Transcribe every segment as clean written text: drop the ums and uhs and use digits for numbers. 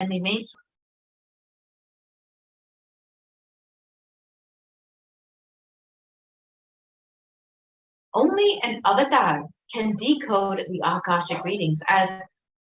and they make only an avatar can decode the Akashic readings, as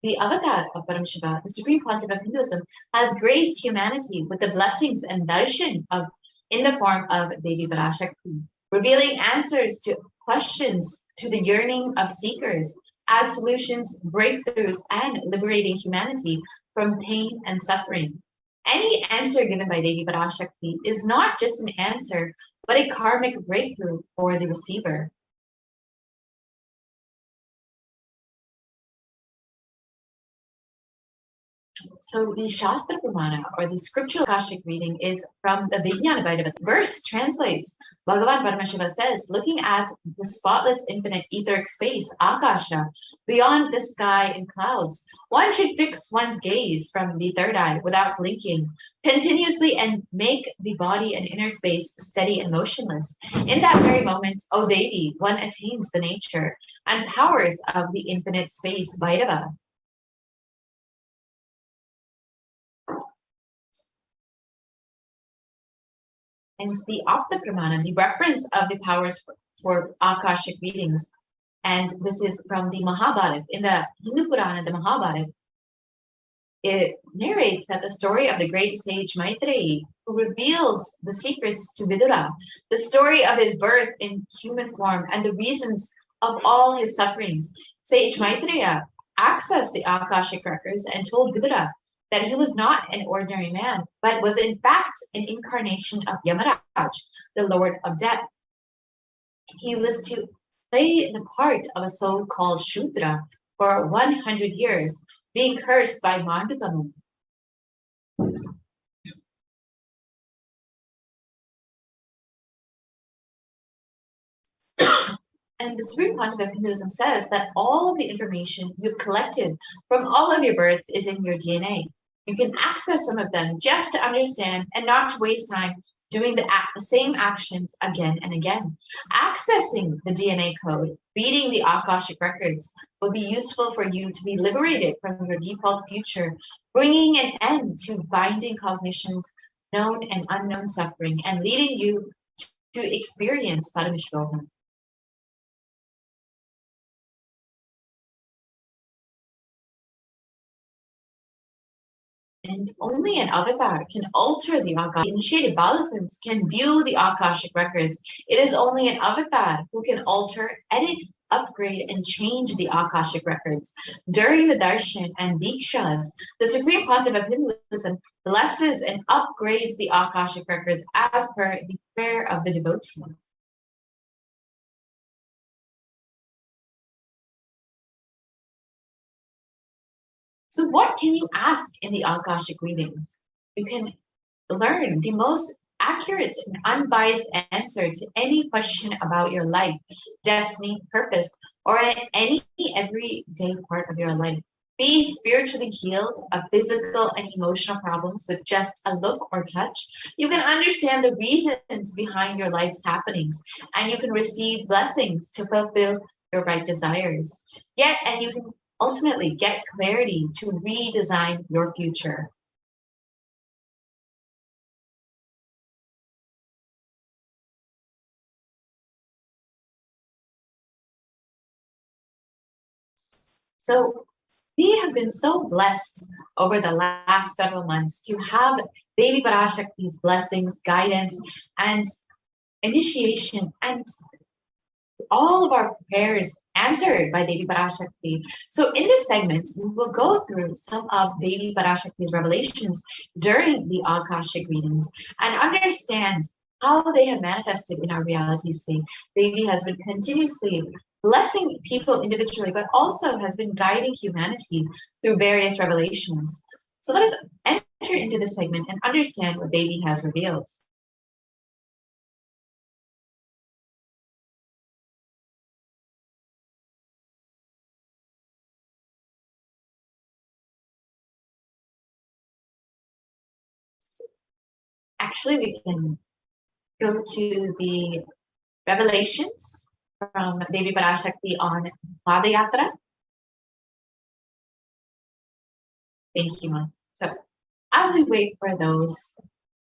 the avatar of Paramashiva, the Supreme Pontiff of Hinduism, has graced humanity with the blessings and darshan of in the form of Devi Parashakti, revealing answers to questions to the yearning of seekers as solutions, breakthroughs, and liberating humanity from pain and suffering. Any answer given by Devi Parashakti is not just an answer, but a karmic breakthrough for the receiver. So the Shastra Pramana, or the scriptural Akashic reading, is from the Vijnana Vaidava. Verse translates, Bhagavan Paramashiva says, looking at the spotless infinite etheric space, Akasha, beyond the sky and clouds, one should fix one's gaze from the third eye without blinking, continuously, and make the body and inner space steady and motionless. In that very moment, O Devi, one attains the nature and powers of the infinite space, Vaidava. And the Apta Pramana, the reference of the powers for Akashic readings. And this is from the Mahabharata. In the Hindu Purana, the Mahabharata, it narrates that the story of the great sage Maitreyi, who reveals the secrets to Vidura, the story of his birth in human form and the reasons of all his sufferings. Sage Maitreya accessed the Akashic records and told Vidura that he was not an ordinary man, but was in fact an incarnation of Yamaraj, the Lord of Death. He was to play the part of a soul called Shudra for 100 years, being cursed by Mandukamu. And the Supreme Pontiff of Hinduism says that all of the information you've collected from all of your births is in your DNA. You can access some of them just to understand and not to waste time doing the same actions again and again. Accessing the DNA code, reading the Akashic records will be useful for you to be liberated from your default future, bringing an end to binding cognitions, known and unknown suffering, and leading you to experience Paramashivoham. And only an avatar can alter the Akashic. Initiated Balasans can view the Akashic records. It is only an avatar who can alter, edit, upgrade, and change the Akashic records. During the darshan and dikshas, the Supreme Pontiff of Hinduism blesses and upgrades the Akashic records as per the prayer of the devotee. So what can you ask in the Akashic readings? You can learn the most accurate and unbiased answer to any question about your life, destiny, purpose, or any everyday part of your life. Be spiritually healed of physical and emotional problems with just a look or touch. You can understand the reasons behind your life's happenings, and you can receive blessings to fulfill your right desires. And you can ultimately get clarity to redesign your future. So we have been so blessed over the last several months to have Devi Parashakti's blessings, guidance, and initiation, and all of our prayers answered by Devi Parashakti. So in this segment, we will go through some of Devi Parashakti's revelations during the Akashic readings and understand how they have manifested in our reality today. Devi has been continuously blessing people individually, but also has been guiding humanity through various revelations. So let us enter into this segment and understand what Devi has revealed. Actually, we can go to the revelations from Devi Parashakti on Padayatra. Thank you, Mom. So as we wait for those,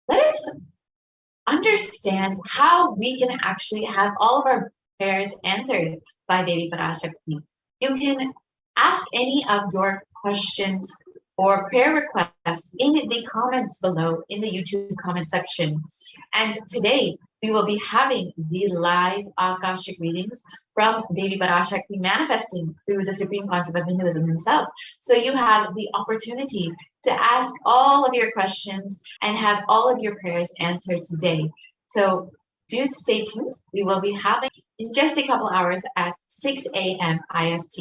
let us understand how we can actually have all of our prayers answered by Devi Parashakti. You can ask any of your questions or prayer requests in the comments below in the YouTube comment section. And today we will be having the live Akashic readings from Devi Parashakti manifesting through the Supreme Concept of Hinduism himself. So you have the opportunity to ask all of your questions and have all of your prayers answered today. So do stay tuned. We will be having in just a couple hours at 6 a.m. IST.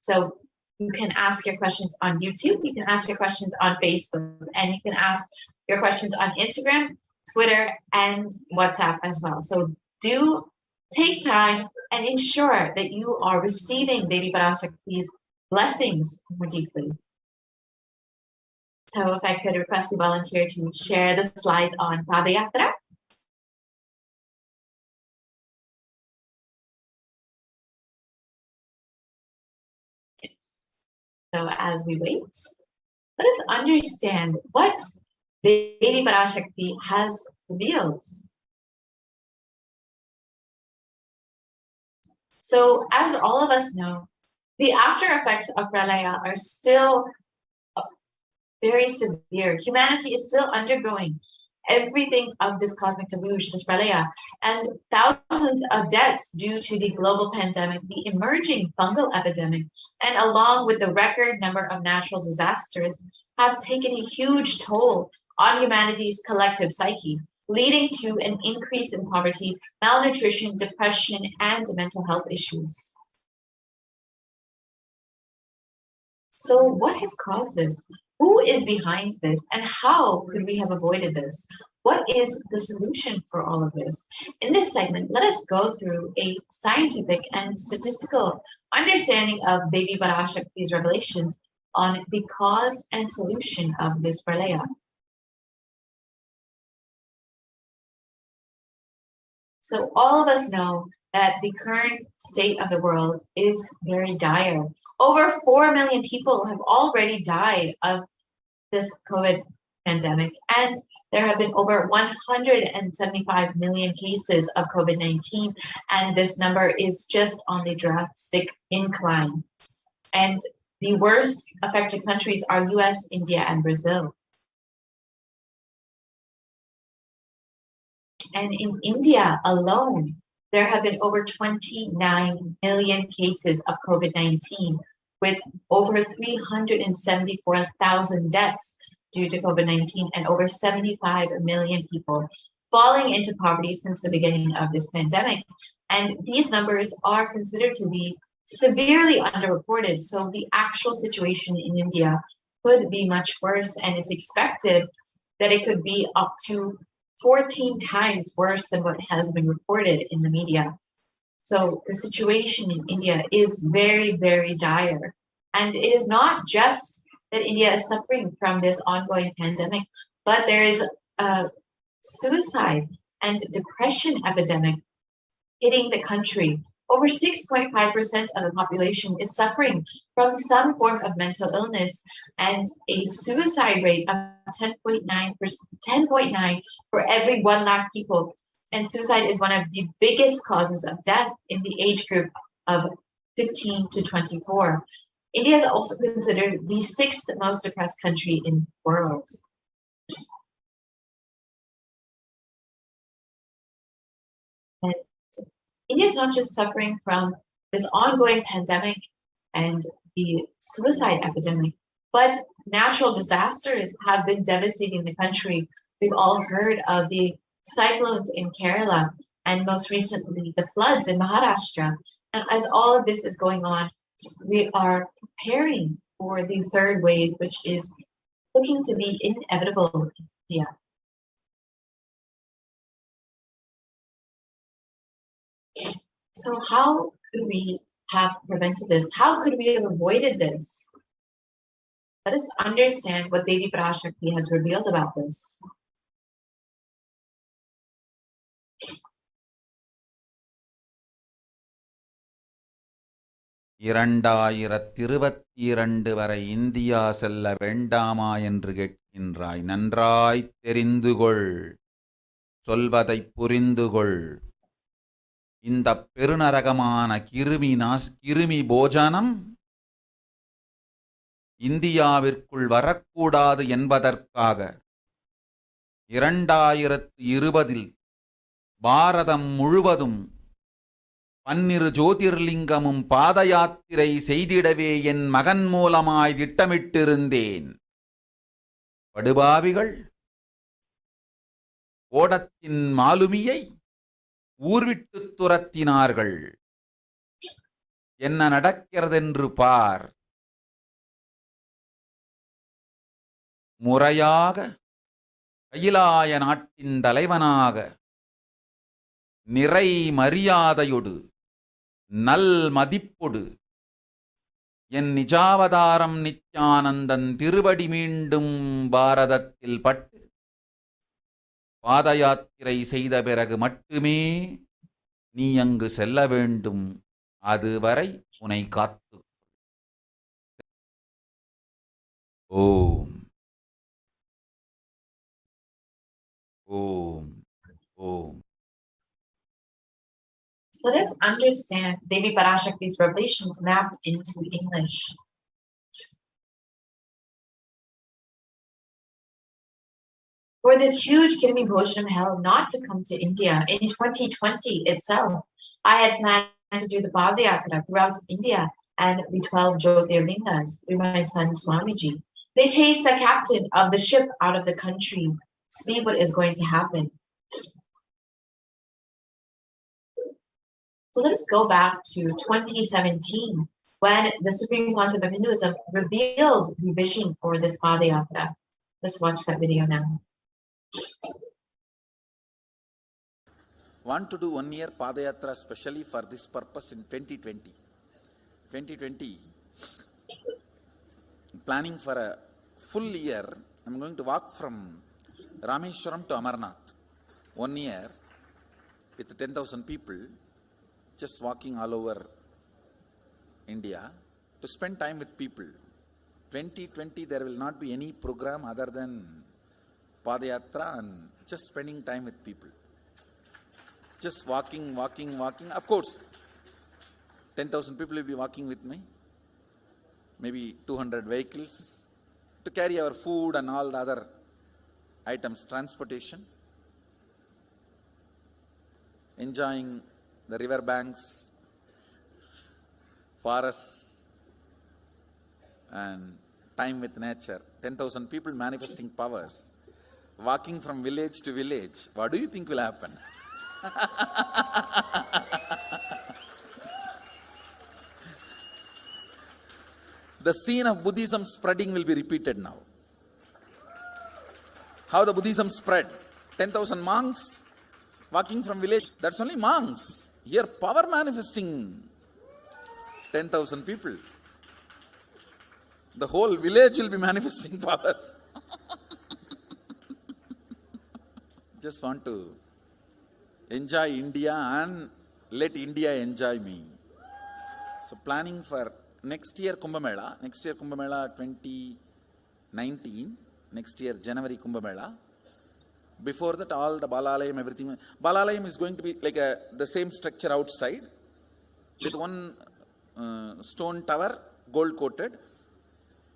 So you can ask your questions on YouTube, you can ask your questions on Facebook, and you can ask your questions on Instagram, Twitter, and WhatsApp as well. So do take time and ensure that you are receiving Devi Parashakti's blessings more deeply. So if I could request the volunteer to share the slides on Padayatra. So as we wait, let us understand what Devi Parashakti has revealed. So as all of us know, the after effects of Pralaya are still very severe. Humanity is still undergoing everything of this cosmic deluge, this Pralaya, and thousands of deaths due to the global pandemic, the emerging fungal epidemic, and along with the record number of natural disasters, have taken a huge toll on humanity's collective psyche, leading to an increase in poverty, malnutrition, depression, and mental health issues. So what has caused this? Who is behind this, and how could we have avoided this? What is the solution for all of this? In this segment, let us go through a scientific and statistical understanding of Devi Parashakti's revelations on the cause and solution of this Pralaya. So all of us know that the current state of the world is very dire. Over 4 million people have already died of this COVID pandemic, and there have been over 175 million cases of COVID-19, and this number is just on the drastic incline. And the worst affected countries are US, India, and Brazil. And in India alone, there have been over 29 million cases of COVID-19, with over 374,000 deaths due to COVID-19 and over 75 million people falling into poverty since the beginning of this pandemic. And these numbers are considered to be severely underreported. So the actual situation in India could be much worse, and it's expected that it could be up to 14 times worse than what has been reported in the media. So the situation in India is very, very dire. And it is not just that India is suffering from this ongoing pandemic, but there is a suicide and depression epidemic hitting the country. Over 6.5% of the population is suffering from some form of mental illness, and a suicide rate of 10.9 for every 1 lakh people. And suicide is one of the biggest causes of death in the age group of 15 to 24. India is also considered the 6th most depressed country in the world. And India is not just suffering from this ongoing pandemic and the suicide epidemic, but natural disasters have been devastating the country. We've all heard of the cyclones in Kerala and most recently the floods in Maharashtra. And as all of this is going on, we are preparing for the third wave, which is looking to be inevitable in India. So how could we have prevented this? How could we have avoided this? Let us understand what Devi Parashakti has revealed about this. இரண்டாயிரத்திருபத்திரண்டு வரை India செல்ல வேண்டாமா என்று இன்றாய் நன்றாய்த் தெரிந்துகொள், சொல்வதைப் புரிந்துகொள். இந்த பெருநரகமான கிருமி போஜனம் இந்தியாவிற்குள் வரக்கூடாது என்பதற்காக 2020 பாரதம் முழுவதும் 12 ஜோதிர்லிங்கமும் பாத யாத்திரை செய்திடவே என் மகன் மூலமாய் திட்டமிட்டிருந்தேன். படுபாவிகள் ஓடத்தின் மாலுமியை ஊர்விட்டு துரத்தினார்கள். என்ன நடக்கிறதென்று பார். முறையாக கைலாய நாட்டின் தலைவனாக நிறை மரியாதையொடு நல் மதிப்பொடு என் நிஜாவதாரம் நித்யானந்தன் திருவடி மீண்டும் பாரதத்தில் பட்டு பாத யாத்திரை செய்த பிறகு மட்டுமே நீ அங்கு செல்ல வேண்டும். அதுவரை உன்னை காத்து. ஓம் ஓம் ஓம். So let's understand Devi Parashakti's revelations mapped into English. For this huge Kirmi Bhojanam hell not to come to India in 2020 itself, I had planned to do the Padayatra throughout India and the 12 Jyotirlingas through my son Swamiji. They chased the captain of the ship out of the country. See what is going to happen. So let us go back to 2017 when the Supreme Quantum of Hinduism revealed the vision for this Padayatra. Let's watch that video now. Want to do 1 year Padayatra specially for this purpose in 2020. 2020, planning for a full year. I'm going to walk from Rameshwaram to Amarnath. 1 year with 10,000 people, just walking all over India to spend time with people. 2020, there will not be any program other than Padayatra and just spending time with people. Just walking. Of course, 10,000 people will be walking with me. Maybe 200 vehicles to carry our food and all the other items, transportation. Enjoying the river banks, forests, and time with nature. 10,000 people manifesting powers. Walking from village to village. What do you think will happen? The scene of Buddhism spreading will be repeated now. How the Buddhism spread. 10,000 monks walking from village. That's only monks. Here power manifesting 10,000 people. The whole village will be manifesting powers. Just want to enjoy India and let India enjoy me. So planning for next year Kumbh Mela 2019, next year January Kumbh Mela. Before that, all the Balalayam, everything. Balalayam is going to be like the same structure outside with one stone tower, gold coated.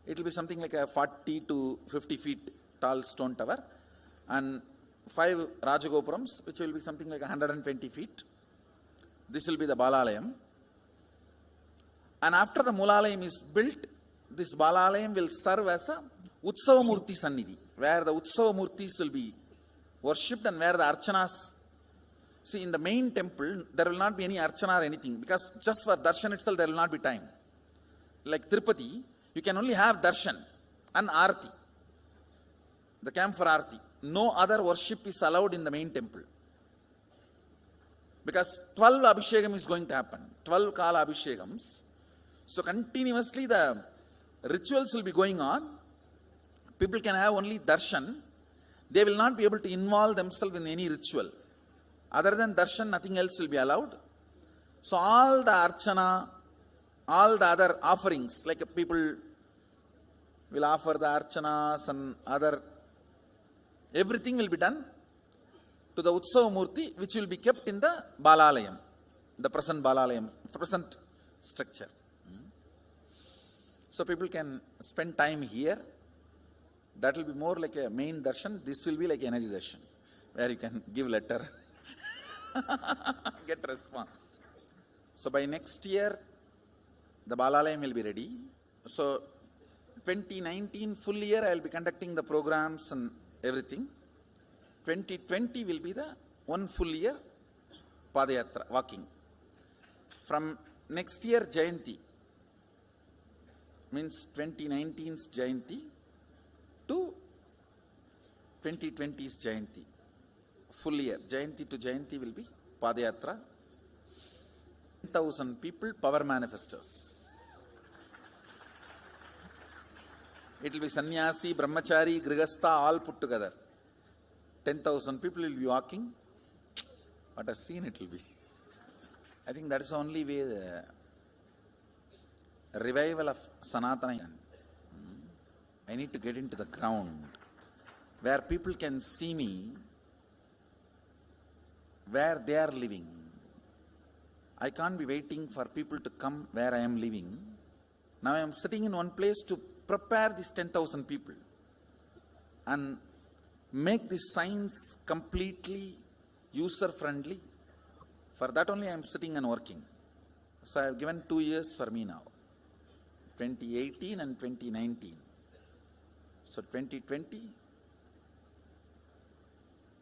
It will be something like a 40 to 50 feet tall stone tower and 5 Rajagopurams, which will be something like 120 feet. This will be the Balalayam. And after the Mulalayam is built, this Balalayam will serve as a Utsava Murti Sannidhi, where the Utsava Murtis will be worshipped and where the Archanas. See, in the main temple, there will not be any Archana or anything, because just for darshan itself, there will not be time. Like Tirupati, you can only have darshan and Arati, the camp for Arati. No other worship is allowed in the main temple. Because 12 Abhishekam is going to happen, 12 Kala Abhishekams. So continuously the rituals will be going on. People can have only darshan. They will not be able to involve themselves in any ritual. Other than darshan, nothing else will be allowed. So all the archana, all the other offerings, like people We'll offer the archanas and other, everything will be done to the Utsava Murti, which will be kept in the Balalayam, the present Balalayam, present structure. So people can spend time here. That will be more like a main darshan. This will be like energy darshan, where you can give letter, get response. So by next year, the Balalayam will be ready. So 2019 full year, I will be conducting the programs and everything. 2020 will be the one full year Padayatra, walking. From next year, Jayanti, means 2019's Jayanti to 2020's Jayanti. Full year, Jayanti to Jayanti will be Padayatra. 10,000 people, power manifestors. It will be sannyasi, brahmachari, grihastha, all put together. 10,000 people will be walking. What a scene it will be. I think that is the only way the revival of Sanatana. I need to get into the ground where people can see me, where they are living. I can't be waiting for people to come where I am living. Now I am sitting in one place to prepare these 10,000 people and make this science completely user-friendly. For that only I am sitting and working. So I have given 2 years for me now, 2018 and 2019. So 2020,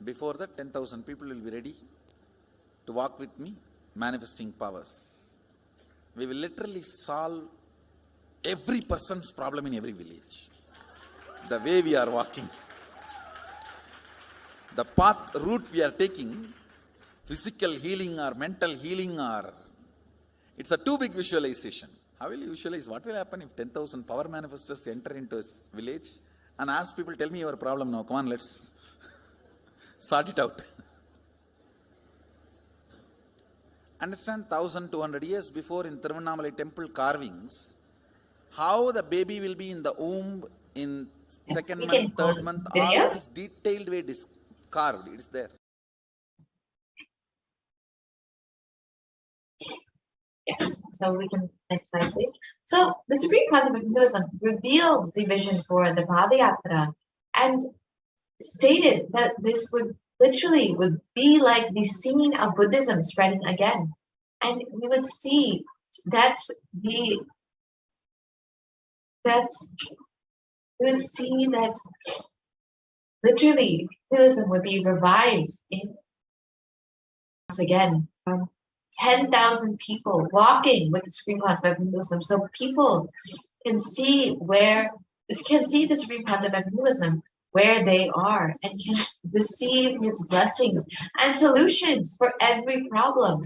before that 10,000 people will be ready to walk with me, manifesting powers. We will literally solve every person's problem in every village. The way we are walking, the path, route we are taking, physical healing or mental healing, or it's a too big visualization. How will you visualize? What will happen if 10,000 power manifestors enter into a village and ask people, tell me your problem now, come on, let's sort it out. Understand, 1,200 years before in Tiruvannamalai temple carvings, how the baby will be in the womb in second month, third month, all that is detailed way carved, it is there. Yes, so we can, next slide please. So the Supreme Concept of Hinduism reveals the vision for the Padayatra and stated that this would literally would be like the scene of Buddhism spreading again. And we would see that we would see that literally Hinduism would be revived in once again from 10,000 people walking with the Supreme Concept of Hinduism. So people can see the Supreme Concept of Hinduism where they are and can receive his blessings and solutions for every problem.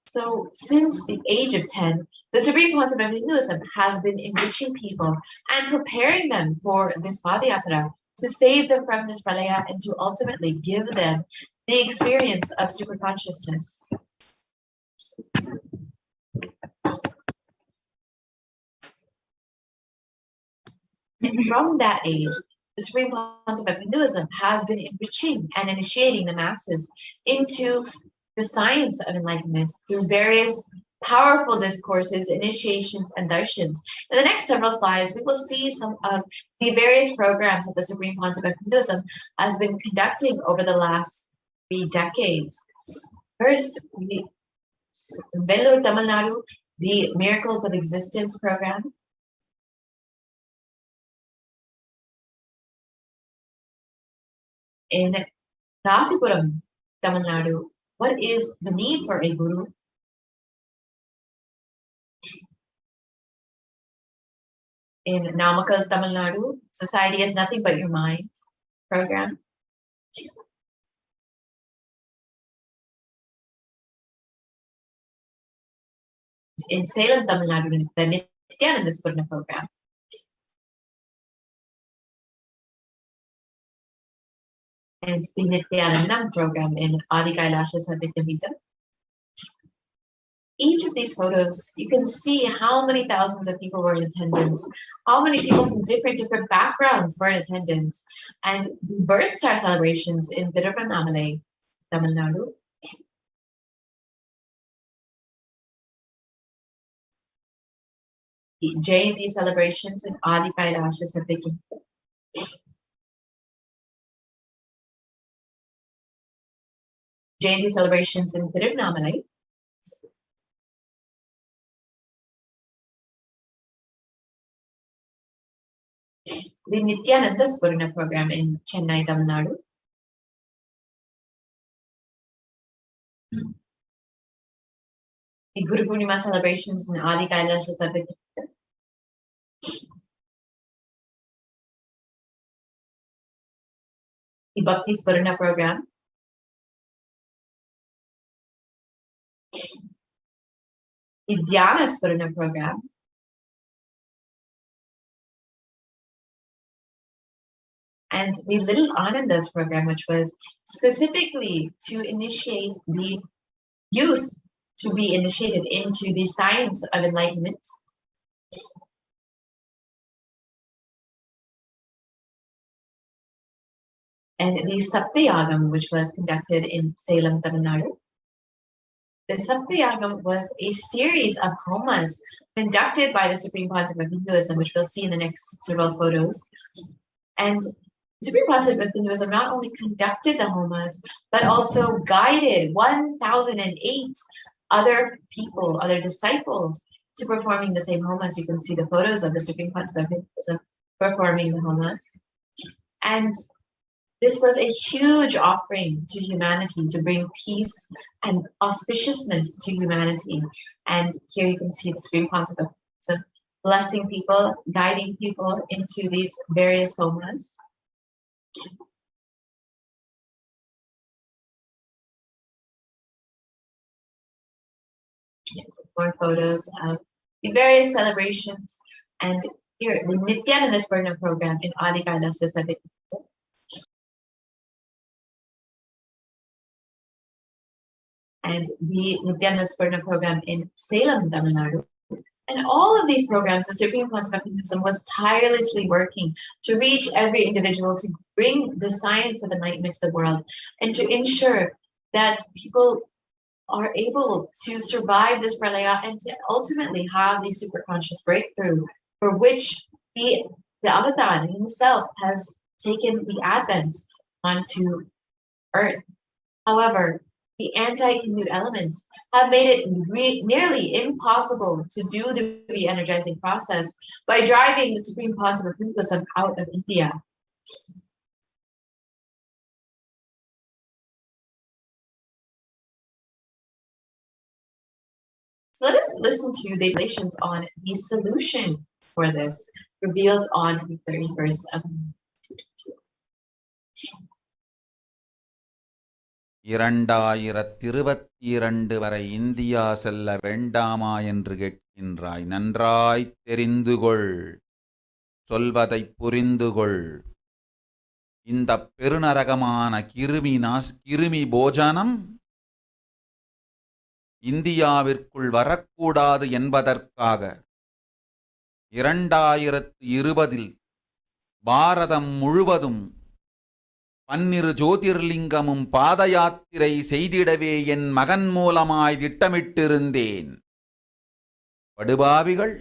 So since the age of 10, the Supreme Concept of Hinduism has been enriching people and preparing them for this Padayatra to save them from this pralaya and to ultimately give them the experience of super consciousness. And from that age, the Supreme Concept of Hinduism has been enriching and initiating the masses into the science of enlightenment through various powerful discourses, initiations, and darshans. In the next several slides, we will see some of the various programs that the Supreme Concept of Hinduism has been conducting over the last 3 decades. First, in Vellore, Tamil Nadu, the Miracles of Existence program. In Rasipuram, Tamil Nadu, what is the need for a guru? In Namakkal, Tamil Nadu, Society is Nothing But Your Mind program. In Salem, Tamil Nadu, the Nithyananda program. And the Nithyanandam program in Adi Kailasha Sadhya Pita. each of these photos, you can see how many thousands of people were in attendance, how many people from different backgrounds were in attendance, and the birth star celebrations in Tiruvannamalai, Tamil Nadu. The Jayanti celebrations in Adi Kailasha Sapiki. Jayanti celebrations in Tiruvannamalai. The Nithyananda program in Chennai, Tamil Nadu. The Guru Purnima celebrations in Adi Kailasha Sapiki. The Bhakti Spurna program. The Dhyana Spurna program. And the Little Anandas program, which was specifically to initiate the youth to be initiated into the science of enlightenment. And the Saptayagam, which was conducted in Salem, Tamil Nadu. The Saptayagam was a series of homas conducted by the Supreme Pontiff of Hinduism, which we'll see in the next several photos. And Supreme Pontiff of Hinduism not only conducted the homas, but also guided 1,008 other people, other disciples, to performing the same homas. You can see the photos of the Supreme Pontiff of Hinduism performing the homas. And this was a huge offering to humanity to bring peace and auspiciousness to humanity. And here you can see the Supreme Pontiff of Hinduism blessing people, guiding people into these various homas. Yes, more photos of the various celebrations. And here, the Nithyananda Spurna program in Adi Kailasha Sapiki. And the Nithyananda Spurna program in Salem, Tamil Nadu. And all of these programs, the Supreme Pontiff of Hinduism was tirelessly working to reach every individual, to bring the science of enlightenment to the world, and to ensure that people are able to survive this pralaya and to ultimately have the superconscious breakthrough for which the avatar himself has taken the advent onto earth. However, the anti-Hindu elements have made it nearly impossible to do the re-energizing process by driving the Supreme Pontiff of Hinduism out of India. So let us listen to the revelations on the solution for this, revealed on the 31st of May. 2022 வரை India செல்ல வேண்டாமா என்று கேட்கின்றாய். நன்றாய்த் தெரிந்துகொள், சொல்வதைப் புரிந்துகொள். இந்த பெருநரகமான கிருமி போஜனம் இந்தியாவிற்குள் வரக்கூடாது என்பதற்காக 2020 பாரதம் முழுவதும் 12 ஜோதிர்லிங்கமும் பாத யாத்திரை செய்திடவே என் மகன் மூலமாய் திட்டமிட்டிருந்தேன். படுபாவிகள்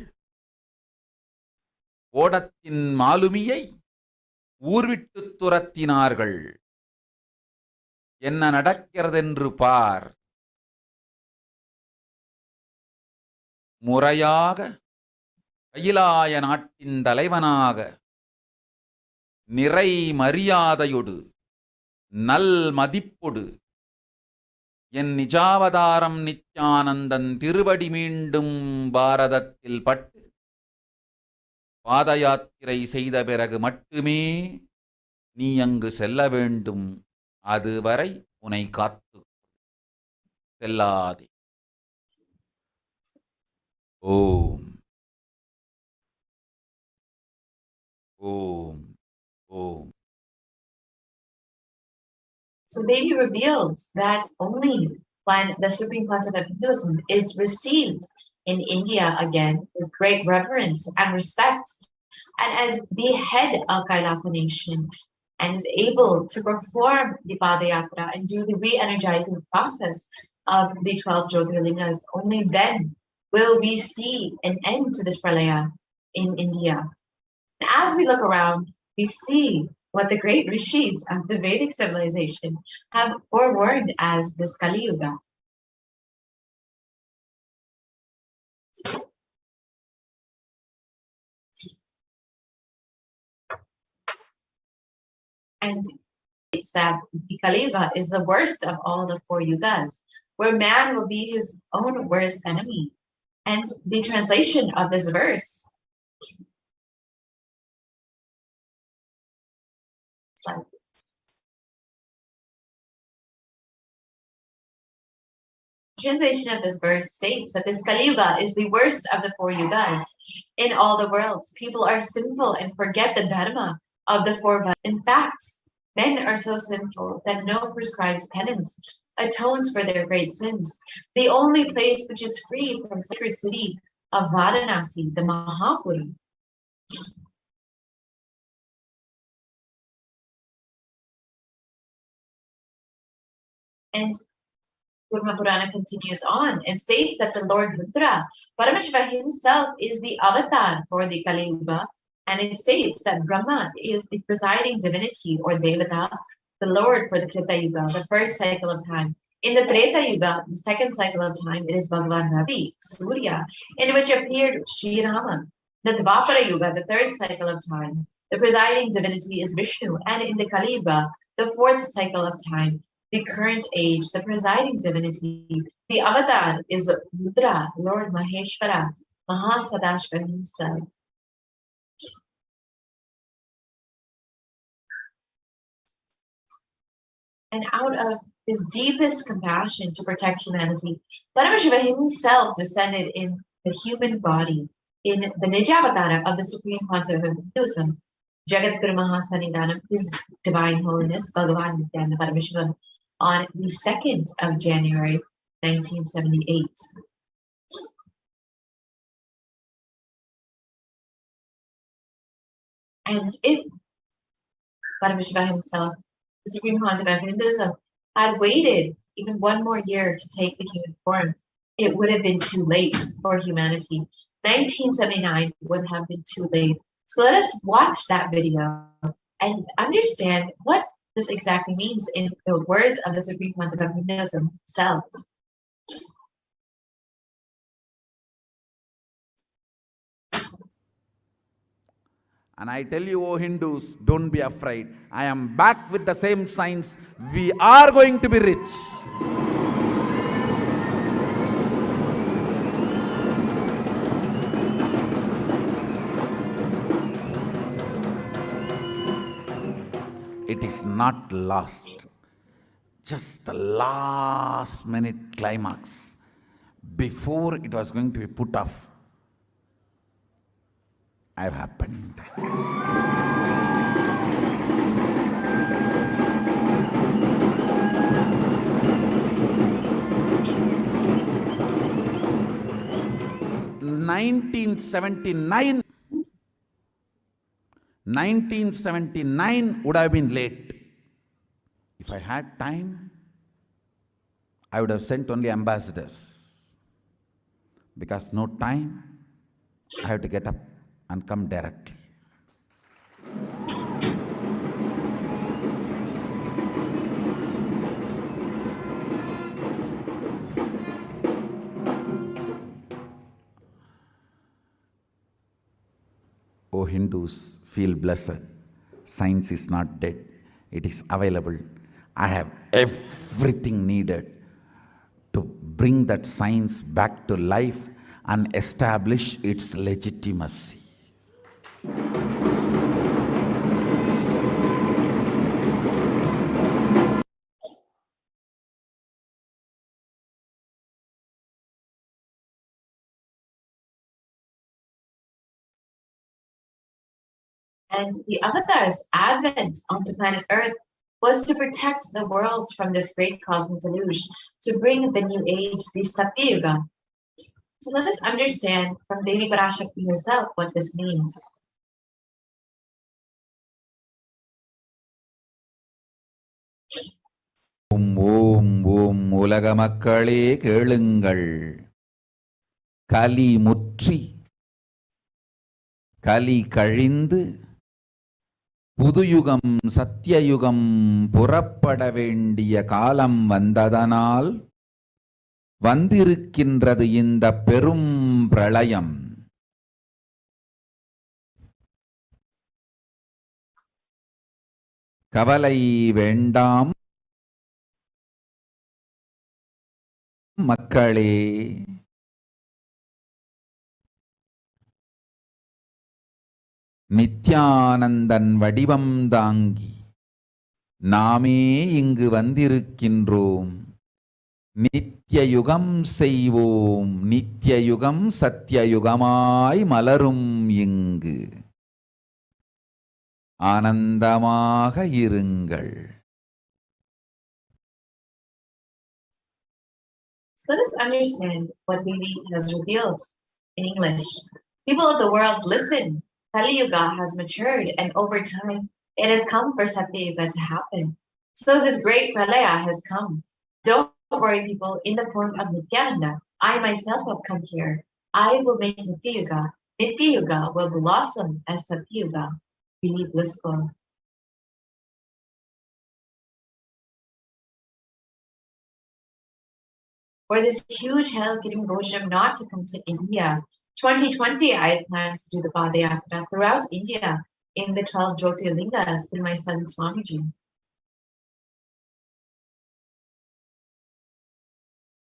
ஓடத்தின் மாலுமியை ஊர்விட்டு துரத்தினார்கள். என்ன நடக்கிறதென்று பார். முறையாக கைலாய நாட்டின் தலைவனாக நிறை மரியாதையொடு நல் மதிப்பொடு என் நிஜாவதாரம் நித்யானந்தன் திருவடி மீண்டும் பாரதத்தில் பட்டு பாத யாத்திரை செய்த பிறகு மட்டுமே நீ அங்கு செல்ல வேண்டும். அதுவரை உன்னை காத்து செல்லாதே. ஓம் ஓம் ஓம். So they revealed that only when the supreme concept of Hinduism is received in India again with great reverence and respect, and as the head of Kailasa nation, and is able to perform the Padayatra and do the re-energizing process of the 12 Jyotirlingas, only then will we see an end to this pralaya in India. And as we look around, we see what the great rishis of the Vedic civilization have forewarned as this Kali Yuga. And it's that the Kali Yuga is the worst of all the 4 yugas, where man will be his own worst enemy. And the translation of this verse, translation of this verse states that this Kali Yuga is the worst of the 4 yugas. In all the worlds, people are sinful and forget the dharma of the 4 Vadas. In fact, men are so sinful that no prescribed penance atones for their great sins. The only place which is free from sacred city of Varanasi, the Mahapura. And Kurma Purana continues on and states that the Lord Rudra, Paramashiva himself, is the avatar for the Kali Yuga, and it states that Brahma is the presiding divinity or Devata, the Lord for the Krita Yuga, the first cycle of time. In the Treta Yuga, the second cycle of time, it is Bhagavan Ravi, Surya, in which appeared Sri Rama. The Dvapara Yuga, the third cycle of time, the presiding divinity is Vishnu, and in the Kali Yuga, the fourth cycle of time, the current age, the presiding divinity, the avatar is Rudra, Lord Maheshwara, Mahasadashva himself. And out of his deepest compassion to protect humanity, Paramashiva himself descended in the human body in the Nijavatara of the Supreme Concept of Hinduism, Jagat Guru Mahasanidanam, His Divine Holiness, Bhagavan Nithyananda Paramashivam, on the 2nd of January, 1978. And if Paramashiva himself, the Supreme Concept of Hinduism, had waited even one more year to take the human form, it would have been too late for humanity. 1979 would have been too late. So let us watch that video and understand what this exactly means in the words of the Supreme Concept of Hinduism itself. And I tell you, O Hindus, don't be afraid. I am back with the same science. We are going to be rich. It is not lost. Just the last minute climax. Before it was going to be put off, I've happened. "1979 would have been late. If I had time, I would have sent only ambassadors. Because no time, I have to get up and come directly. O Hindus, feel blessed. Science is not dead. It is available. I have everything needed to bring that science back to life and establish its legitimacy. And the avatar's advent onto planet Earth was to protect the world from this great cosmic deluge, to bring the new age, the Satya Yuga. So let us understand from Devi Parashakti herself what this means. ஓம் ஓம் ஓம் உலக மக்களே கேளுங்கள். கலி முற்றி கலி கழிந்து புதுயுகம் சத்தியயுகம் புறப்பட வேண்டிய காலம் வந்ததனால் வந்திருக்கின்றது இந்த பெரும் பிரளயம். கவலை வேண்டாம் மக்களே. நித்யானந்தன் வடிவம் தாங்கி நாமே இங்கு வந்திருக்கின்றோம். நித்யயுகம் செய்வோம், நித்யயுகம் சத்தியயுகமாய் மலரும் இங்கு. ஆனந்தமாக இருங்கள். So let us understand what Devi has revealed in English. People of the world, listen. Kali Yuga has matured, and over time, it has come for Satya Yuga to happen. So this great Pralaya has come. Don't worry, people, in the form of Nithyananda. I myself have come here. I will make Nitya Yuga. Nitya Yuga will blossom as Satya Yuga. Be blissful. For this huge hell-giving Bhojam not to come to India. 2020, I had planned to do the Padayatra throughout India in the 12 Jyotirlingas through my son Swamiji.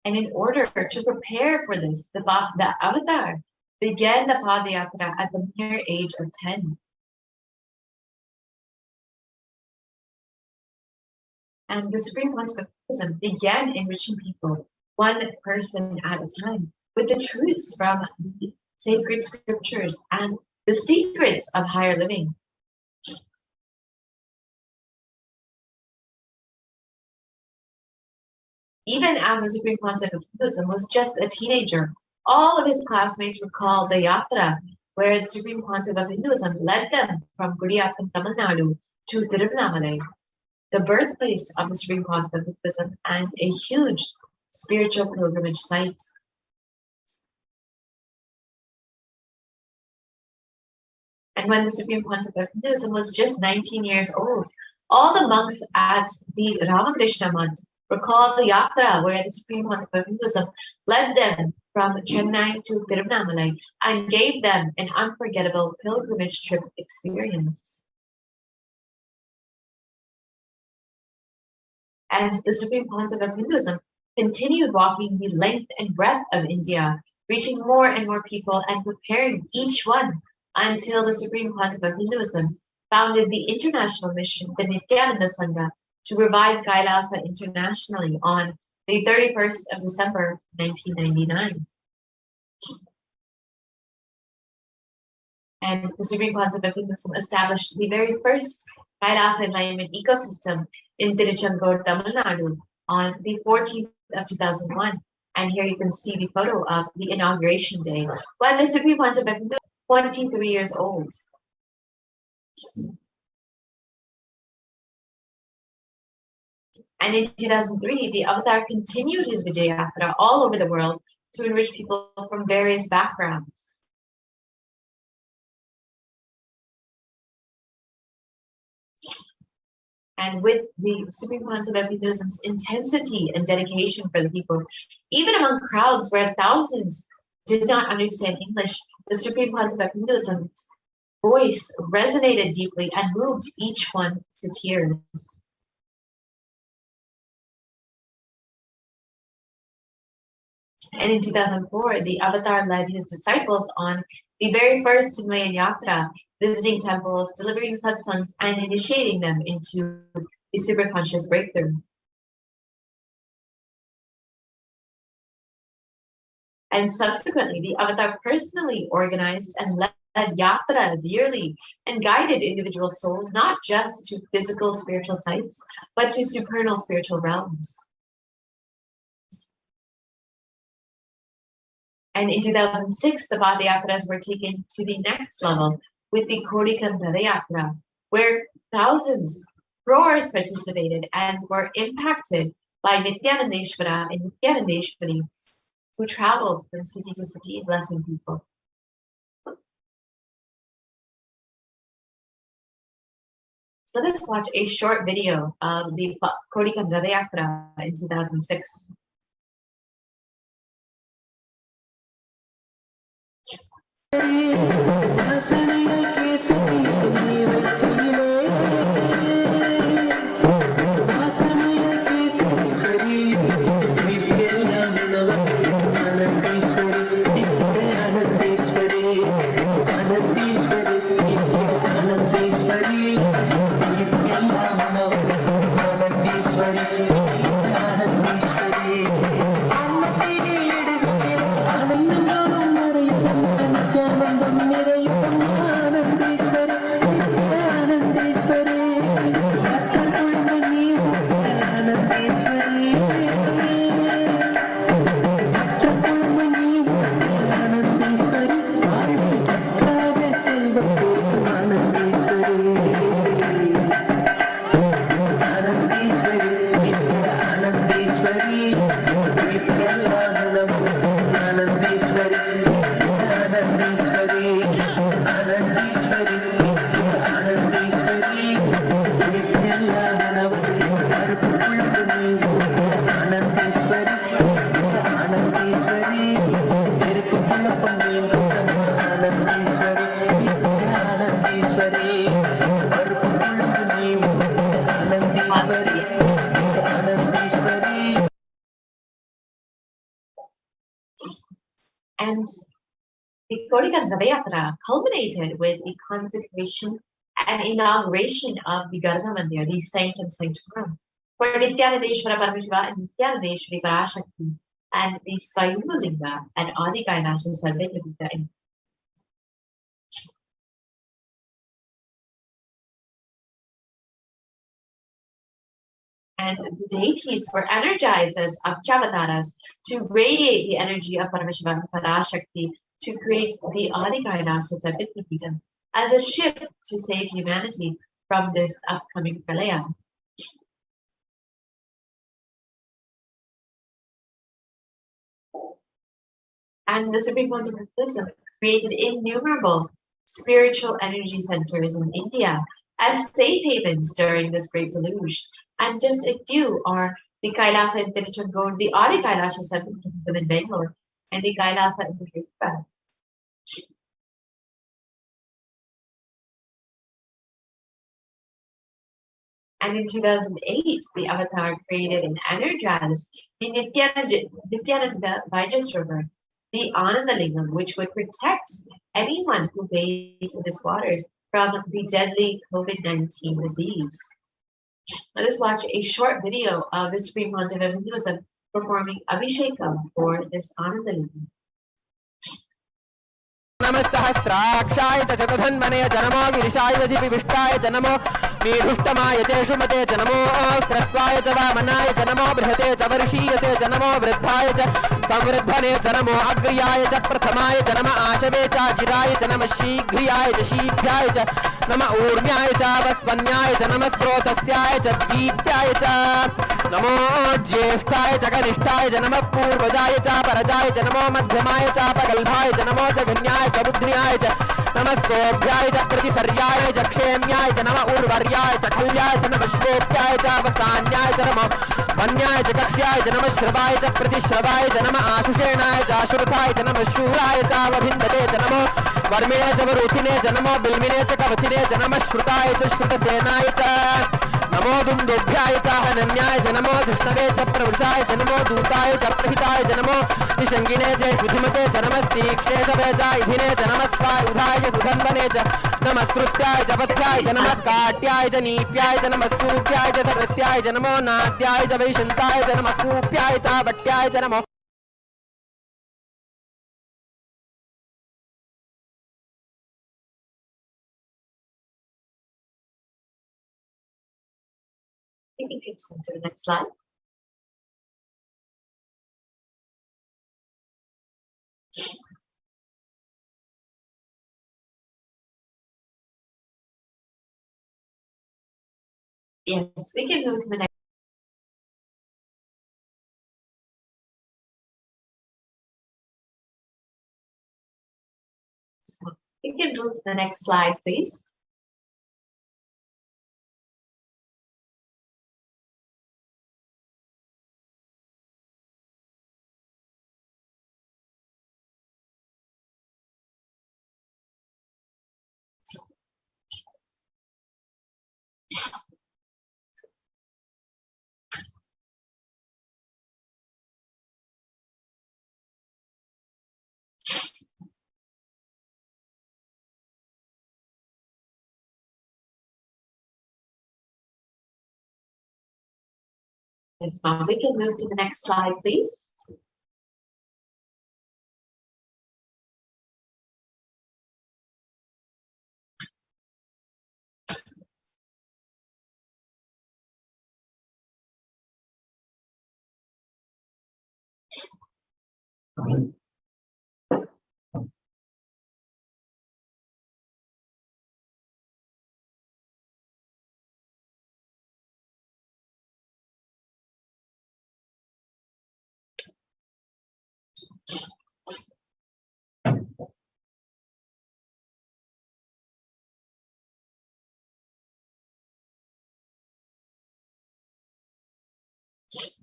And in order to prepare for this, the avatar began the Padayatra at the mere age of 10. And the Supreme Concept of Buddhism began enriching people, one person at a time, with the truths from the sacred scriptures and the secrets of higher living. Even as the Supreme Concept of Buddhism was just a teenager, all of his classmates recalled the yatra where the Supreme Concept of Hinduism led them from Gudiyatham, Tamil Nadu to Tiruvannamalai, the birthplace of the Supreme Concept of Buddhism and a huge spiritual pilgrimage site. And when the Supreme Concept of Hinduism was just 19 years old, all the monks at the Ramakrishna Math recalled the yatra where the Supreme Concept of Hinduism led them from Chennai to Tiruvannamalai and gave them an unforgettable pilgrimage trip experience. And the Supreme Concept of Hinduism continued walking the length and breadth of India, reaching more and more people and preparing each one until the Supreme Concept of Hinduism founded the international mission, the Nithyananda Sangha, to revive Kailasa internationally on the 31st of December, 1999. And the Supreme Concept of Hinduism established the very first Kailasa enlightenment ecosystem in Tiruchendur, Tamil Nadu on the 14th of 2001. And here you can see the photo of the inauguration day when the Supreme Concept of Hinduism was 23 years old. And in 2003, the Avatar continued his Vijayatra all over the world to enrich people from various backgrounds. And with the Supreme Concept of Hinduism's intensity and dedication for the people, even among crowds where thousands did not understand English, the Supreme Concept of Hinduism's voice resonated deeply and moved each one to tears. And in 2004, the Avatar led his disciples on the very first Himalayan Yatra, visiting temples, delivering satsangs, and initiating them into the superconscious breakthrough. And subsequently, the Avatar personally organized and led yatras yearly and guided individual souls not just to physical spiritual sites, but to supernal spiritual realms. And in 2006, the Padayatras were taken to the next level with the Kodikan Padayatra, where thousands, crores participated and were impacted by Nithyanandeshwara and Nithyanandeshwari, who traveled from city to city blessing people. So let us watch a short video of the Kodikan Padayatra in 2006. And the Kodikan Radayatra culminated with the consecration and inauguration of the Gardha Mandir, the Sanctum Sanctorum, for Nithyanandeshwara Paramashivam and Nithyanandeshwari Parashakti, and the Swayambhu Linga and Adi Kailasha Sarveta. And the deities were energized as Akchavataras to radiate the energy of Paramashiva and Parashakti to create the Adi Kailasha Sarveta as a ship to save humanity from this upcoming pralaya. And the Supreme Pontificate created innumerable spiritual energy centers in India as safe havens during this great deluge. And just a few are the Kailasa in Tiruchendur, the Adi Kailasha Sarveta in Bangalore, and the Kailasa in Hyderabad. And in 2008, the Avatar created and energized the Nithyananda River, the Anandalingam, which would protect anyone who bathes in its waters from the deadly COVID-19 disease. Let us watch a short video of the Supreme Pontiff performing Abhishekam for this Anandalingam. नमस्सहस्राक्षाय च शतधन्वने च नमो गिरिशाय वजिपिविष्टाय च नमो मीढुष्टमाय च शुमते च नमो स्रस्वाय च वामनाय च नमो बृहते च वर्षीयते च नमो वृद्धाय च संवृद्धने च नमो अग्र्याय च प्रथमाय च नम आशवे च जिराय च नम शीघ्रियाय च शीभ्याय च नम ऊर्म्याय च वस्वन्याय च नम स्रोतस्याय च दीप्याय च नमो ज्येष्ठाय च कनिष्ठाय च नमः पूर्वजाय च परजाय च नमो मध्यमाय च पगल्भाय च नमो जगन्याय च बुद्ध्याय च नमः सोभ्याय च प्रतिसर्याय च क्षेम्याय च नमः उर्वर्याय च खल्याय च नमः श्लोक्याय च वसान्याय च नमः वन्याय च कक्ष्याय च नमः श्रवाय च प्रतिश्रवाय च नमः आशुषेणाय च आशुरथाय च नमः शूराय च वभिन्दते च नमो वर्मिणे च वरुथिने च नमो बिल्मिने च कवचिने च नमः श्रुताय च श्रुतसेनाय च नमो दुन्दुभ्याय च हनन्याय च नमो धृष्णवे च प्रवृषाय च नमो दूताय च प्रहिताय च नमो निषङ्गिने च शुधिमते च नमस्तीक्ष्णे च इधिने च नमस्वायुधाय च सुधन्वने च नमस्कृत्याय च पथ्याय च नमः काट्याय च नीप्याय च नमः सूप्याय च सर्वस्याय च नमो नाद्याय च वैशन्ताय च नमः कूप्याय च भट्याय च नमो We can continue to the next slide. Yes, we can move to the next. We can move to the next slide, please. Yes, ma'am. We can move to the next slide, please.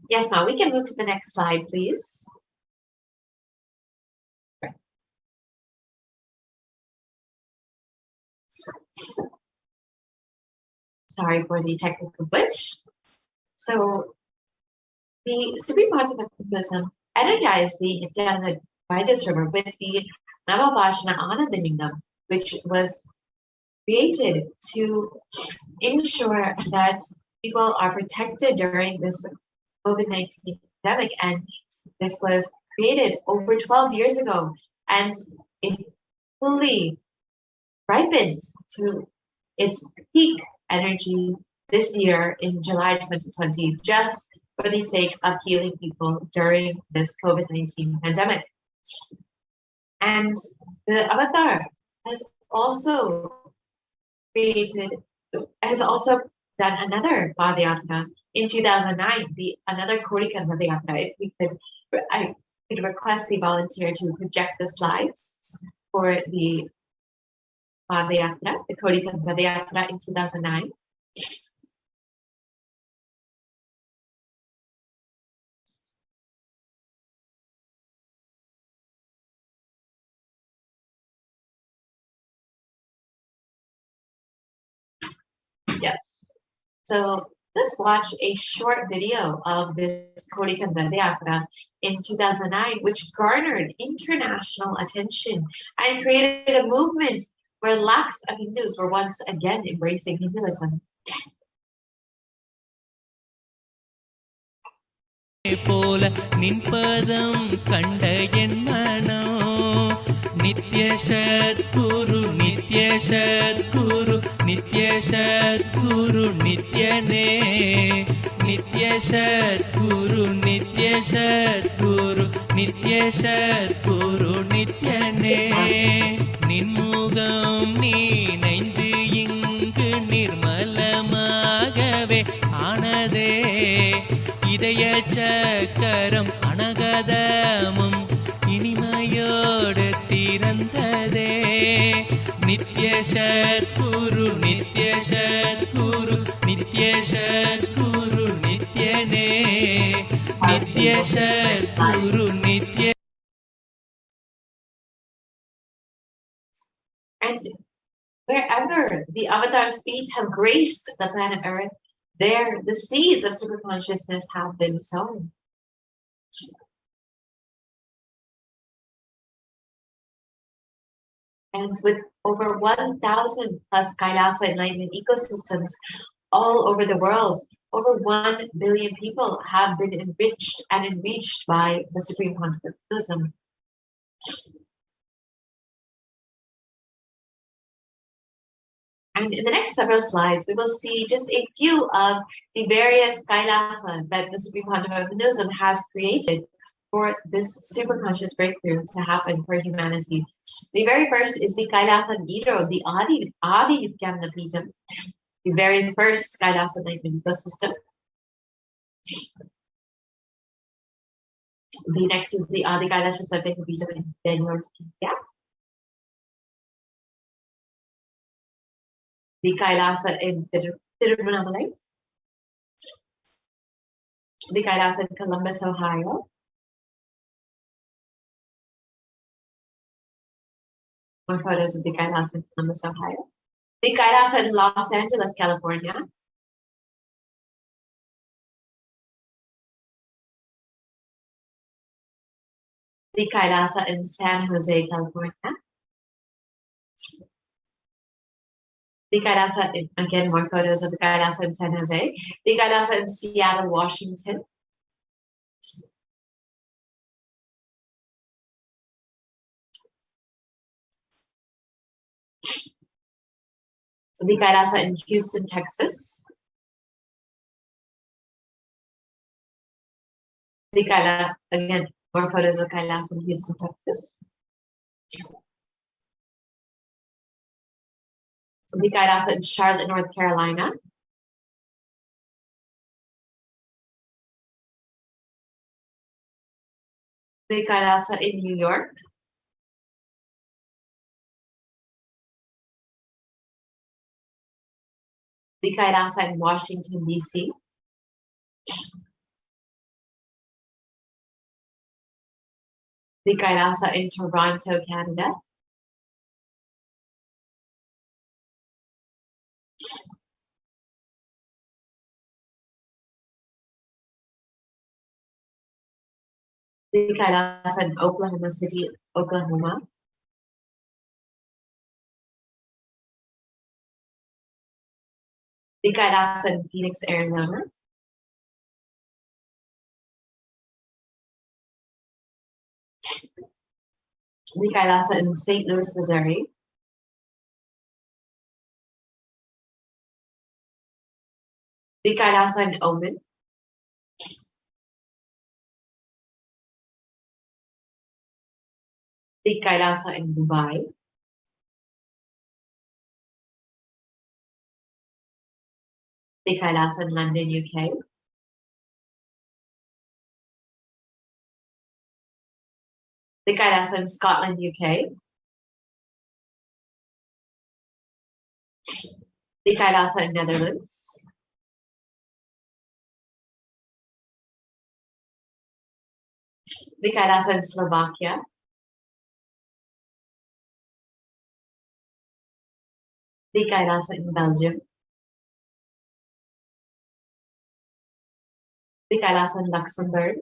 Yes, ma'am. We can move to the next slide, please. Sorry for the technical glitch. So, the Supreme Hearts of Buddhism energized the Nithyananda River with the Navabhashana Anandalingam, which was created to ensure that people are protected during this COVID-19 pandemic. And this was created over 12 years ago, and it fully ripened to its peak energy this year in July 2020, just for the sake of healing people during this COVID-19 pandemic. And the avatar has also done another Padayatra in 2009, another Kodika Padayatra. I could request the volunteer to project the slides for the Padayatra, the Kodika Padayatra in 2009. Yes. So let's watch a short video of this Kodika Padayatra in 2009, which garnered international attention and created a movement where lakhs of Hindus were once again embracing Hinduism. போல நின்பதம் கண்ட என் மனம் நித்ய சத்குரு நித்ய சத்குரு நித்ய சத்குரு நித்யனே நித்ய சத்குரு நித்ய சத்குரு நித்ய சத்குரு நித்யனே நின்முகம் நீனைந்து இங்கு நிர்மலமாகவே ஆனதே இதய சக்கரம் அனகதமும் இனிமையோடு திறந்ததே நித்ய சத்குரு நித்ய சத்குரு நித்ய சத்குரு நித்யனே நித்ய சத்குரு நித்ய. And wherever the avatar's feet have graced the planet Earth, there the seeds of super consciousness have been sown. And with over 1,000 plus Kailasa enlightenment ecosystems all over the world, over 1 billion people have been enriched and enriched by the supreme concept of Buddhism. And in the next several slides, we will see just a few of the various Kailasas that the Supreme Quantum of Hinduism has created for this superconscious breakthrough to happen for humanity. The very first is the Kailasa Niro, the Adi Nithyananda Paramashivam, the very first Kailasa enlightenment ecosystem. The next is the Adi Kailasha Sattva in Bangalore, India. The Kailasa in Tiruvannamalai. The Kailasa in Columbus, Ohio. More photos of the Kailasa in Columbus, Ohio. The Kailasa in Los Angeles, California. The Kailasa in San Jose, California. The Kailasa, again, more photos of the Kailasa in San Jose. The Kailasa in Seattle, Washington. The Kailasa in Houston, Texas. The Kailasa, again, more photos of Kailasa in Houston, Texas. The Kailasa in Charlotte, North Carolina. The Kailasa in New York. The Kailasa in Washington, D.C. The Kailasa in Toronto, Canada. The Kailasa in Oklahoma City, Oklahoma. The Kailasa in Phoenix, Arizona. The Kailasa in St. Louis, Missouri. The Kailasa in Oman. The Kailasa in Dubai. The Kailasa in London, UK. The Kailasa in Scotland, UK. The Kailasa in Netherlands. The Kailasa in Slovakia. The Kailasa in Belgium. The Kailasa in Luxembourg.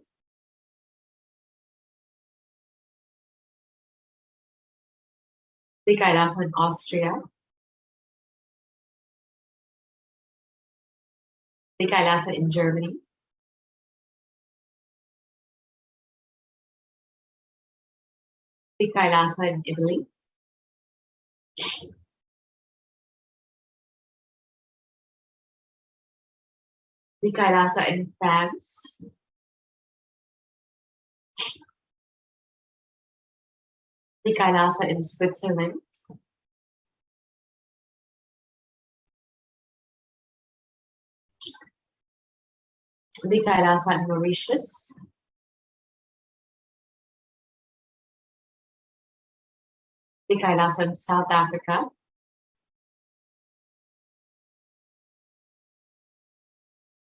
The Kailasa in Austria. The Kailasa in Germany. The Kailasa in Italy. The Kailasa in France. The Kailasa in Switzerland. The Kailasa in Mauritius. The Kailasa in South Africa.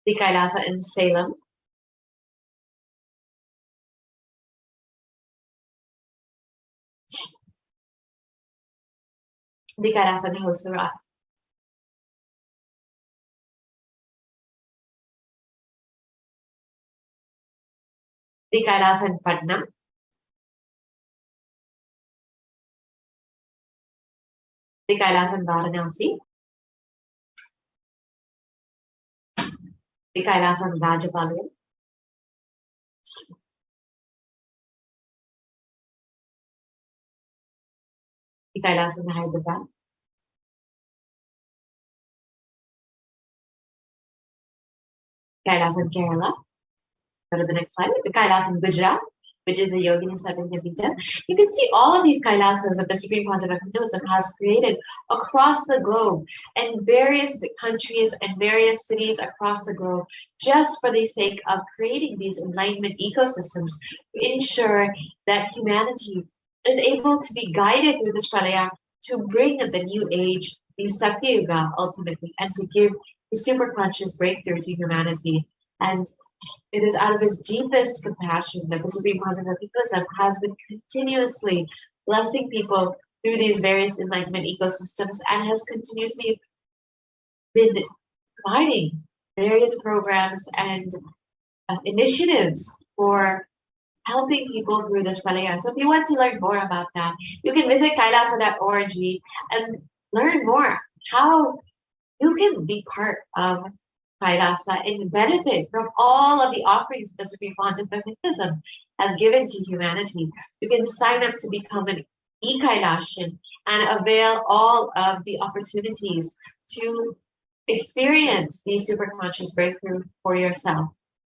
The Kailasa in Salem. The Kailasa in Hosura. The Kailasa in Patna. The Kailasa in Varanasi. The Kailasa in Rajapalayam. The Kailasa in Hyderabad. Kailas in Kerala. Go to the next slide. The Kailas in Gujarat, which is the Yogini Sarvajna. You can see all of these Kailasas that the Supreme Concept of Hinduism has created across the globe and various countries and various cities across the globe, just for the sake of creating these enlightenment ecosystems to ensure that humanity is able to be guided through this pralaya to bring the new age, the Sakti Yuga ultimately, and to give the super conscious breakthrough to humanity. And it is out of his deepest compassion that the Supreme Concept of Hinduism has been continuously blessing people through these various enlightenment ecosystems and has continuously been providing various programs and initiatives for helping people through this pralaya. So if you want to learn more about that, you can visit kailasa.org and learn more how you can be part of Kailasa and benefit from all of the offerings the Supreme Concept of Hinduism has given to humanity. You can sign up to become an e-Kailashan and avail all of the opportunities to experience the super conscious breakthrough for yourself.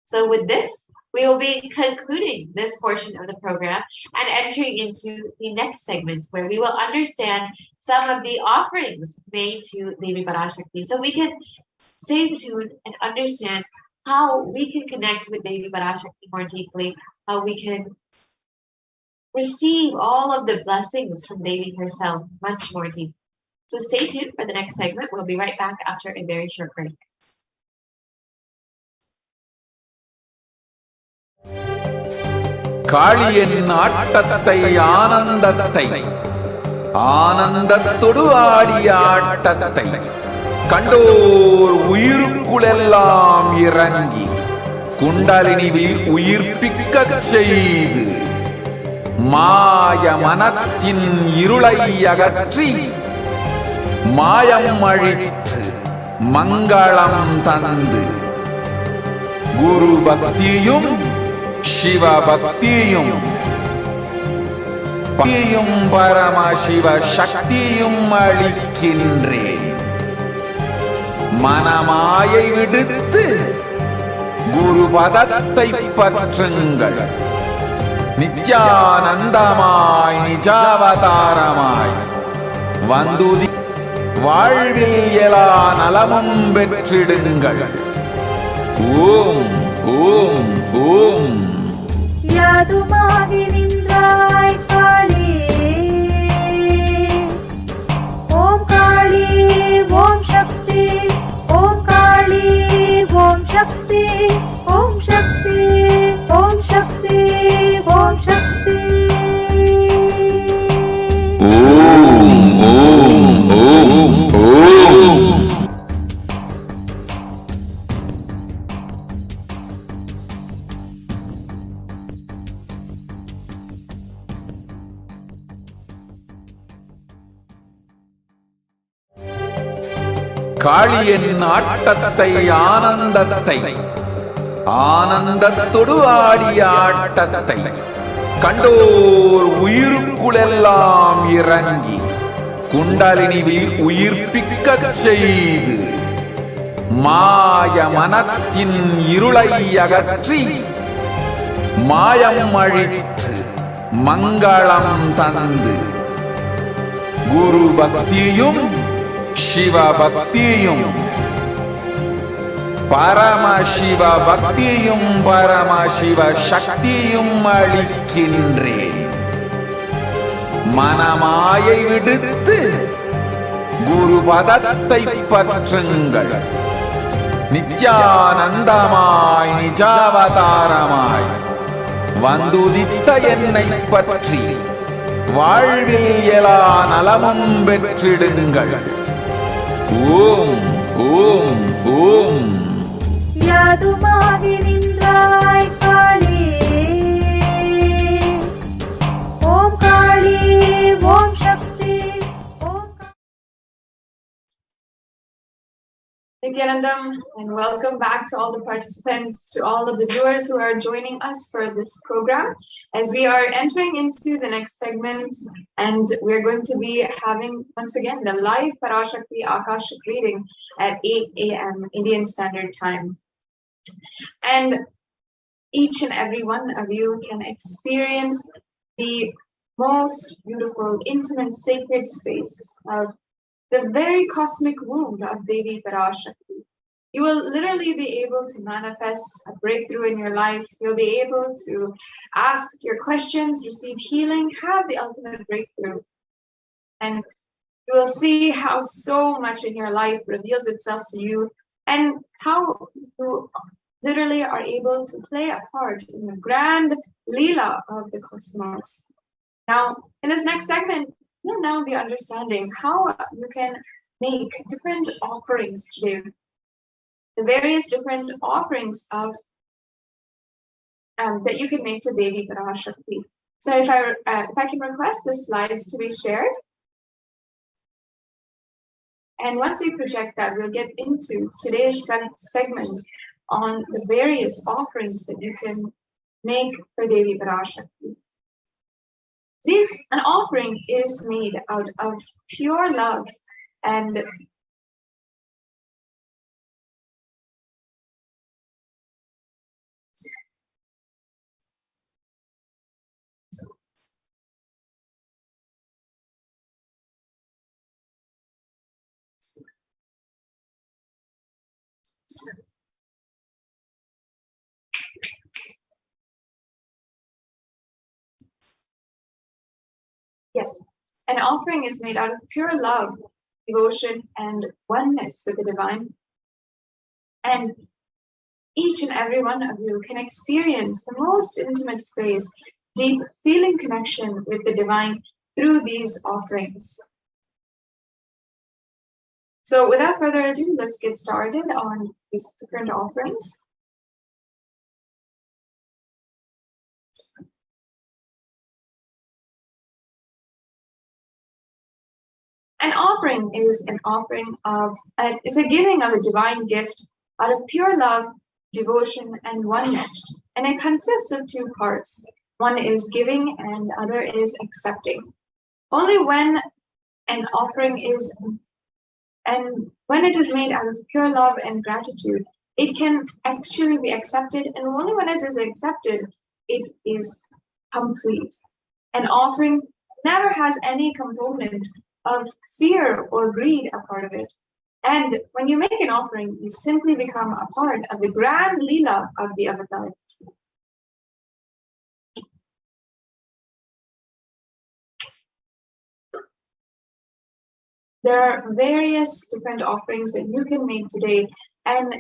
So with this, we will be concluding this portion of the program and entering into the next segment where we will understand some of the offerings made to Devi Parashakti, so we can stay tuned and understand how we can connect with Devi Parashakti more deeply, how we can receive all of the blessings from Devi herself much more deeply. So stay tuned for the next segment. We'll be right back after a very short break. காளியின் ஆட்டத்தை ஆனந்தத்தை ஆனந்தத்தொடு ஆடிய ஆட்டத்தை கண்டோர் உயிருக்குளெல்லாம் இறங்கி குண்டலினிவில் உயிர்ப்பிக்கச் செய்து மாய மனத்தின் இருளை அகற்றி மாயம் அழித்து மங்களம் தந்து குரு பக்தியும் சிவ பக்தியும் பரமசிவ சக்தியும் அளிக்கின்றேன். மனமாயை விடுத்து குரு பதத்தை பற்றுங்கள். நித்யானந்தமாய் நிஜாவதாரமாய் வந்துதி வாழ்வில் எல்லா நலமும் பெற்றிடுங்கள். ஓம் ஓம் ஓம். யாதுமாகி நின்றாய் காளி, ஓம் காளி ஓம் சக்தி, ஓம் காளி ஓம் சக்தி, ஓம் சக்தி ஓம் சக்தி ஓம் சக்தி. ஓம் ஓம் ஓம் ஓம். காளியின் ஆட்டத்தை ஆனந்தத்தை ஆனந்தத்தொடு ஆடிய ஆட்டத்தை கண்டோர் உயிருக்குளெல்லாம் இறங்கி குண்டலினிவில் உயிர்ப்பிக்கச் செய்து மாய மனத்தின் இருளை அகற்றி மாயம் அழித்து மங்களம் தந்து குரு பக்தியும் சிவ பக்தியும் பரமசிவ பக்தியும் பரமசிவ சக்தியும் அளிக்கின்றேன். மனமாயை விடுத்து குரு பதத்தை பற்றுங்கள். நித்யானந்தமாய் நிஜாவதாரமாய் வந்துதித்த என்னை பற்றி வாழ்வில் எல்லா நலமும் பெற்றிடுங்கள். ஓம் ஓம் ஓம். யாதுமாகி நின்றாய் காளி, ஓம் காளி ஓம் சக்தி, ஓம் Nithyanandam, and welcome back to all the participants, to all of the viewers who are joining us for this program. As we are entering into the next segments, and we're going to be having once again the live Parashakti Akashic reading at 8 a.m. Indian Standard Time. And each and every one of you can experience the most beautiful, intimate, sacred space of the very cosmic womb of Devi Parashakti. You will literally be able to manifest a breakthrough in your life. You'll be able to ask your questions, receive healing, have the ultimate breakthrough. And you will see how so much in your life reveals itself to you and how you literally are able to play a part in the grand Leela of the cosmos. Now, in this next segment, you'll now be understanding how you can make different offerings today. The various different offerings of that you can make to Devi Parashakti. So if I can request the slides to be shared. And once we project that, we'll get into today's segment on the various offerings that you can make for Devi Parashakti. An offering is made out of pure love and yes, an offering is made out of pure love, devotion, and oneness with the divine. And each and every one of you can experience the most intimate space, deep feeling connection with the divine through these offerings. So without further ado, let's get started on these different offerings. An offering is is a giving of a divine gift out of pure love, devotion, and oneness. And it consists of two parts. One is giving and the other is accepting. Only when an offering is made out of pure love and gratitude, it can actually be accepted. And only when it is accepted, it is complete. An offering never has any component of fear or greed a part of it. And when you make an offering, you simply become a part of the grand Leela of the avatar. There are various different offerings that you can make today, and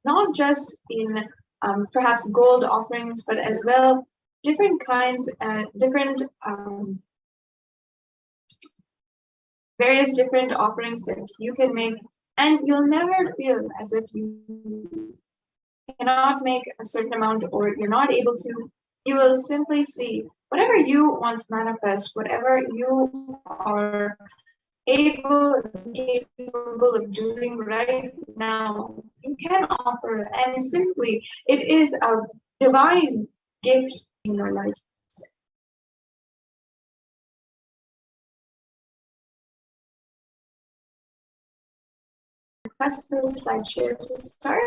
not just in perhaps gold offerings, but as well different kinds, various different offerings that you can make, and you'll never feel as if you cannot make a certain amount or you're not able to. You will simply see whatever you want to manifest, whatever you are capable of doing right now, you can offer, and simply it is a divine gift in your life. Press the slide share to start.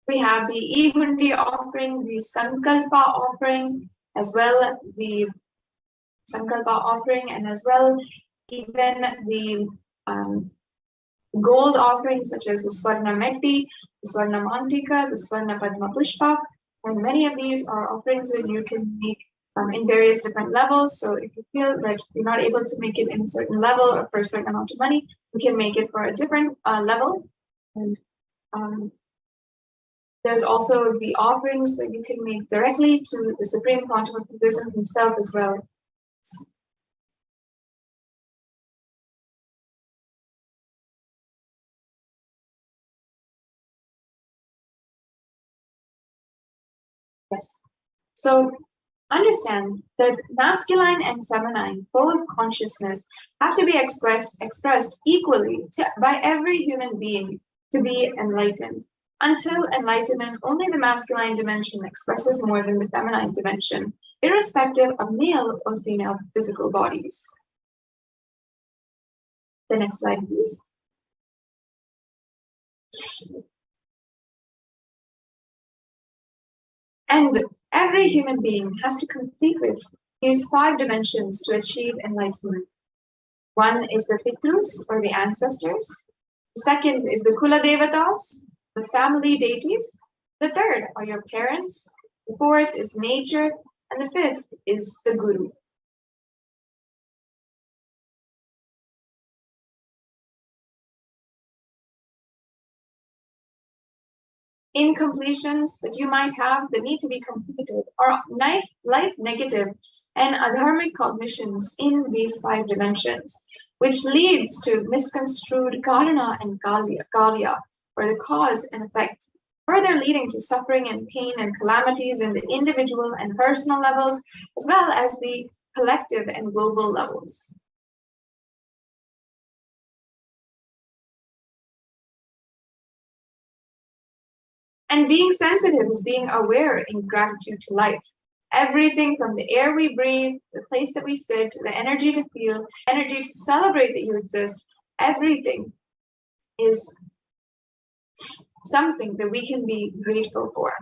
We have the Igundi offering, the Sankalpa offering, as well the Sankalpa offering, and as well even the gold offerings such as the Swarna Metti, the Swarna Mantika, the Swarna Padma Pushpa, and many of these are offerings that you can make in various different levels. So if you feel that you're not able to make it in a certain level or for a certain amount of money, you can make it for a different level. And there's also the offerings that you can make directly to the Supreme Quantum of Buddhism himself as well. Yes. So understand that masculine and feminine, both consciousness, have to be expressed equally by every human being to be enlightened. Until enlightenment, only the masculine dimension expresses more than the feminine dimension, irrespective of male or female physical bodies. The next slide, please. And every human being has to complete with these 5 dimensions to achieve enlightenment. One is the Pitrus, or the ancestors. The second is the Kula Devatas, the family deities. The third are your parents. The fourth is nature. And the fifth is the Guru. Incompletions that you might have that need to be completed are life negative and adharmic cognitions in these 5 dimensions, which leads to misconstrued karana and karya, or the cause and effect, further leading to suffering and pain and calamities in the individual and personal levels, as well as the collective and global levels. And being sensitive is being aware in gratitude to life. Everything from the air we breathe, the place that we sit, the energy to feel, energy to celebrate that you exist, everything is something that we can be grateful for.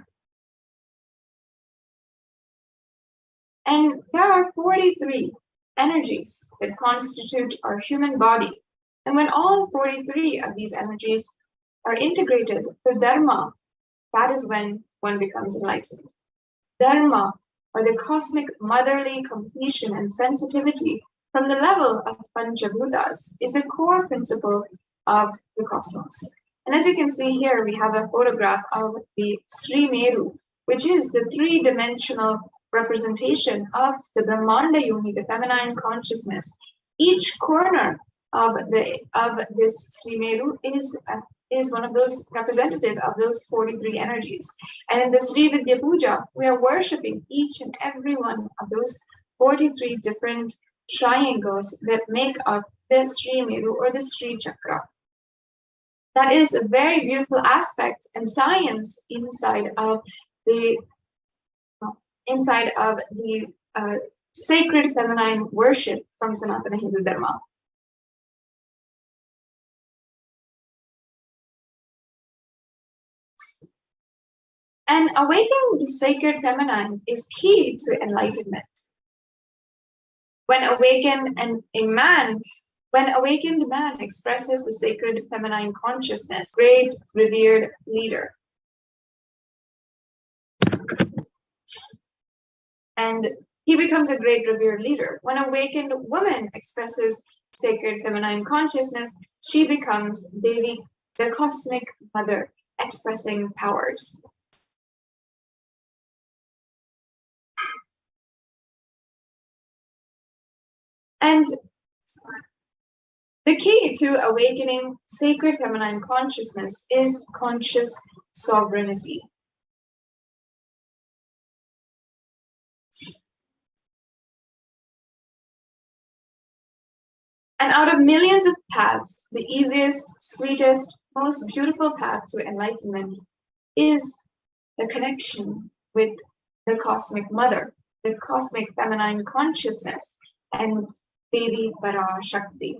And there are 43 energies that constitute our human body. And when all 43 of these energies are integrated, the Dharma, that is when one becomes enlightened. Dharma, or the cosmic motherly completion and sensitivity from the level of Panchabhutas, is the core principle of the cosmos. And as you can see here, we have a photograph of the Sri Meru, which is the 3-dimensional representation of the Brahmanda Yoni, the feminine consciousness. Each corner of this Sri Meru is one of those representative of those 43 energies. And in the Sri Vidya Puja, we are worshipping each and every one of those 43 different triangles that make up the Sri Meru, or the Sri Chakra. That is a very beautiful aspect and science inside of the sacred feminine worship from Sanatana Hindu Dharma. And awakening the sacred feminine is key to enlightenment. When awakened man expresses the sacred feminine consciousness, great revered leader. And he becomes a great revered leader. When awakened woman expresses sacred feminine consciousness, she becomes Devi, the cosmic mother, expressing powers. And the key to awakening sacred feminine consciousness is conscious sovereignty. And out of millions of paths, the easiest, sweetest, most beautiful path to enlightenment is the connection with the cosmic mother, the cosmic feminine consciousness, and Devi Parashakti.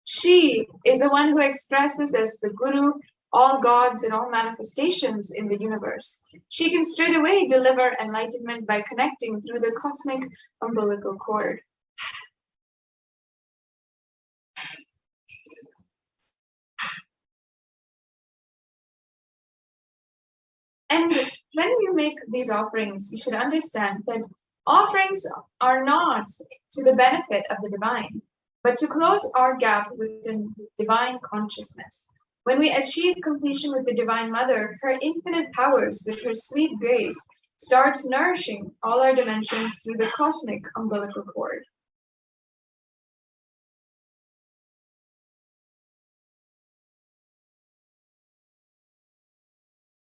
She is the one who expresses as the Guru all gods and all manifestations in the universe. She can straightaway deliver enlightenment by connecting through the cosmic umbilical cord. And when you make these offerings, you should understand that offerings are not to the benefit of the divine, but to close our gap within divine consciousness. When we achieve completion with the Divine Mother, her infinite powers with her sweet grace starts nourishing all our dimensions through the cosmic umbilical cord.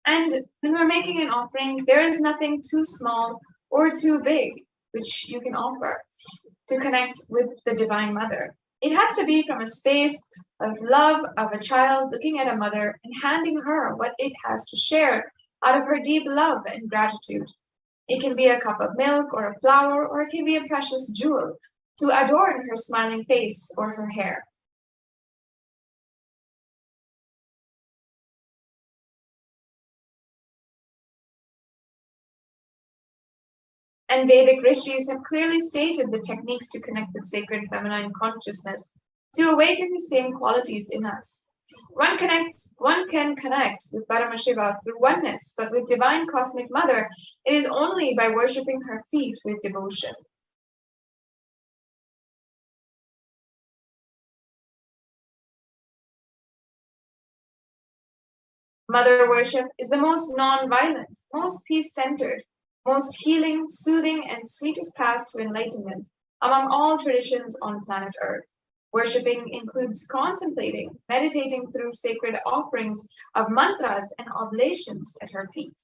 And when we're making an offering, there is nothing too small or too big which you can offer to connect with the Divine Mother. It has to be from a space of love of a child looking at a mother and handing her what it has to share out of her deep love and gratitude. It can be a cup of milk or a flower, or it can be a precious jewel to adorn her smiling face or her hair. And Vedic rishis have clearly stated the techniques to connect with sacred feminine consciousness, to awaken the same qualities in us. One can connect with Paramashiva through oneness, but with Divine Cosmic Mother, it is only by worshipping her feet with devotion. Mother worship is the most non-violent, most peace-centered, most healing, soothing, and sweetest path to enlightenment among all traditions on planet Earth. Worshipping includes contemplating, meditating through sacred offerings of mantras and oblations at her feet.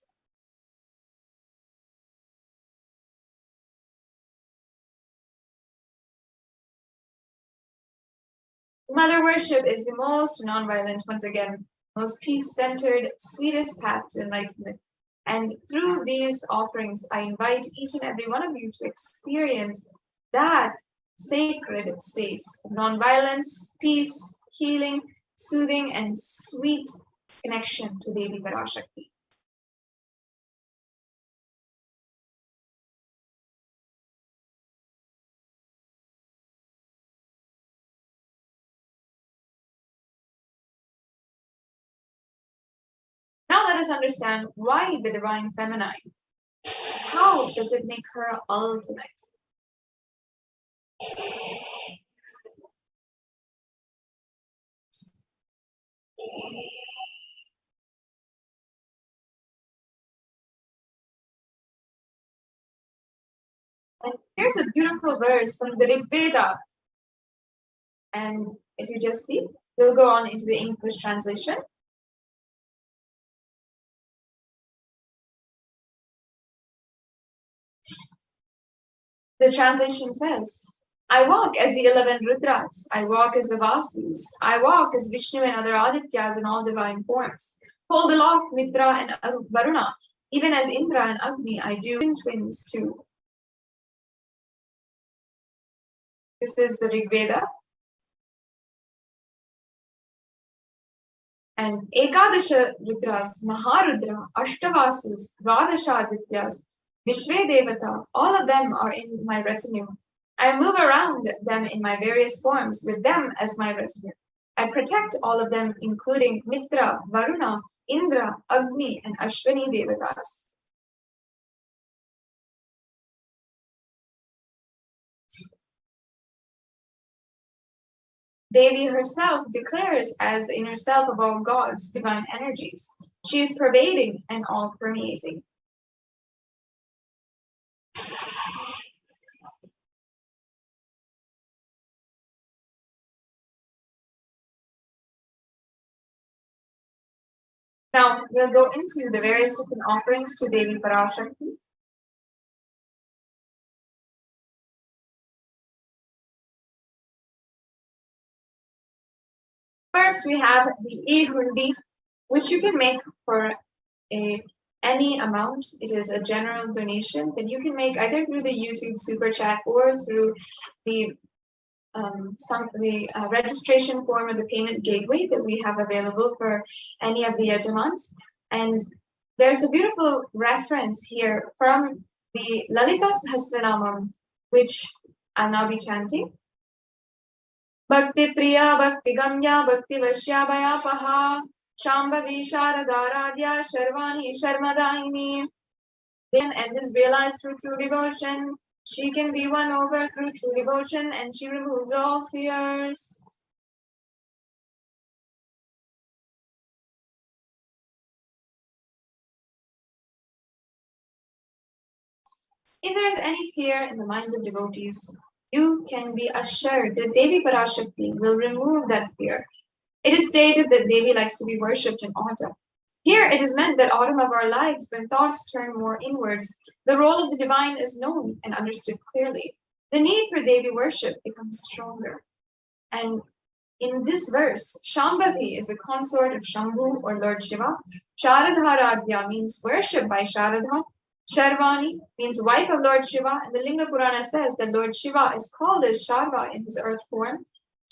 Mother worship is the most non-violent, once again, most peace-centered, sweetest path to enlightenment. And through these offerings, I invite each and every one of you to experience that sacred space of non-violence, peace, healing, soothing, and sweet connection to Devi Parashakti. Now let us understand why the divine feminine. How does it make her ultimate? And here's a beautiful verse from the Rig Veda. And if you just see, we'll go on into the English translation. The translation says, I walk as the 11 Rudras, I walk as the Vasus, I walk as Vishnu and other Adityas in all divine forms. Hold aloft Mitra and Varuna, even as Indra and Agni, I do twins too. This is the Rig Veda. And Ekadasha Rudras, Maharudra, Ashtavasus, Dvadasha Adityas, Vishve Devata, all of them are in my retinue. I move around them in my various forms with them as my retinue. I protect all of them, including Mitra, Varuna, Indra, Agni, and Ashwini Devatas. Devi herself declares as the inner self of all gods, divine energies. She is pervading and all permeating. Now, we'll go into the various different offerings to Devi Parashakti. First, we have the e-hundi, which you can make for any amount. It is a general donation that you can make either through the YouTube Super Chat or through the registration form or the payment gateway that we have available for any of the yajamans. And there's a beautiful reference here from the Lalita Sahasranamam, which I'll now be chanting. Bhakti Priya Bhakti Gamya Bhakti Vashya Bhayapaha Shambhavi Sharadaradya Sharvani Sharmadaini. Then and is realized through true devotion. She can be won over through true devotion, and she removes all fears. If there is any fear in the minds of devotees, you can be assured that Devi Parashakti will remove that fear. It is stated that Devi likes to be worshipped in autumn. Here it is meant that autumn of our lives, when thoughts turn more inwards, the role of the divine is known and understood clearly. The need for Devi worship becomes stronger. And in this verse, Shambhavi is a consort of Shambhu or Lord Shiva. Sharadharadhya means worship by Sharadha. Sharvani means wife of Lord Shiva, and the Linga Purana says that Lord Shiva is called as Sharva in his earth form.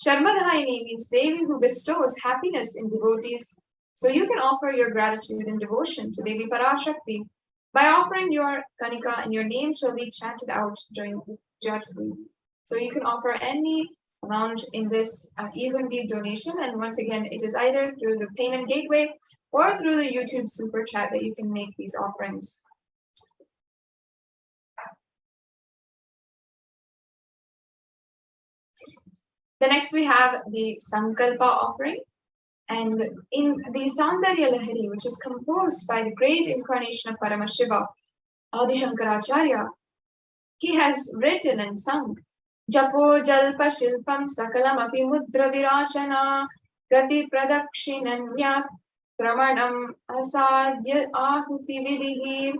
Sharmadhaini means Devi who bestows happiness in devotees. So you can offer your gratitude and devotion to Devi Parashakti by offering your Kanika, and your name shall be chanted out during Jataguru. So you can offer any amount in this evenly donation, and once again, it is either through the payment gateway or through the YouTube super chat that you can make these offerings. The next we have the Sankalpa offering. And in the Saundarya Lahari, which is composed by the great incarnation of Paramashiva, Adi Shankaracharya, he has written and sung Japo Jalpa Shilpam Sakalam Api Mudra Virashana Gati Pradakshinanya Kramanam Asadya Ahuti Vidihi,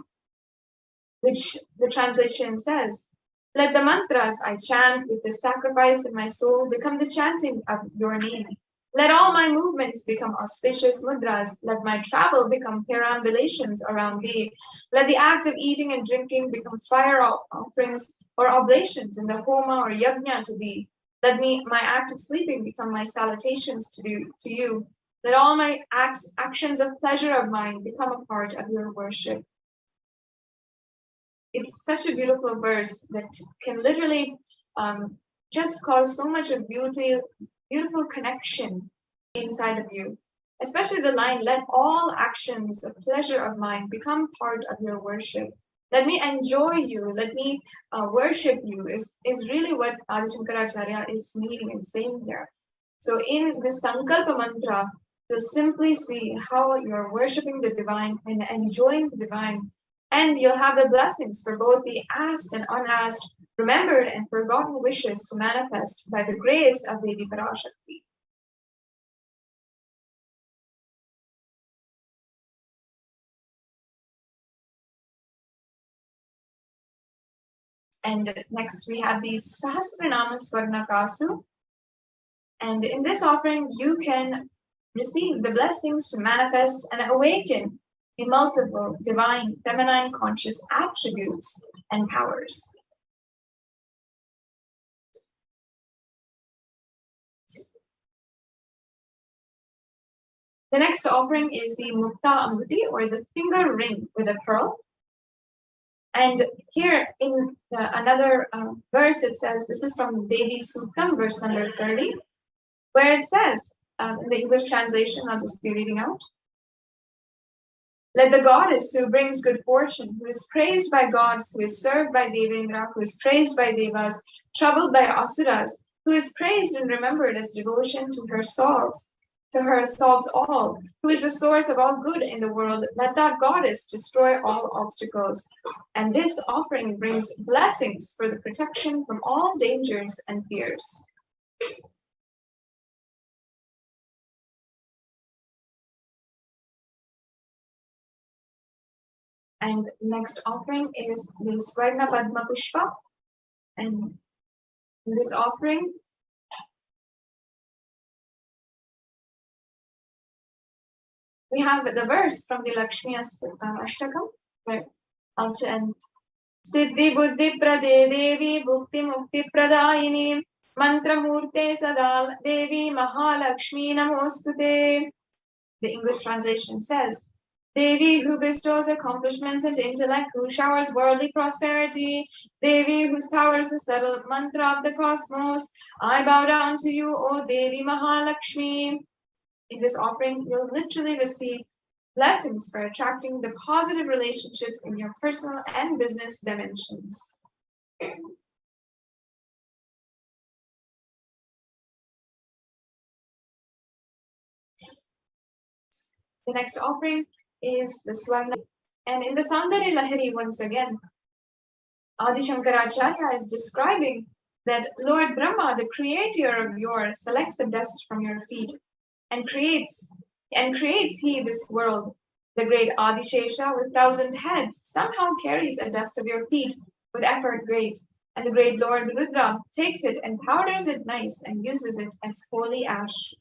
which the translation says, let the mantras I chant with the sacrifice of my soul become the chanting of your name. Let all my movements become auspicious mudras. Let my travel become perambulations around thee. Let the act of eating and drinking become fire offerings or oblations in the homa or yajna to thee. Let my act of sleeping become my salutations to you. Let all my actions of pleasure of mine become a part of your worship. It's such a beautiful verse that can literally just cause so much of beautiful connection inside of you. Especially the line, let all actions of pleasure of mine become part of your worship. Let me enjoy you, let me worship you is really what Adi Shankaracharya is meaning and saying here. So in the Sankalpa mantra, you'll simply see how you're worshiping the divine and enjoying the divine. And you'll have the blessings for both the asked and unasked, remembered and forgotten wishes to manifest by the grace of Devi Parashakti. And next we have the Sahasranama Swarnakasu. And in this offering, you can receive the blessings to manifest and awaken the multiple divine feminine conscious attributes and powers. The next offering is the Mukta Amuti, or the finger ring with a pearl. And here in another verse, it says, this is from Devi Suktam, verse number 30, where it says, in the English translation, I'll just be reading out. Let the goddess who brings good fortune, who is praised by gods, who is served by Devendra, who is praised by Devas, troubled by Asuras, who is praised and remembered as devotion to her solves all, who is the source of all good in the world, let that goddess destroy all obstacles. And this offering brings blessings for the protection from all dangers and fears. And next offering is the Swarna Padma Pushpa. And in this offering, we have the verse from the Lakshmi Ashtakam, where I'll chant Siddhi Buddhi Prade Devi Bhukti Mukti Pradayini Mantra Murte Sadal Devi Mahalakshmi Namostute. The English translation says, Devi who bestows accomplishments and intellect, who showers worldly prosperity, Devi whose power is the subtle mantra of the cosmos, I bow down to you, O Devi Mahalakshmi. In this offering, you'll literally receive blessings for attracting the positive relationships in your personal and business dimensions. The next offering is the Swarna. And in the Saundarya Lahari, once again, Adi Shankaracharya is describing that Lord Brahma, the creator of yours, selects the dust from your feet and creates he this world. The great Adishesha with 1,000 heads somehow carries a dust of your feet with effort great, and the great Lord Rudra takes it and powders it nice and uses it as holy ash.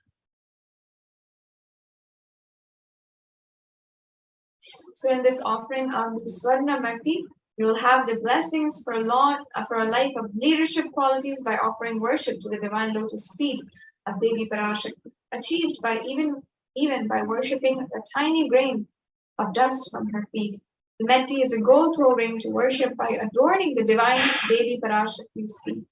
So in this offering of the Swarna Matti, you will have the blessings for a life of leadership qualities by offering worship to the divine lotus feet of Devi Parashakti, achieved by even by worshipping a tiny grain of dust from her feet. The Metti is a gold toe ring to worship by adorning the divine Devi Parashakti's feet.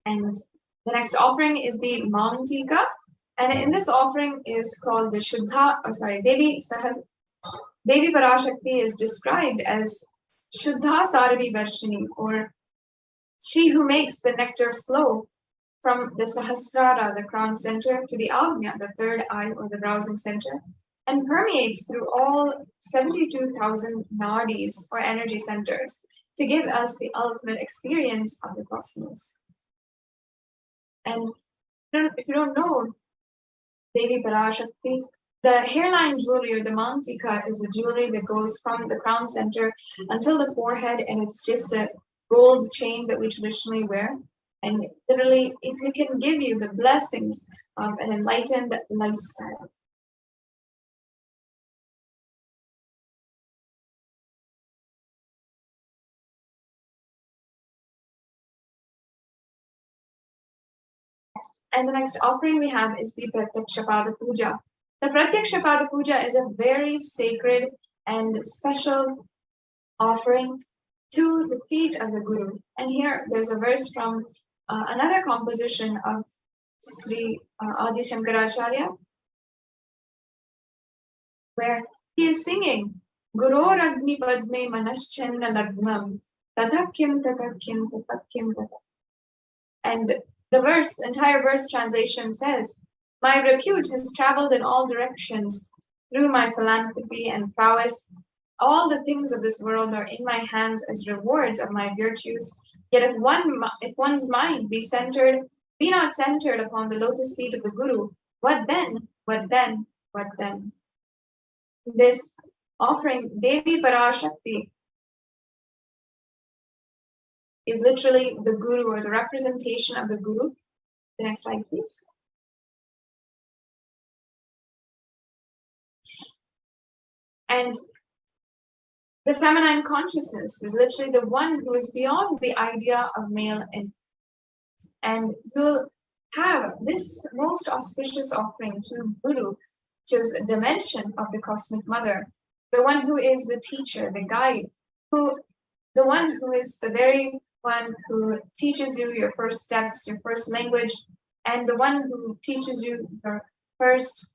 And the next offering is the Mantika. And in this offering is called the Devi Parashakti is described as Shuddha Saravi Varshini, or she who makes the nectar flow from the Sahasrara, the crown center, to the Agnya, the third eye or the browsing center, and permeates through all 72,000 nadis or energy centers to give us the ultimate experience of the cosmos. And if you don't know Devi Parashakti, the hairline jewelry or the Mantika is a jewelry that goes from the crown center until the forehead, and it's just a gold chain that we traditionally wear. And literally, it can give you the blessings of an enlightened lifestyle. And the next offering we have is the Pratyakshapada Puja. The Pratyakshapada Puja is a very sacred and special offering to the feet of the Guru. And here there's a verse from another composition of Sri Adi Shankaracharya, where he is singing Guru Ragni Padme Manaschenna Lagnam Tatakyam Tatakyam Tatakyam Tatakyam. And the entire verse translation says, my repute has traveled in all directions through my philanthropy and prowess. All the things of this world are in my hands as rewards of my virtues. Yet if one's mind be not centered upon the lotus feet of the Guru, what then? What then? What then? This offering, Devi Parashakti, is literally the Guru or the representation of the Guru. The next slide, please. And the feminine consciousness is literally the one who is beyond the idea of male and you'll have this most auspicious offering to Guru, which is a dimension of the Cosmic Mother, the one who is the teacher, the guide, the one who is the very one who teaches you your first steps, your first language, and the one who teaches you your first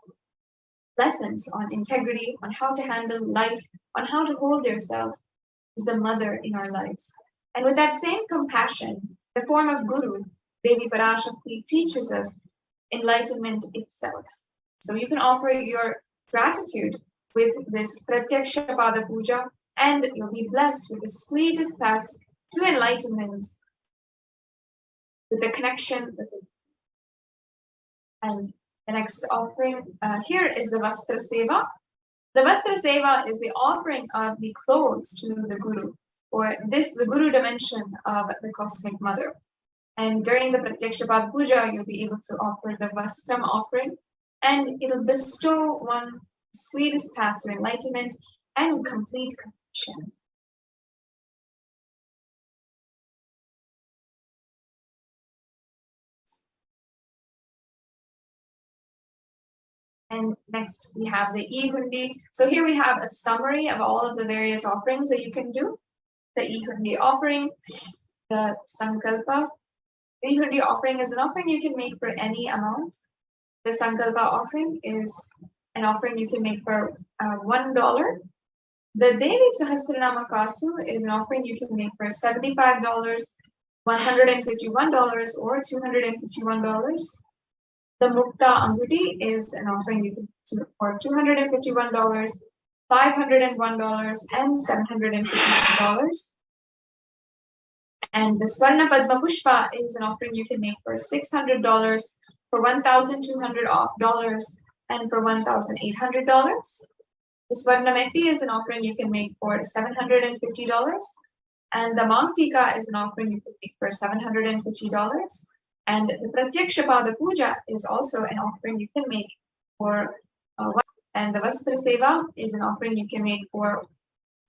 lessons on integrity, on how to handle life, on how to hold yourself, is the mother in our lives. And with that same compassion, the form of Guru, Devi Parashakti, teaches us enlightenment itself. So you can offer your gratitude with this Pratyakshapada Puja, and you'll be blessed with the sweetest path to enlightenment, with the connection with the. And the next offering here is the Vastra Seva. The Vastra Seva is the offering of the clothes to the Guru, or the Guru dimension of the Cosmic Mother. And during the Pratyakshapada Puja, you'll be able to offer the Vastram offering, and it'll bestow one sweetest path to enlightenment and complete completion. And next we have the E-Hundi. So here we have a summary of all of the various offerings that you can do. The E-Hundi offering, the Sankalpa. The E-Hundi offering is an offering you can make for any amount. The Sankalpa offering is an offering you can make for $1. The Devi Sahasranama Kasu is an offering you can make for $75, $151, or $251. The Mukta Anguti is an offering you can do for $251, $501, and $751. And the Swarna Padma Pushpa is an offering you can make for $600, for $1,200, and for $1,800. The Swarna Metti is an offering you can make for $750, and the Mantika is an offering you can make for $750. And the Pratyaksha Pada Puja is also an offering you can make for and the Vastra Seva is an offering you can make for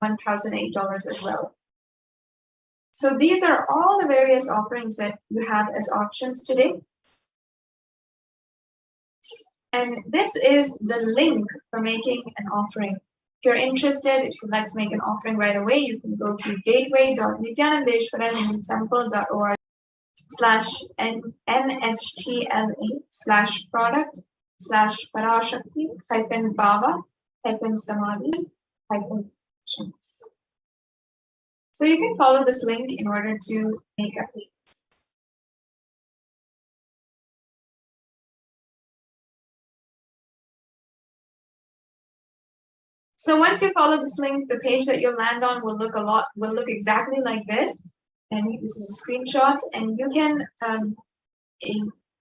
$1,008 as well. So these are all the various offerings that you have as options today. And this is the link for making an offering. If you're interested, if you'd like to make an offering right away, you can go to gateway.nithyanandeshwara.sample.org/NHTLA/product/Parashakti-Bhava-Samadhi. So you can follow this link in order to make a payment. So once you follow this link, the page that you'll land on will look exactly like this. And this is a screenshot, and you can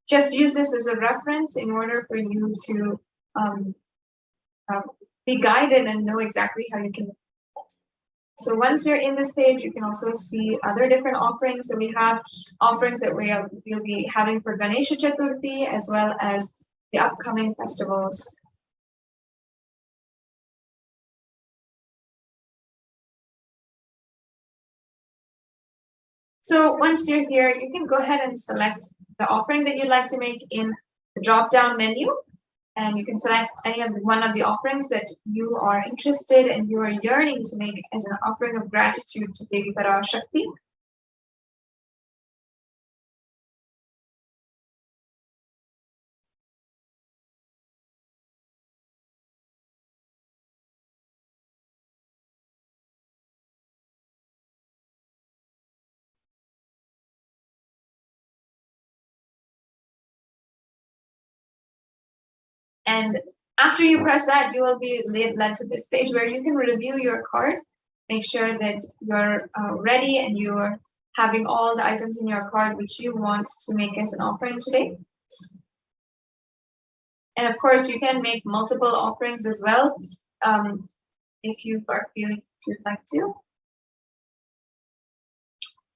just use this as a reference in order for you to be guided and know exactly how you can. So once you're in this page, you can also see other different offerings that we have, offerings that we'll be having for Ganesha Chaturthi, as well as the upcoming festivals. So once you're here, you can go ahead and select the offering that you'd like to make in the drop-down menu. And you can select one of the offerings that you are interested and you are yearning to make as an offering of gratitude to Devi Parashakti. And after you press that, you will be led to this page where you can review your cart, make sure that you're ready and you're having all the items in your cart which you want to make as an offering today. And of course, you can make multiple offerings as well, if you are feeling you'd like to.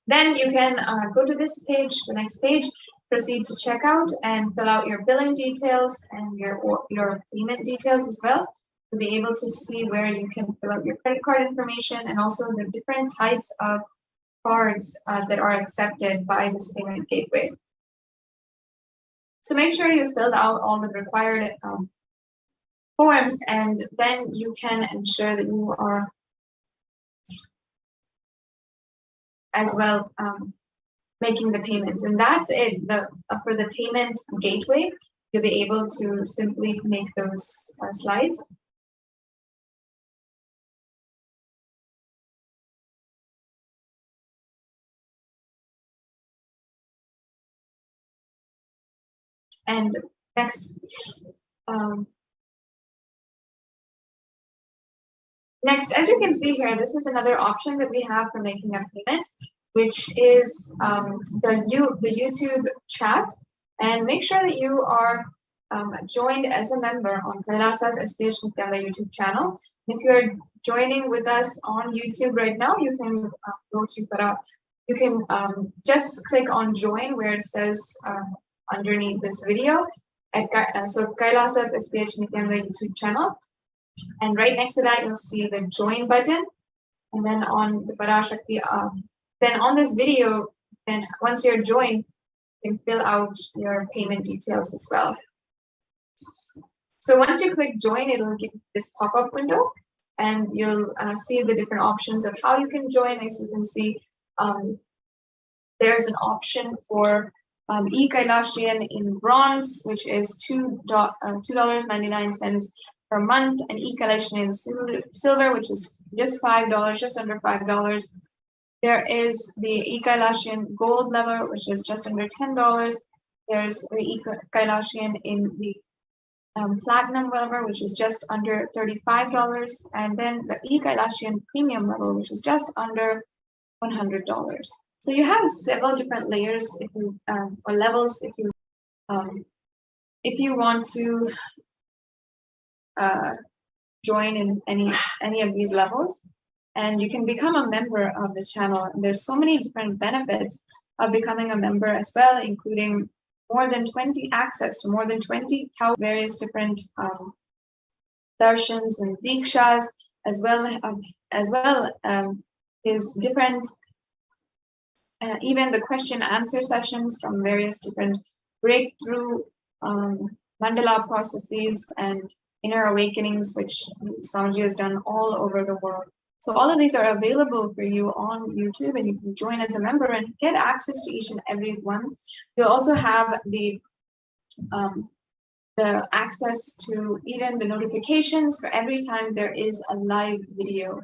Then you can go to this page, the next page, proceed to checkout and fill out your billing details and your payment details as well, to be able to see where you can fill out your credit card information and also the different types of cards that are accepted by this payment gateway. So make sure you filled out all the required forms, and then you can ensure that you are as well making the payment. And that's it. For the payment gateway, you'll be able to simply make those slides. And next, as you can see here, this is another option that we have for making a payment, which is the YouTube chat. And make sure that you are joined as a member on Kailasa's HDH Nithyananda YouTube channel. If you're joining with us on YouTube right now, you can go to you can just click on join where it says underneath this video so Kailasa's HDH Nithyananda YouTube channel, and right next to that you'll see the join button, and then on the Parashakti then on this video, then once you're joined, you can fill out your payment details as well. So once you click join, it'll give this pop-up window, and you'll see the different options of how you can join. As you can see, there's an option for e-Kailashian in bronze, which is $2.99 per month, and e-Kailashian in silver, which is just $5, just under $5. There is the e-Kailashian gold level, which is just under $10. There's the e-Kailashian in the platinum level, which is just under $35. And then the e-Kailashian premium level, which is just under $100. So you have several different layers if you or levels if you want to join in any of these levels. And you can become a member of the channel. And there's so many different benefits of becoming a member as well, including access to more than 20,000 various different darshans and dikshas, as well his different even the question answer sessions from various different breakthrough mandala processes and inner awakenings, which Swamiji has done all over the world. So all of these are available for you on YouTube, and you can join as a member and get access to each and every one. You'll also have the access to even the notifications for every time there is a live video.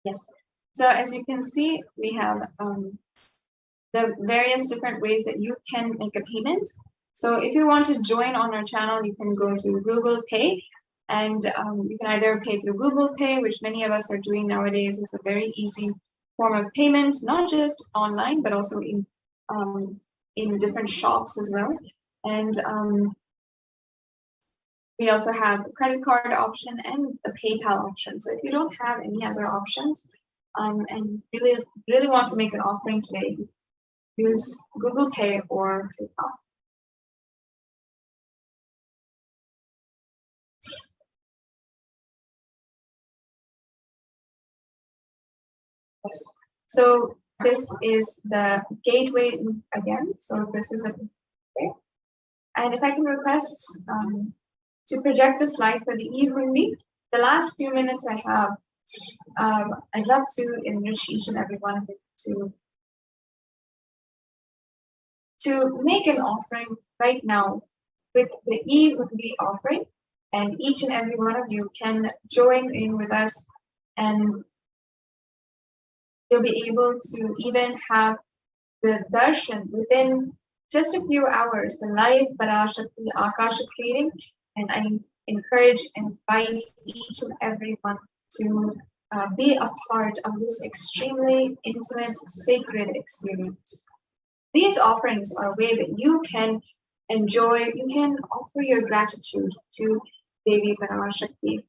Yes. So as you can see, we have the various different ways that you can make a payment. So if you want to join on our channel, you can go to Google Pay, and you can either pay through Google Pay, which many of us are doing nowadays. It's a very easy form of payment, not just online, but also in different shops as well. And we also have the credit card option and the PayPal option. So if you don't have any other options and really want to make an offering today, use Google Pay or PayPal. Yes. So this is the gateway again. So this is okay. And if I can request to project the slide for the e-Hundi, the last few minutes I have, I'd love to enrich each and every one of you to make an offering right now with the e-Hundi offering, and each and every one of you can join in with us, and you'll be able to even have the darshan within just a few hours, the live Parashakti Akashic reading. And I encourage and invite each and every one to be a part of this extremely intimate, sacred experience. These offerings are a way that you can enjoy, you can offer your gratitude to Devi Parashakti.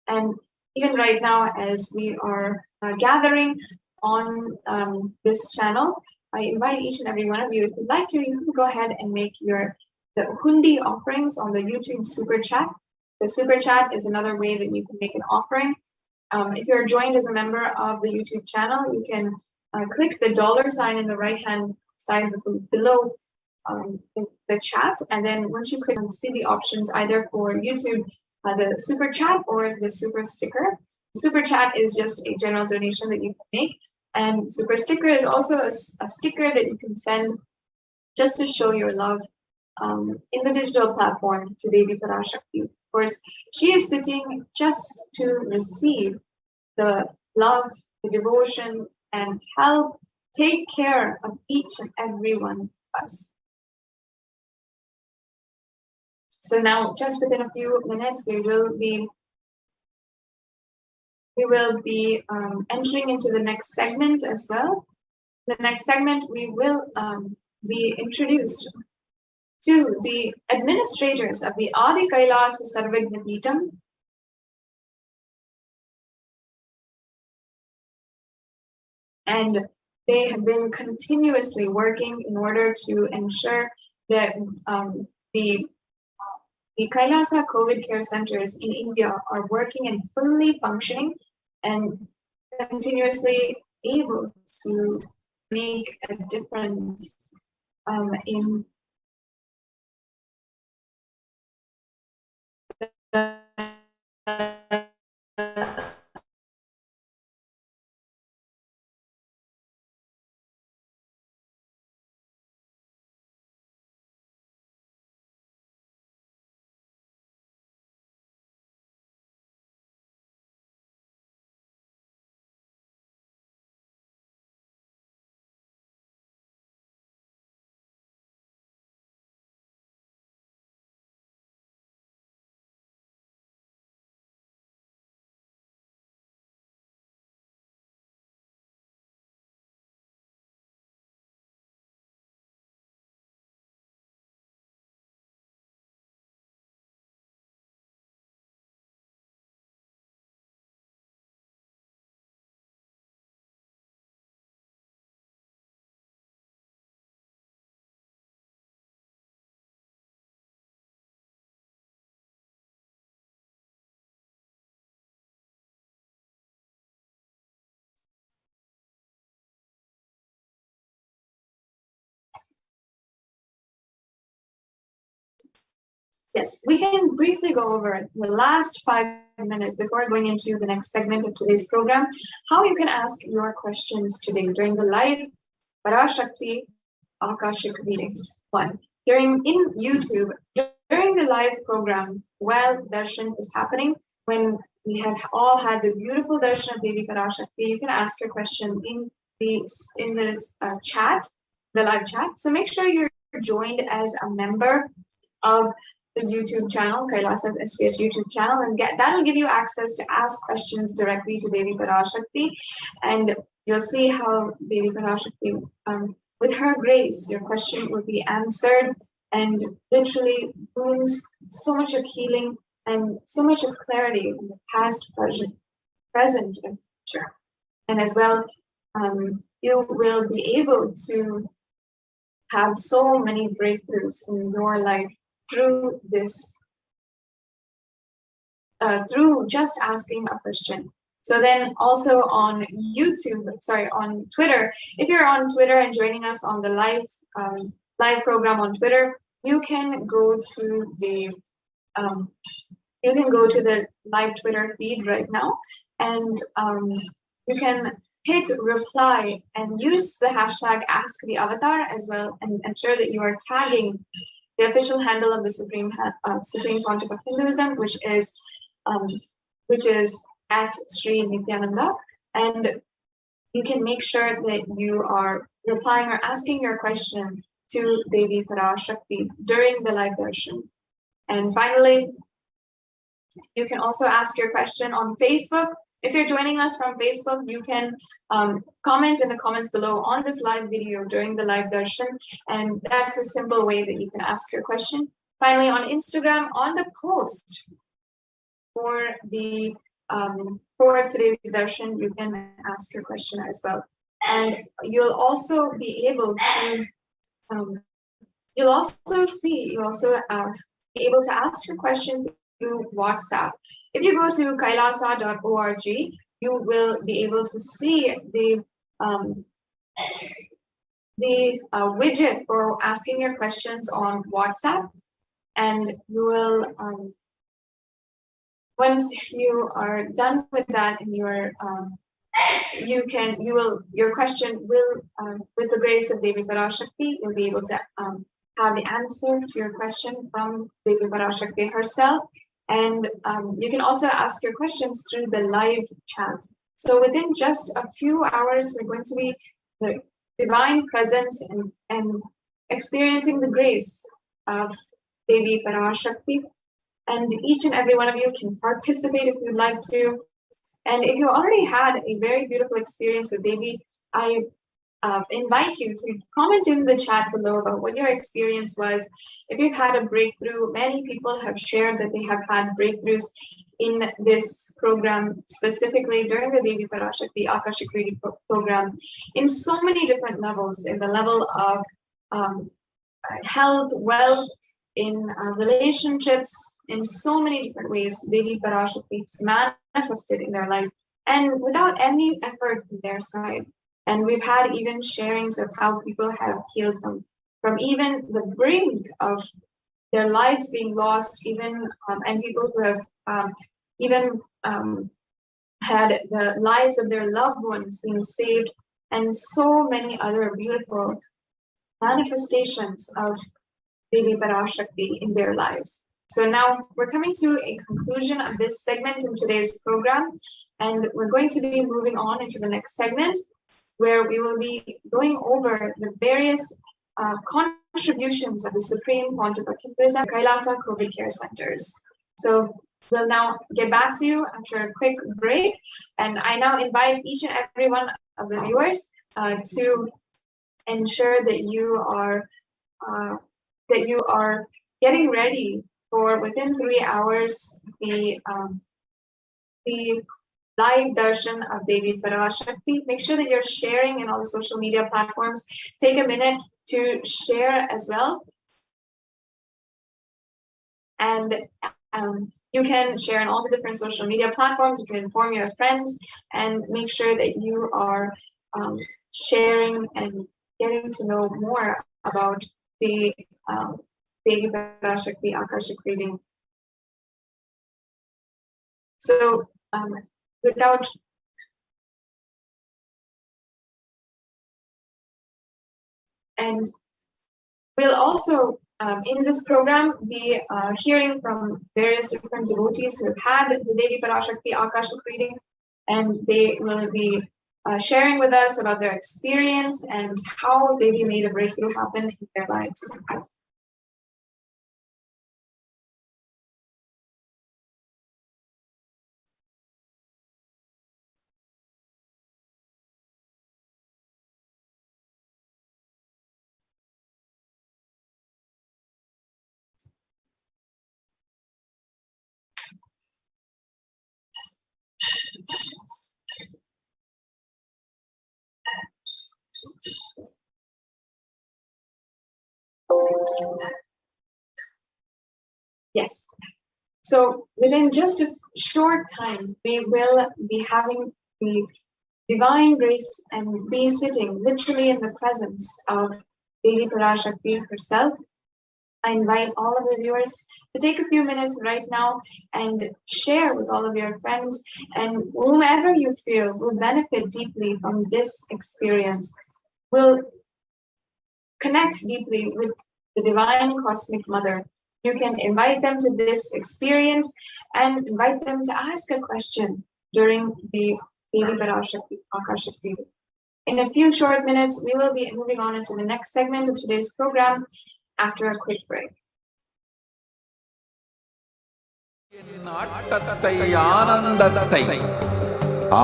And even right now, as we are gathering on this channel, I invite each and every one of you, if you'd like to, you can go ahead and make the Hundi offerings on the YouTube Super Chat. The Super Chat is another way that you can make an offering. If you're joined as a member of the YouTube channel, you can click the $ in the right-hand side below the chat. And then once you click, see the options either for YouTube, the Super Chat or the Super Sticker. Super Chat is just a general donation that you can make. And Super Sticker is also a sticker that you can send just to show your love in the digital platform to Devi Parashakti. Of course, she is sitting just to receive the love, the devotion, and help take care of each and every one of us. So now, just within a few minutes, we will be entering into the next segment as well. The next segment, we will be introduced to the administrators of the Adi Kailasa Sarvagna Peetham. And they have been continuously working in order to ensure that the Kailasa COVID care centers in India are working and fully functioning and continuously able to make a difference in Yes, we can briefly go over the last 5 minutes before going into the next segment of today's program, how you can ask your questions today during the live Parashakti Akashic readings. One, in YouTube, during the live program, while darshan is happening, when we have all had the beautiful darshan of Devi Parashakti, you can ask your question in the chat, the live chat. So make sure you're joined as a member of the YouTube channel, Kailasa's SPS YouTube channel, and that'll give you access to ask questions directly to Devi Parashakti, and you'll see how Devi Parashakti, with her grace, your question will be answered, and literally brings so much of healing and so much of clarity in the past, present, and future. And as well, you will be able to have so many breakthroughs in your life through this, through just asking a question. So then also on on Twitter, if you're on Twitter and joining us on the live program on Twitter, you can go to the live Twitter feed right now, and you can hit reply and use the hashtag #AskTheAvatar as well, and ensure that you are tagging the official handle of the Supreme Pontiff of Hinduism, which is at Sri Nithyananda, and you can make sure that you are replying or asking your question to Devi Parashakti during the live darshan. And finally, you can also ask your question on Facebook. If you're joining us from Facebook, you can comment in the comments below on this live video during the live darshan, and that's a simple way that you can ask your question. Finally, on Instagram, on the post for the for today's darshan, you can ask your question as well, and you'll also be able to be able to ask your question through WhatsApp. If you go to kailasa.org, you will be able to see the widget for asking your questions on WhatsApp, and you will once you are done with that, and your question will, with the grace of Devi Parashakti, you'll be able to have the answer to your question from Devi Parashakti herself. And you can also ask your questions through the live chat. So within just a few hours, we're going to be the divine presence and experiencing the grace of Devi Parashakti. And each and every one of you can participate if you'd like to. And if you already had a very beautiful experience with Devi, I invite you to comment in the chat below about what your experience was. If you've had a breakthrough, many people have shared that they have had breakthroughs in this program, specifically during the Devi Parashakti Akashic reading program, in so many different levels, in the level of health, wealth, in relationships, in so many different ways. Devi Parashakti manifested in their life, and without any effort from their side. And we've had even sharings of how people have healed from even the brink of their lives being lost, even and people who have even had the lives of their loved ones being saved, and so many other beautiful manifestations of Devi Parashakti in their lives. So now we're coming to a conclusion of this segment in today's program, and we're going to be moving on into the next segment, where we will be going over the various contributions of the Supreme Pontiff of Hinduism, Kailasa COVID Care Centers. So we'll now get back to you after a quick break, and I now invite each and every one of the viewers to ensure that you are getting ready for within 3 hours the live darshan of Devi Parashakti. Make sure that you're sharing in all the social media platforms. Take a minute to share as well. And you can share in all the different social media platforms. You can inform your friends, and make sure that you are sharing and getting to know more about the Devi Parashakti Akashic reading. So, without and we'll also in this program be hearing from various different devotees who have had the Devi Parashakti Akashic reading, and they will be sharing with us about their experience and how Devi made a breakthrough happen in their lives. Yes. So within just a short time, we will be having the divine grace and be sitting literally in the presence of Devi Parashakti herself. I invite all of the viewers to take a few minutes right now and share with all of your friends and whomever you feel will benefit deeply from this experience, will connect deeply with the divine cosmic mother. You can invite them to this experience and invite them to ask a question during the Devi Parashakti Akashic reading. In a few short minutes, we will be moving on into the next segment of today's program after a quick break.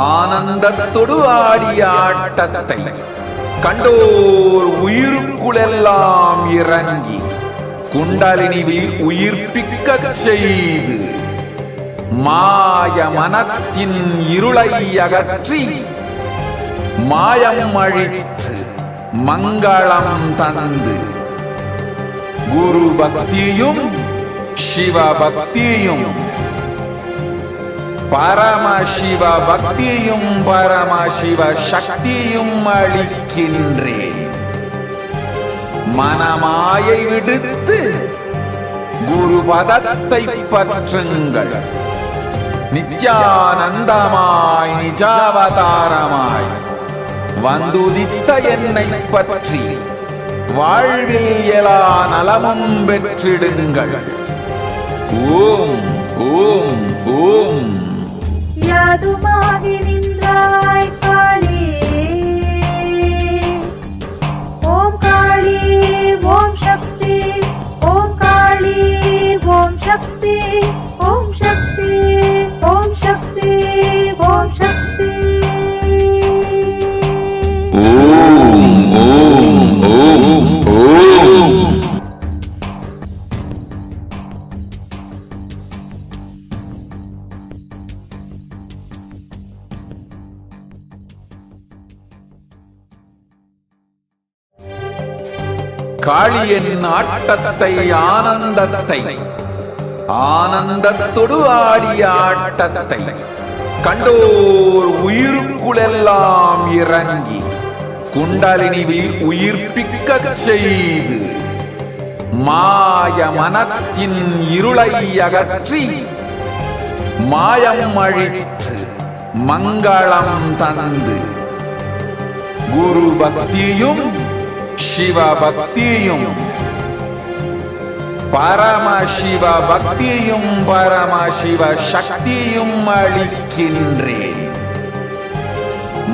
ஆனந்தத்தொடு ஆடிய ஆட்டத்தை கண்டோர் உயிருக்குளெல்லாம் இறங்கி குண்டலினி உயிர்ப்பிக்கச் செய்து மாய மனத்தின் இருளை அகற்றி மாயம் அழித்து மங்களம் தந்து குரு பக்தியும் சிவ பக்தியும் பரமசிவ பக்தியும் பரமசிவ சக்தியும் அளிக்கின்றேன். மனமாயை விடுத்து குரு பதத்தை பற்றுங்கள். நித்யானந்தமாய் நிஜாவதாரமாய் வந்துதித்த என்னை பற்றி வாழ்வில் எல்லா நலமும் பெற்றிடுங்கள். ஓம் ஓம் ஓம். யாதுமாகி நின்றாய் காளி, ஓம் காளி ஓம் சக்தி, ஓம் காளி ஓம் சக்தி, ஓம் சக்தி ஓம் சக்தி ஓம் சக்தி. ஓம் ஓம் ஓம் ஓம். காளியின் ஆட்டத்தை ஆனந்தத்தை ஆனந்தத்தொடு ஆடிய ஆட்டத்தை கண்டோர் உயிருக்குளெல்லாம் இறங்கி குண்டலினி உயிர்ப்பிக்கச் செய்து மாய மனத்தின் இருளை அகற்றி மாயம் அழித்து மங்களம் தந்து குரு பக்தியும் சிவ பக்தியும் பரமசிவ பக்தியும் பரமசிவ சக்தியும் அளிக்கின்றேன்.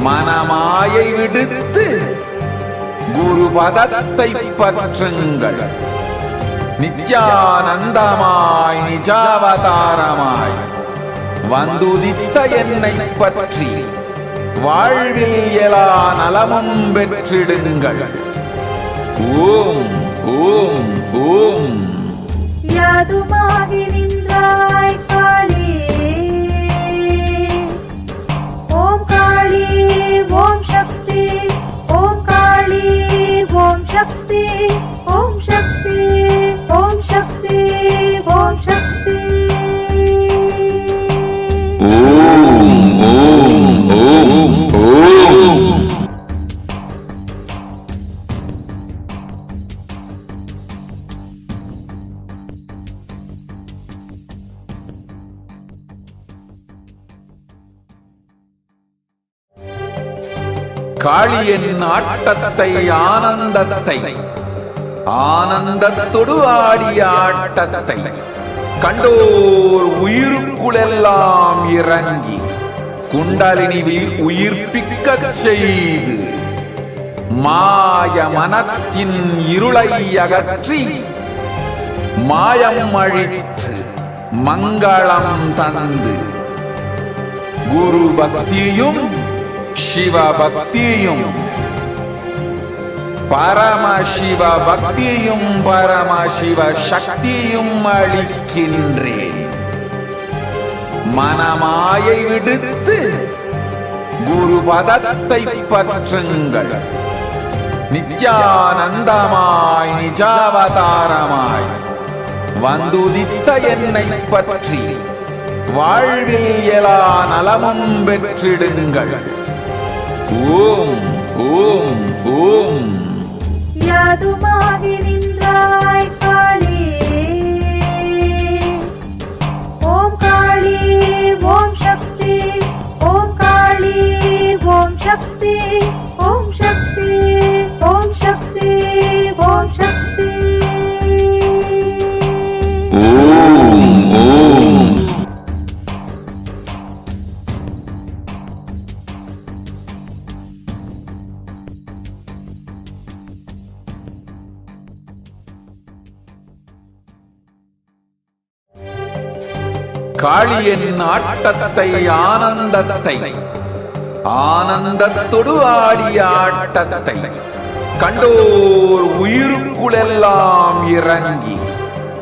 மனமாயை விடுத்து குரு பதத்தை பற்றுங்கள். நித்யானந்தமாய் நிஜாவதாரமாய் வந்துதித்த என்னை பற்றி வாழ்வில் எல்லா நலமும் பெற்றிடுங்கள். ஓம் ஓம் ஓம். யாதுமாகி நின்றாய் காளி, ஓம் காளி ஓம் சக்தி, ஓம் காளி ஓம் சக்தி, ஓம் சக்தி ஓம் சக்தி ஓம் சக்தி. ஓம் ஓம் ஓம் ஓம். காளியின் ஆட்டத்தை ஆனந்தத்தை ஆனந்தத்தொடு ஆடிய ஆட்டத்தை கண்டோர் உயிருக்குளெல்லாம் இறங்கி குண்டலினிவில் உயிர்ப்பிக்கச் செய்து மாய மனத்தின் இருளை அகற்றி மாயம் அழித்து மங்களம் தந்து குரு பக்தியும் சிவ பக்தியும் பரமசிவ பக்தியும் பரமசிவ சக்தியும் அளிக்கின்றேன். மனமாயை விடுத்து குரு பதத்தை பற்றுங்கள். நித்யானந்தமாய் நிஜாவதாரமாய் வந்துதித்த என்னை பற்றி வாழ்வில் எல்லா நலமும் பெற்றிடுங்கள். ஓம் ஓம் ஓம். யாதுமாகி நின்றாய் காளி, ஓம் காளி ஓம் சக்தி, ஓம் காளி ஓம் சக்தி, ஓம் சக்தி ஓம் சக்தி ஓம் சக்தி. ஓம் ஓம். காளியின் ஆட்டத்தை ஆனந்தத்தை ஆனந்தத்தொடு ஆடிய ஆட்டத்தை கண்டோர் உயிருக்குளெல்லாம் இறங்கி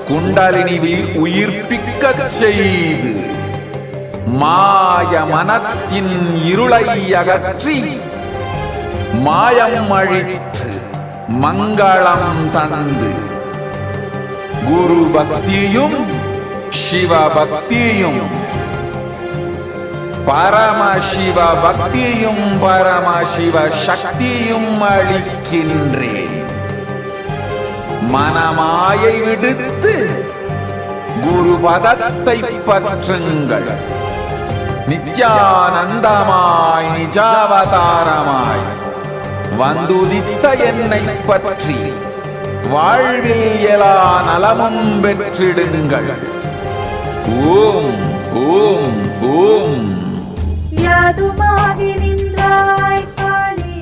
குண்டலினிவில் உயிர்ப்பிக்கச் செய்து மாய மனத்தின் இருளை அகற்றி மாயம் அழித்து மங்களம் தந்து குரு பக்தியும் சிவ பக்தியும் பரமசிவ பக்தியும் பரமசிவ சக்தியும் அளிக்கின்றேன். மனமாயை விடுத்து குரு பதத்தை பற்றுங்கள். நித்யானந்தமாய் நிஜாவதாரமாய் வந்துதித்த என்னை பற்றி வாழ்வில் எல்லா நலமும் பெற்றிடுங்கள். ஓம் ஓம் ஓம். யாதுமாகி நின்றாய் காளி.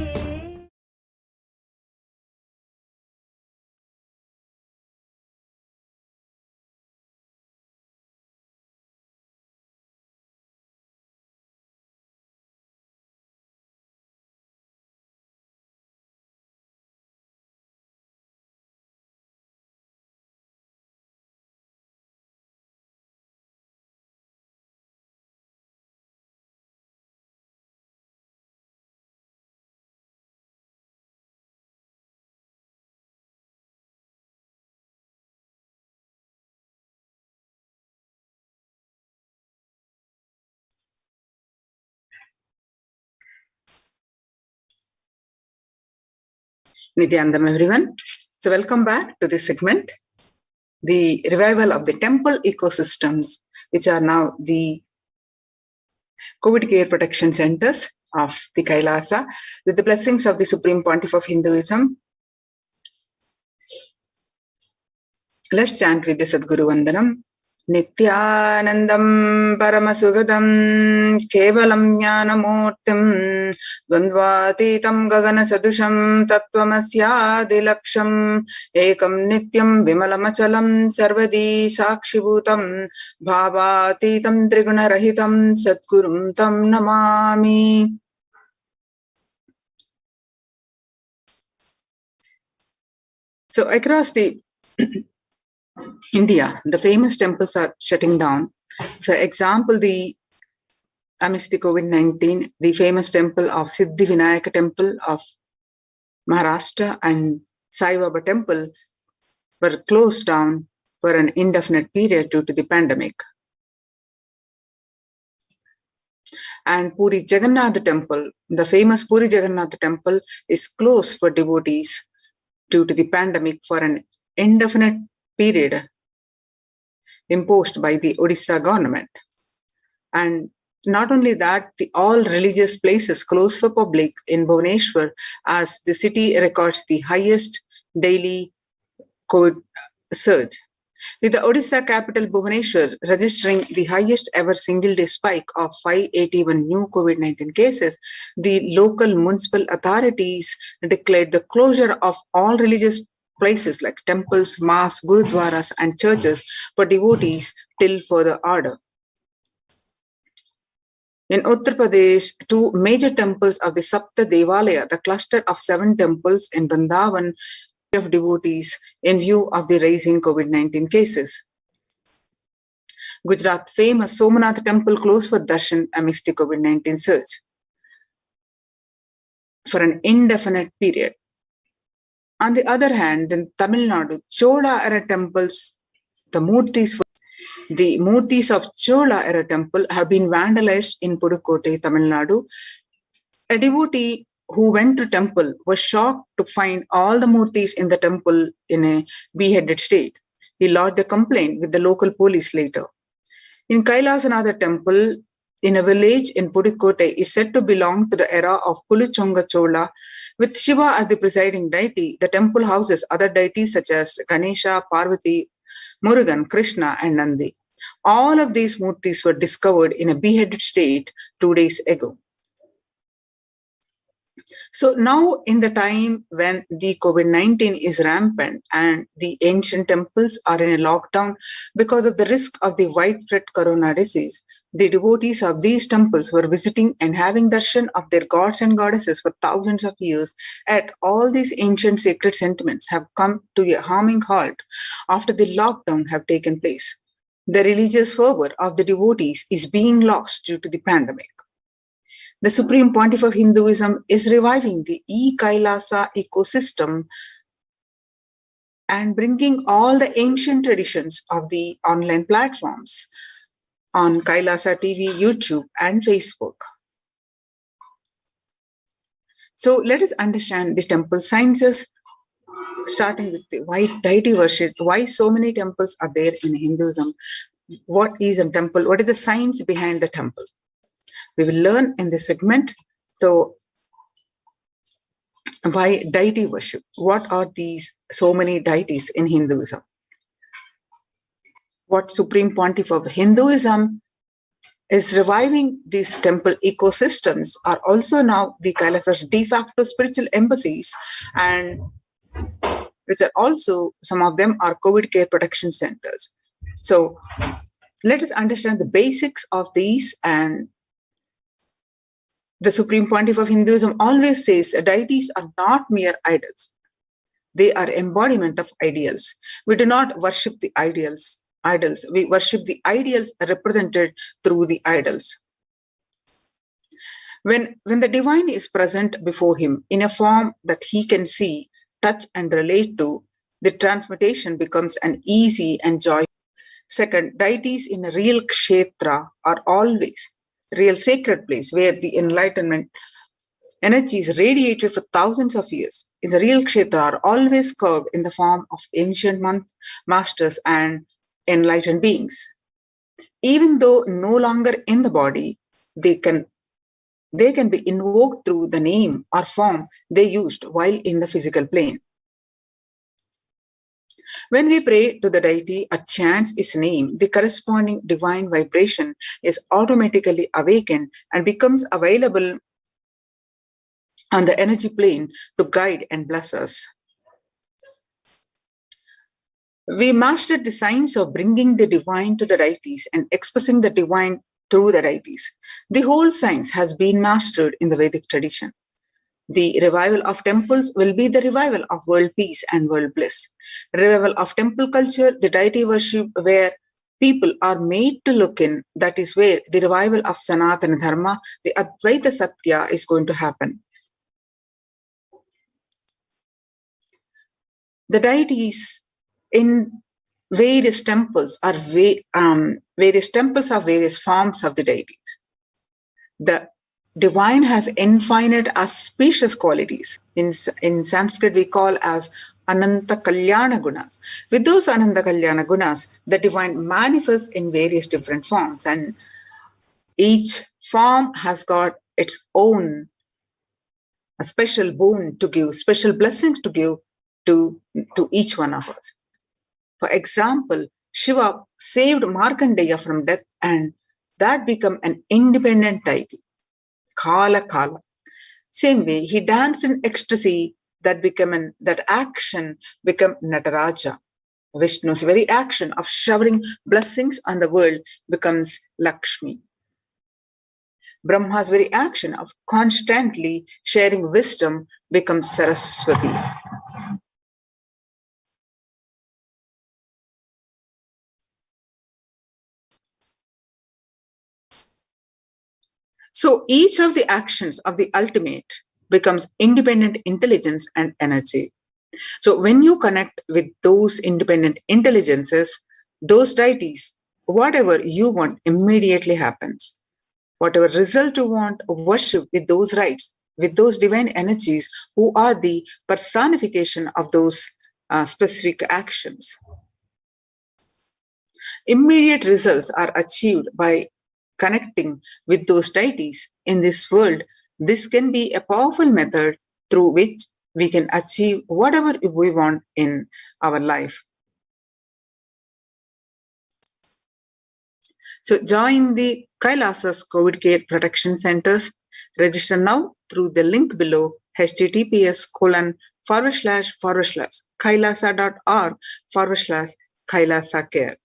Nithyanandam everyone. So welcome back to this segment, the revival of the temple ecosystems, which are now the COVID care protection centers of the Kailasa, with the blessings of the Supreme Pontiff of Hinduism. Let's chant with the Sadguru Vandanam. Nithyanandam Paramashivoham Kevalam Jnanamurtim Dvandvatitam Gagana Sadusham Tattvamasyaadilaksham Ekam Nityam Vimalamachalam Sarvadi Sakshibhutam Bhavatitam Trigunarahitam Sadgurum Tam Namami. So across the India, the famous temples are shutting down. For example, amidst the COVID-19, the famous temple of Siddhi Vinayaka temple of Maharashtra and Sai Baba temple were closed down for an indefinite period due to the pandemic. And Puri Jagannath temple, the famous Puri Jagannath temple, is closed for devotees due to the pandemic for an indefinite period imposed by the Odisha government. And not only that, all religious places closed for public in Bhubaneswar as the city records the highest daily COVID surge, with the Odisha capital Bhubaneswar registering the highest ever single-day spike of 581 new COVID-19 cases. The local municipal authorities declared the closure of all religious places like temples, mosques, gurudwaras, and churches for devotees till further order. In Uttar Pradesh, 2 major temples of the Sapta Devalaya, the cluster of 7 temples in Vrindavan, of devotees in view of the rising COVID-19 cases. Gujarat famous Somnath temple closed for darshan amidst the COVID-19 surge for an indefinite period. On the other hand, in Tamil Nadu, Chola era temples, the murtis of Chola era temple have been vandalized in Pudukkottai, Tamil Nadu. A devotee who went to temple was shocked to find all the murtis in the temple in a beheaded state. He lodged a complaint with the local police later. In Kailasanatha temple, in a village in Pudukkottai, is said to belong to the era of Puluchonga Chola. With Shiva as the presiding deity, the temple houses other deities such as Ganesha, Parvati, Murugan, Krishna, and Nandi. All of these murtis were discovered in a beheaded state 2 days ago. So now, in the time when the COVID-19 is rampant and the ancient temples are in a lockdown because of the risk of the widespread corona disease, the devotees of these temples were visiting and having darshan of their gods and goddesses for thousands of years. Yet all these ancient sacred sentiments have come to a harming halt after the lockdown have taken place. The religious fervor of the devotees is being lost due to the pandemic. The Supreme Pontiff of Hinduism is reviving the e-Kailasa ecosystem and bringing all the ancient traditions of the online platforms on Kailasa TV, YouTube, and Facebook. So let us understand the temple sciences, starting with the why deity worship, why so many temples are there in Hinduism, what is a temple, what is the science behind the temple. We will learn in this segment. So, why deity worship? What are these so many deities in Hinduism? What Supreme Pontiff of Hinduism is reviving these temple ecosystems are also now the Kailasa's de facto spiritual embassies, and which are also, some of them are COVID care protection centers. So let us understand the basics of these. And the Supreme Pontiff of Hinduism always says deities are not mere idols. They are embodiment of ideals. We do not worship the idols. We worship the ideals represented through the idols. When the divine is present before him in a form that he can see, touch, and relate to, the transmutation becomes an easy and joyful. Second, deities in a real kshetra are always real sacred place where the enlightenment energy is radiated for thousands of years. In the real kshetra are always curved in the form of ancient masters and enlightened beings. Even though no longer in the body, they can be invoked through the name or form they used while in the physical plane. When we pray to the deity or chant his name, the corresponding divine vibration is automatically awakened and becomes available on the energy plane to guide and bless us. We mastered the science of bringing the divine to the deities and expressing the divine through the deities. The whole science has been mastered in the Vedic tradition. The revival of temples will be the revival of world peace and world bliss. Revival of temple culture, the deity worship where people are made to look in, that is where the revival of Sanatana Dharma, the Advaita Satya, is going to happen. The deities in various temples are various forms of the deities. The divine has infinite auspicious qualities. In Sanskrit, we call as Ananta Kalyana Gunas. With those Ananta Kalyana Gunas, the divine manifests in various different forms. And Each form has got its own a special boon to give, special blessings to give to each one of us. For example, Shiva saved Markandeya from death, and that became an independent deity, Kala Kala. Same way, he danced in ecstasy, that action became Nataraja. Vishnu's very action of showering blessings on the world becomes Lakshmi. Brahma's very action of constantly sharing wisdom becomes Saraswati. So each of the actions of the ultimate becomes independent intelligence and energy. So when you connect with those independent intelligences, those deities, whatever you want immediately happens. Whatever result you want, worship with those rights, with those divine energies who are the personification of those specific actions. Immediate results are achieved by connecting with those deities in this world. This can be a powerful method through which we can achieve whatever we want in our life. So join the Kailasa's COVID Care Protection Centers. Register now through the link below, https://kailasa.org/Kailasa Care.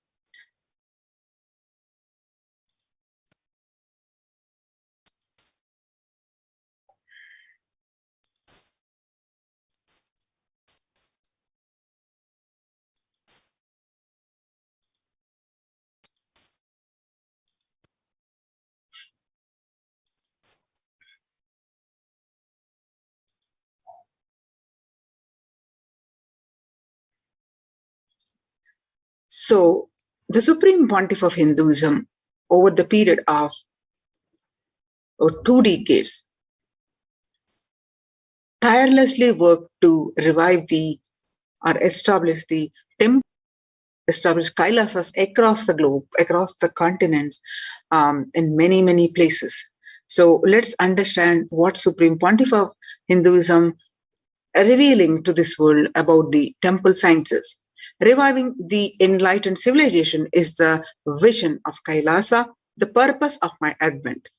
So, the Supreme Pontiff of Hinduism, over the period of 2 decades, tirelessly worked to revive or establish the temple, establish Kailasas across the globe, across the continents, in many, many places. So let's understand what Supreme Pontiff of Hinduism revealing to this world about the temple sciences. Reviving the enlightened civilization is the vision of Kailasa, the purpose of my advent.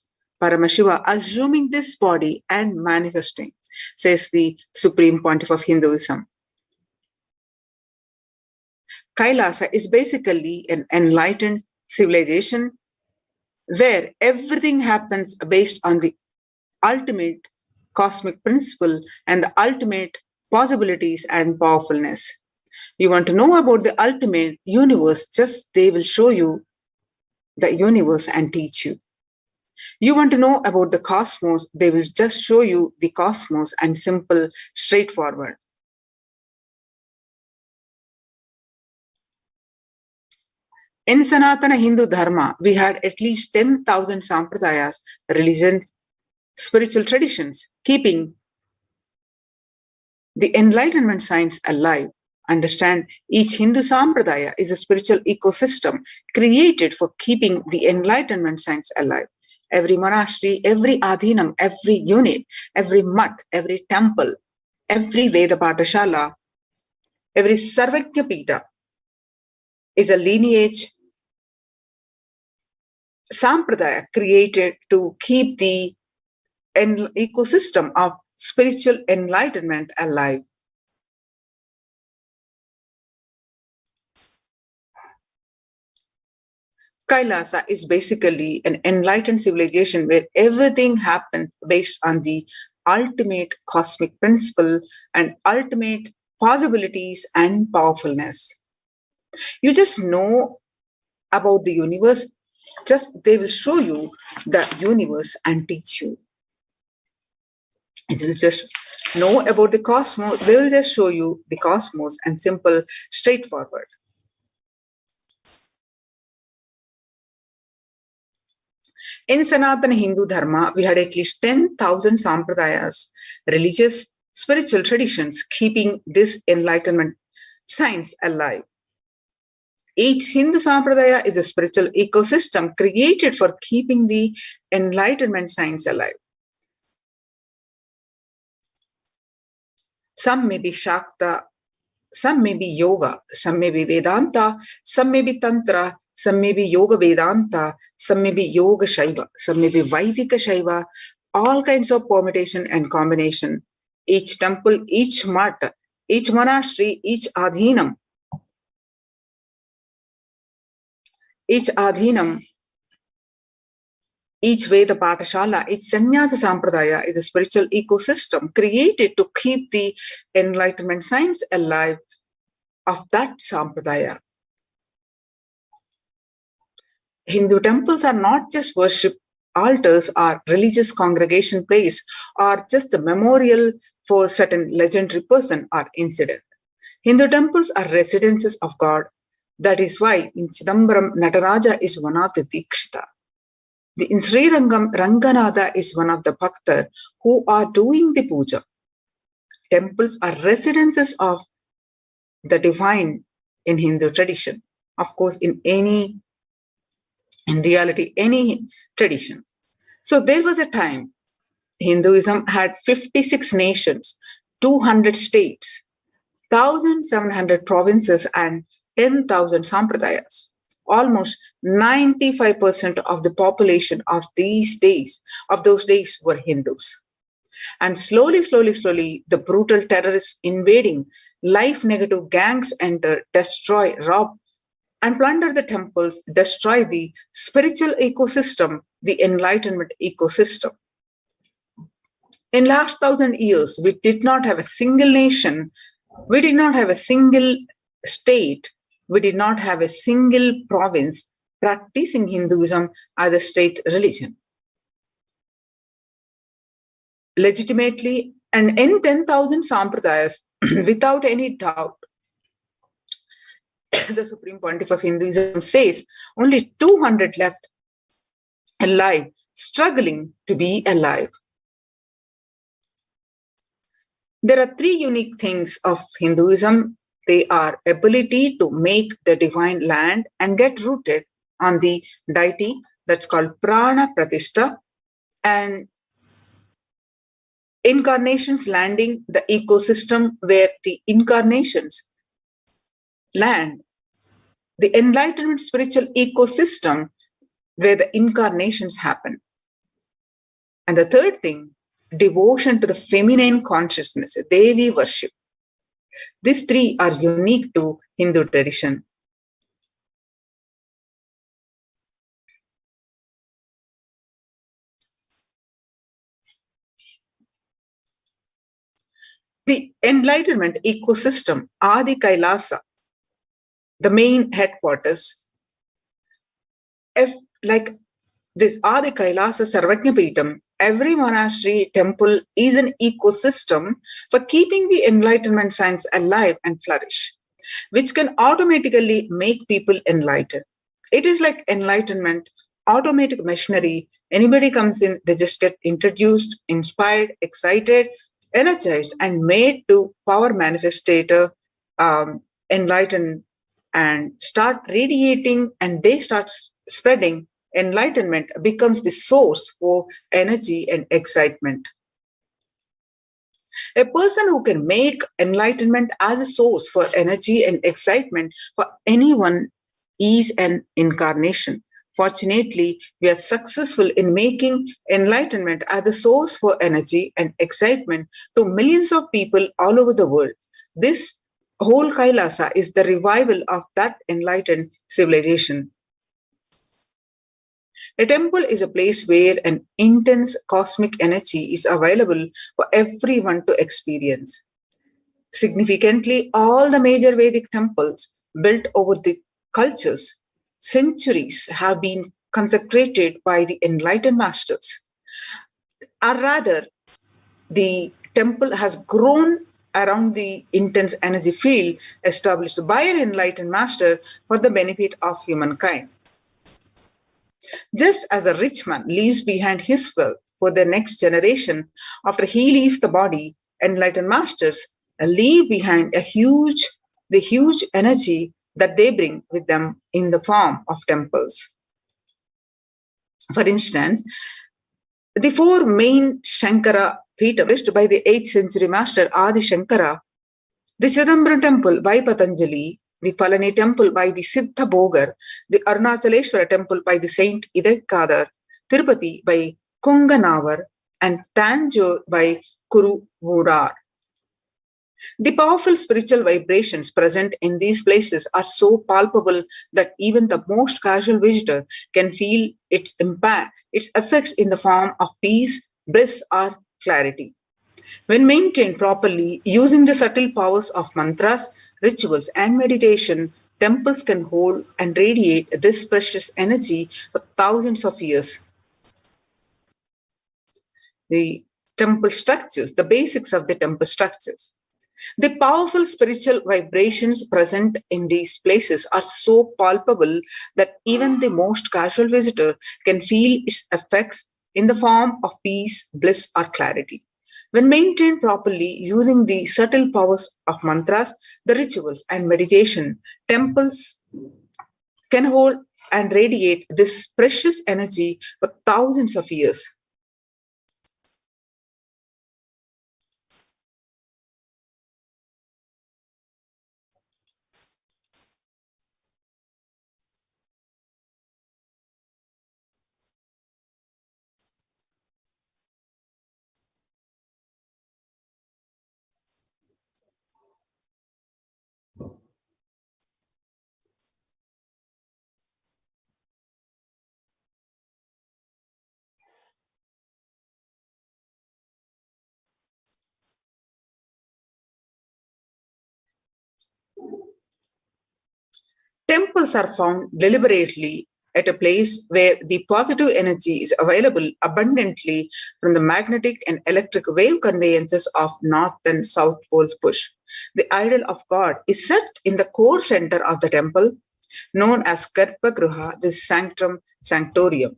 Paramashiva assuming this body and manifesting, says the Supreme Pontiff of Hinduism. Kailasa is basically an enlightened civilization where everything happens based on the ultimate cosmic principle and the ultimate possibilities and powerfulness. You want to know about the ultimate universe, just they will show you the universe and teach you. You want to know about the cosmos, they will just show you the cosmos and simple, straightforward. In Sanatana Hindu Dharma, we had at least 10,000 sampradayas, religions, spiritual traditions, keeping the enlightenment science alive. Understand, each Hindu sampradaya is a spiritual ecosystem created for keeping the enlightenment science alive. Every monastery, every adhinam, every unit, every mutt, every temple, every Veda Patashala, every Sarvagya Pita is a lineage sampradaya created to keep the ecosystem of spiritual enlightenment alive. Kailasa is basically an enlightened civilization where everything happens based on the ultimate cosmic principle and ultimate possibilities and powerfulness. You just know about the universe, just they will show you the universe and teach you. You just know about the cosmos, they will just show you the cosmos and simple, straightforward. In Sanatana Hindu Dharma, we had at least 10,000 sampradayas, religious, spiritual traditions, keeping this enlightenment science alive. Each Hindu Sampradaya is a spiritual ecosystem created for keeping the enlightenment science alive. Some may be Shakta, some may be Yoga, some may be Vedanta, some may be Tantra, some may be Yoga Vedanta, some may be Yoga Shaiva, some may be Vaidika Shaiva, all kinds of permutation and combination. Each temple, each math, each monastery, each adhinam, each Veda Patashala, each Sannyasa Sampradaya is a spiritual ecosystem created to keep the enlightenment science alive of that Sampradaya. Hindu temples are not just worship altars or religious congregation place or just a memorial for a certain legendary person or incident. Hindu temples are residences of God. That is why in Chidambaram, Nataraja is one of the Dikshita. In Sri Rangam, Ranganatha is one of the Bhaktar who are doing the puja. Temples are residences of the divine in Hindu tradition. Of course, in reality, any tradition. So there was a time Hinduism had 56 nations, 200 states, 1,700 provinces and 10,000 sampradayas. Almost 95% of the population of those days were Hindus. And slowly, the brutal terrorists invading, life-negative gangs enter, destroy, rob, and plunder the temples, destroy the spiritual ecosystem, the enlightenment ecosystem. In last 1,000 years, we did not have a single nation, we did not have a single state, we did not have a single province practicing Hinduism as a state religion. Legitimately, and in 10,000 sampradayas, without any doubt, the Supreme Pontiff of Hinduism says only 200 left alive, struggling to be alive. There are three unique things of Hinduism. They are ability to make the divine land and get rooted on the deity, that's called Prana Pratishta, and incarnations landing the ecosystem where the incarnations land, the enlightenment spiritual ecosystem where the incarnations happen. And the third thing, devotion to the feminine consciousness, Devi worship. These three are unique to Hindu tradition. The enlightenment ecosystem, Adi Kailasa, the main headquarters, if like this Adi Kailasa Sarvajnapeetham, every monastery temple is an ecosystem for keeping the enlightenment science alive and flourish, which can automatically make people enlightened. It is like enlightenment, automatic machinery. Anybody comes in, they just get introduced, inspired, excited, energized, and made to power manifestator, enlighten, and start radiating, and they start spreading. Enlightenment becomes the source for energy and excitement. A person who can make enlightenment as a source for energy and excitement for anyone is an incarnation. Fortunately, we are successful in making enlightenment as a source for energy and excitement to millions of people all over the world. This whole Kailasa is the revival of that enlightened civilization. A temple is a place where an intense cosmic energy is available for everyone to experience. Significantly, all the major Vedic temples built over the cultures, centuries have been consecrated by the enlightened masters. Or rather, the temple has grown around the intense energy field established by an enlightened master for the benefit of humankind. Just as a rich man leaves behind his wealth for the next generation after he leaves the body, enlightened masters leave behind the huge energy that they bring with them in the form of temples. For instance, the four main Shankara Peetham, established by the 8th century master Adi Shankara, the Chidambaram temple by Patanjali, the Palani temple by the Siddha Bhogar, the Arunachaleshwara temple by the Saint Idekadar, Tirupati by Konganavar, and Tanjore by Kuruvurar. The powerful spiritual vibrations present in these places are so palpable that even the most casual visitor can feel its impact, its effects in the form of peace, bliss, or clarity. When maintained properly, using the subtle powers of mantras, rituals, and meditation, temples can hold and radiate this precious energy for thousands of years. The temple structures, the basics of the temple structures. The powerful spiritual vibrations present in these places are so palpable that even the most casual visitor can feel its effects in the form of peace, bliss, or clarity. When maintained properly using the subtle powers of mantras, the rituals, and meditation, temples can hold and radiate this precious energy for thousands of years. Temples are found deliberately at a place where the positive energy is available abundantly from the magnetic and electric wave conveyances of North and South Poles push. The idol of God is set in the core center of the temple, known as Garbhagriha, the sanctum sanctorium.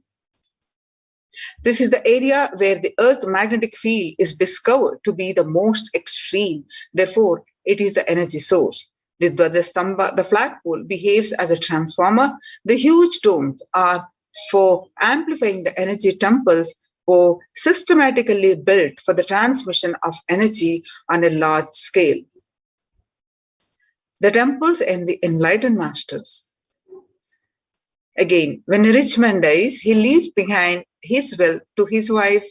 This is the area where the Earth's magnetic field is discovered to be the most extreme. Therefore, it is the energy source. The Dvajastambha, the flagpole, behaves as a transformer. The huge domes are for amplifying the energy. Temples were systematically built for the transmission of energy on a large scale. The temples and the enlightened masters. Again, when a rich man dies, he leaves behind his wealth to his wife,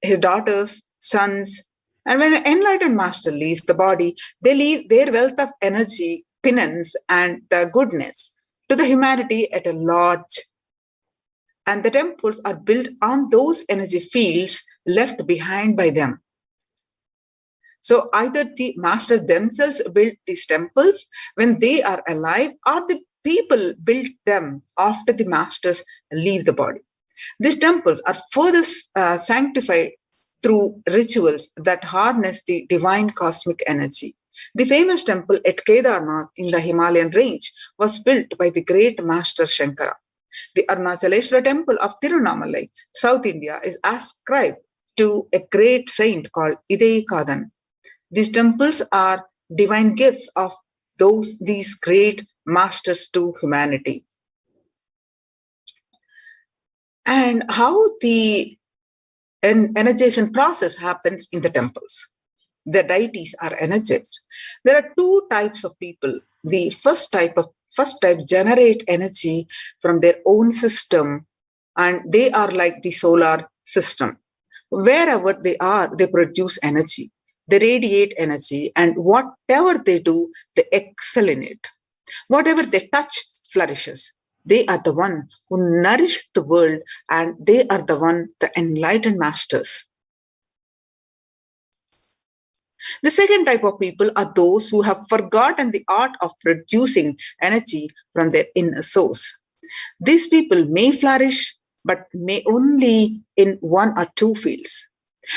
his daughters, sons. And when an enlightened master leaves the body, they leave their wealth of energy, penance, and the goodness to the humanity at a large. And the temples are built on those energy fields left behind by them. So either the masters themselves built these temples when they are alive, or the people build them after the masters leave the body. These temples are further sanctified through rituals that harness the divine cosmic energy. The famous temple at Kedarnath in the Himalayan range was built by the great master Shankara. The Arunachaleshwara temple of Tirunamalai, South India, is ascribed to a great saint called Idekadan. These temples are divine gifts of these great masters to humanity. And how the energization process happens in the temples. The deities are energized. There are two types of people. The first type generate energy from their own system, and they are like the solar system. Wherever they are, they produce energy. They radiate energy, and whatever they do, they excel in it. Whatever they touch flourishes. They are the one who nourish the world, and they are the enlightened masters. The second type of people are those who have forgotten the art of producing energy from their inner source. These people may flourish, but may only in one or two fields,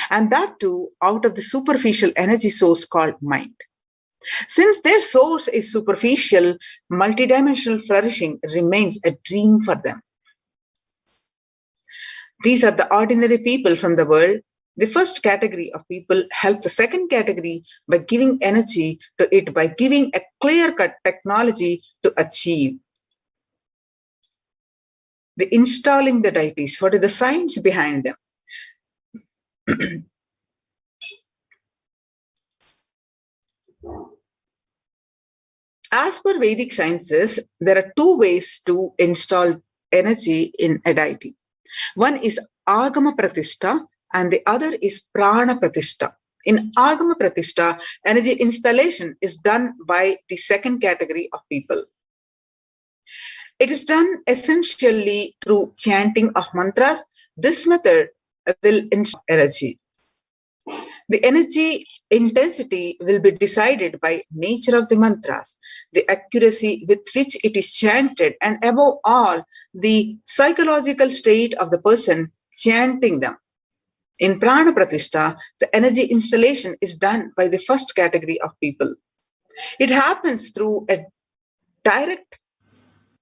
and that too out of the superficial energy source called mind. Since their source is superficial, multidimensional flourishing remains a dream for them. These are the ordinary people from the world. The first category of people help the second category by giving energy to it, by giving a clear-cut technology to achieve. The installing the deities, what is the science behind them? As per Vedic sciences, there are two ways to install energy in a deity. One is Agama Pratishta and the other is Prana Pratishta. In Agama Pratishta, energy installation is done by the second category of people. It is done essentially through chanting of mantras. This method will install energy. The energy intensity will be decided by nature of the mantras, the accuracy with which it is chanted, and above all, the psychological state of the person chanting them. In Prana Pratishta, the energy installation is done by the first category of people. It happens through a direct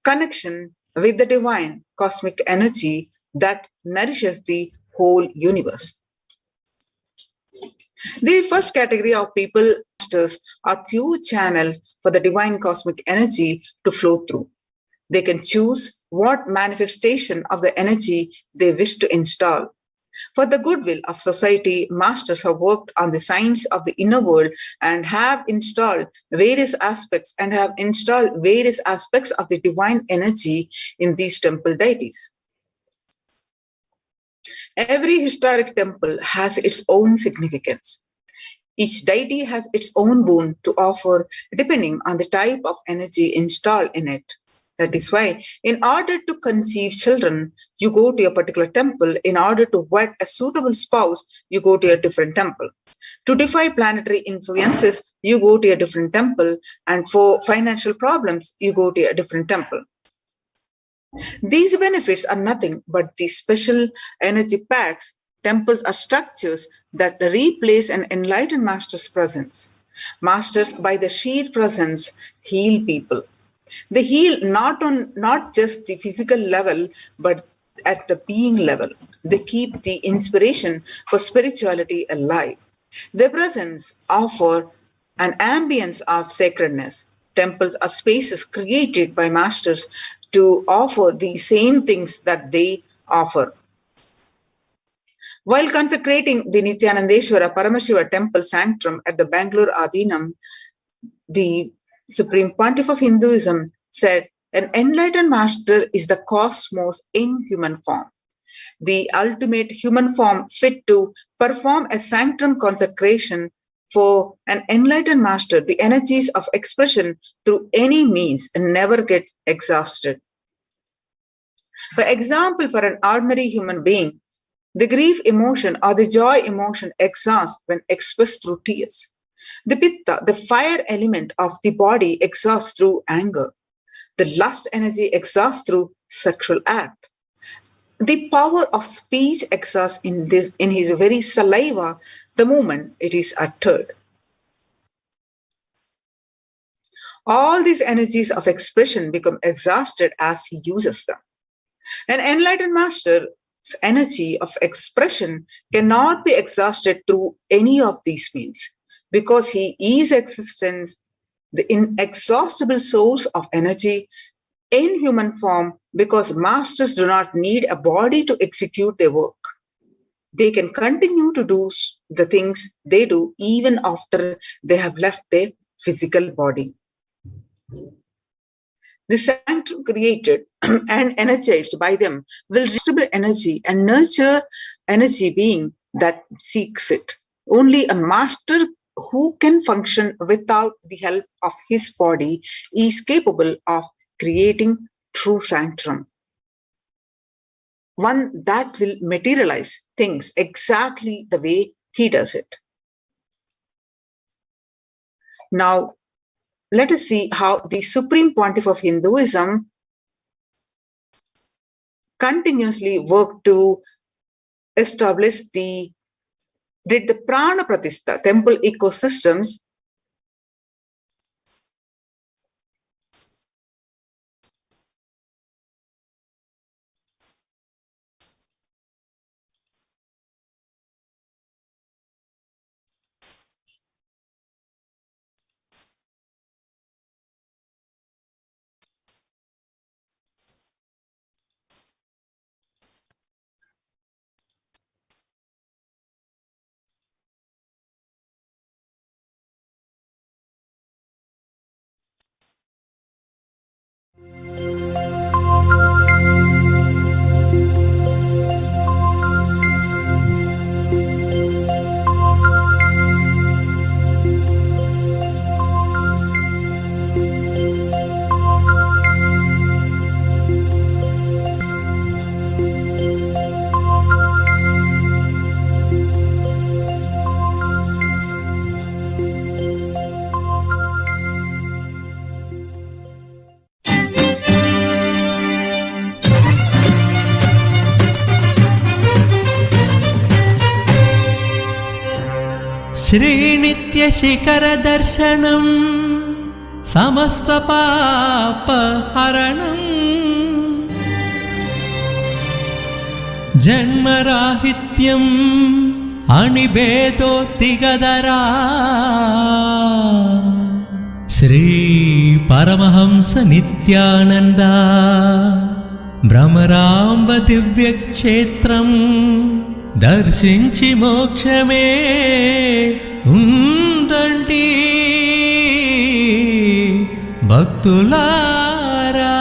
connection with the divine cosmic energy that nourishes the whole universe. The first category of people masters are pure channel for the divine cosmic energy to flow through. They can choose what manifestation of the energy they wish to install. For the goodwill of society, masters have worked on the science of the inner world and have installed various aspects of the divine energy in these temple deities. Every historic temple has its own significance. Each deity has its own boon to offer depending on the type of energy installed in it. That is why, in order to conceive children, you go to a particular temple. In order to wed a suitable spouse, you go to a different temple. To defy planetary influences, you go to a different temple. And for financial problems, you go to a different temple. These benefits are nothing but the special energy packs. Temples are structures that replace an enlightened master's presence. Masters, by the sheer presence, heal people. They heal not just the physical level, but at the being level. They keep the inspiration for spirituality alive. Their presence offers an ambience of sacredness. Temples are spaces created by masters to offer the same things that they offer. While consecrating the Nithyanandeshwara Paramashiva temple sanctum at the Bangalore Adinam, the Supreme Pontiff of Hinduism said, "An enlightened master is the cosmos in human form, the ultimate human form fit to perform a sanctum consecration. For an enlightened master, the energies of expression through any means never get exhausted. For example, for an ordinary human being, the grief emotion or the joy emotion exhausts when expressed through tears. The pitta, the fire element of the body, exhausts through anger. The lust energy exhausts through sexual act. The power of speech exhausts in his very saliva the moment it is uttered. All these energies of expression become exhausted as he uses them. An enlightened master's energy of expression cannot be exhausted through any of these means, because he is existence, the inexhaustible source of energy in human form, because masters do not need a body to execute their work. They can continue to do the things they do even after they have left their physical body. The sanctum created and energized by them will restore energy and nurture energy being that seeks it. Only a master who can function without the help of his body is capable of creating true sanctum. One that will materialize things exactly the way he does it. Now, let us see how the Supreme Pontiff of Hinduism continuously worked to establish the Prana Pratishta temple ecosystems श्रीनित्यशिखरदर्शनं समस्तपापहरणम् जन्मराहित्यम् अनिभेदोत्तिगदरा Shri Paramhans Nityanand भ्रमरांब दिव्यक्षेत्रम् दर्शिंచి మోక్షమే ఉందండి భక్తులారా.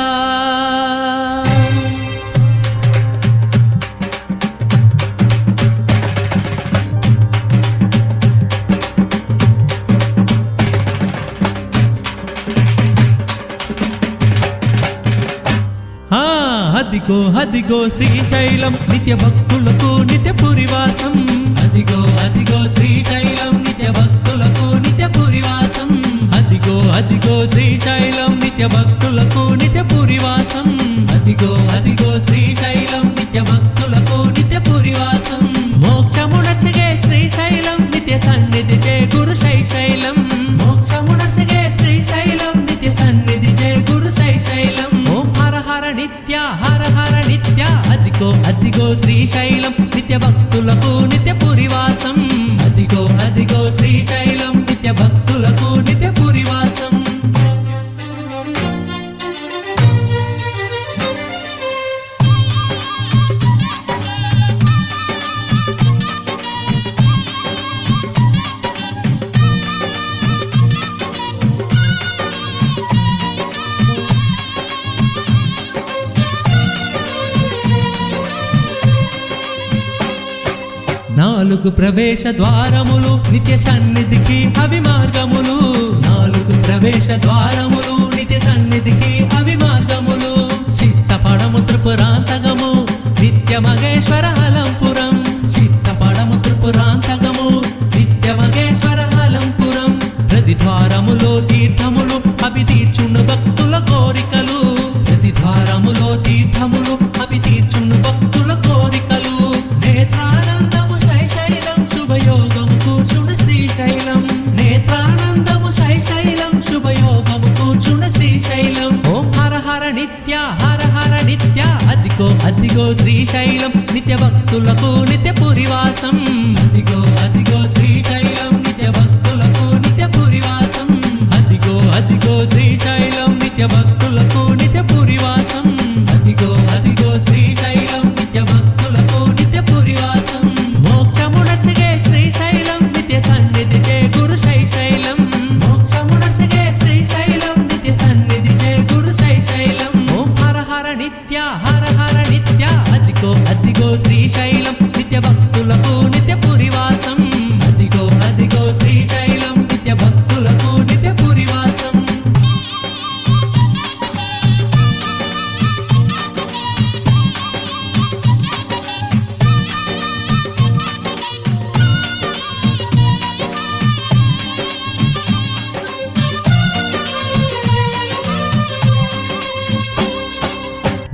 అదిగో అదిగో శ్రీశైలం నిత్య భక్తులకు నిత్య పురివాసం. అదిగో అదిగో శ్రీశైలం నిత్య భక్తులకు నిత్య పురివాసం. అదిగో అదిగో శ్రీశైలం నిత్య భక్తులకు నిత్య పురివాసం. అదిగో అదిగో శ్రీశైలం నిత్య భక్తులకు నిత్య పురివాసం. మోక్షమునర్చగే శ్రీశైలం నిత్య సన్నిధి జయ గురు శైశైలం. మోక్షమునర్చగే శ్రీశైలం నిత్య సన్నిధి జయ గురు శైశైలం. ఓం హర హర నిత్య హర హర నిత్య. అదిగో అదిగో శ్రీశైలం నిత్య భక్తులకు నిత్య పురివాసం. అదిగో అదిగో శ్రీశైలం నిత్య భక్తులకు నిత్య పురివాసం. నాలుగు ప్రవేశ ద్వారములు నిత్య సన్నిధికి అవి మార్గములు. నాలుగు ప్రవేశ ద్వారములు నిత్య సన్నిధికి అవి మార్గములు. చిత్తపడము త్రిపురాంతకము నిత్య మహేశ్వర అలంపురం. చిత్తపడము త్రిపురాంతకము నిత్య మహేశ్వర అలంపురం. ప్రతి ద్వారములో తీర్థములు అవి తీర్చును భక్తుల కోరికలు. ప్రతి ద్వారములో తీర్థములు అవి తీర్చును భక్తుల కోరికలు. నేత్రానందము శైశైలం శుభయోగము కూర్చున్న శ్రీశైలం. నేత్రానందము శైశైలం శుభయోగము కూర్చున్న శ్రీశైలం. ఓం హర హర నిత్య హర హర నిత్య. అదిగో అదిగో శ్రీశైలం నిత్య భక్తులకు నిత్య పురివాసం. అదిగో అదిగో శ్రీశైలం నిత్య భక్తులకు నిత్య పురివాసం. అదిగో అదిగో శ్రీశైలం నిత్య భక్తులకు నిత్య పురివాసం. అదిగో అదిగో శ్రీశైలం నిత్య భక్తులకు నిత్య పురివాసం. మోక్షమునర్చగే శ్రీశైలం నిత్య సన్నిధి జయ గురు శైశైలం. మోక్షమునర్చగే శ్రీశైలం నిత్య సన్నిధి జయ గురు శైశైలం. ఓం హర హర నిత్య హర హర నిత్య. అదిగో అదిగో శ్రీశైలం నిత్య భక్తులకు నిత్య పురివాసం. అదిగో అదిగో శ్రీశైలం నిత్య భక్తులకు నిత్య పురివాసం.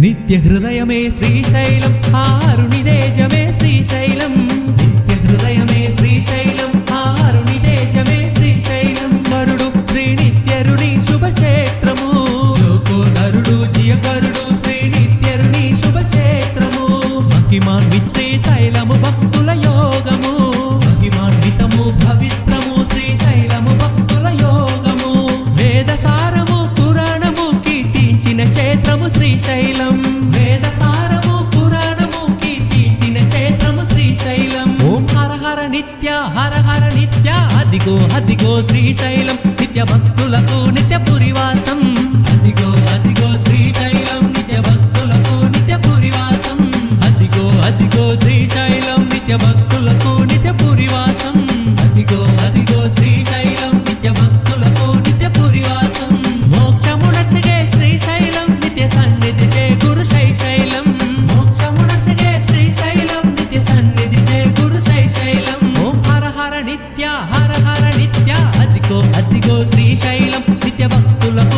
నిత్య హృదయమే శ్రీశైలం ఆరునిదేజమే శ్రీశైలం. నిత్య హృదయమే శ్రీశైలం ఆరునిదేజమే శ్రీశైలం. వరుడు శ్రీ నిత్యరుని శుభక్షేత్రము. జోకోదరుడు జియకరుడు శ్రీ నిత్యరుని శుభక్షేత్రము. మహిమాన్విత శ్రీశైలము భక్తుల యోగము. మహిమాన్వితము పవిత్రము శ్రీశైలము భక్తుల యోగము. వేదసారము పురాణము కీర్తించిన క్షేత్రము శ్రీశైలం. వేదసారము పురాణము కీర్తించిన క్షేత్రము శ్రీశైలం. ఓం హర హర నిత్య హర హర నిత్య. అదిగో అదిగో శ్రీశైలం నిత్య భక్తులకు నిత్య పురివాసం. అదిగో అదిగో శ్రీశైలం నిత్య భక్తులకు నిత్య పురివాసం. అదిగో అదిగో శ్రీశైలం నిత్య భక్తులకు నిత్య పురివాసం. అదిగో అదిగో శ్రీశైలం నిత్య భక్తులకు నిత్య పురివాసం. మోక్షమునర్చగే శ్రీశైలం నిత్య సన్నిధి జయ గురు శైశైలం. మోక్షమునర్చగే శ్రీశైలం నిత్య సన్నిధి జయ గురు శైశైలం. ఓం హర హర నిత్య హర హర నిత్య. అదిగో అదిగో శ్రీశైలం నిత్య భక్తులకు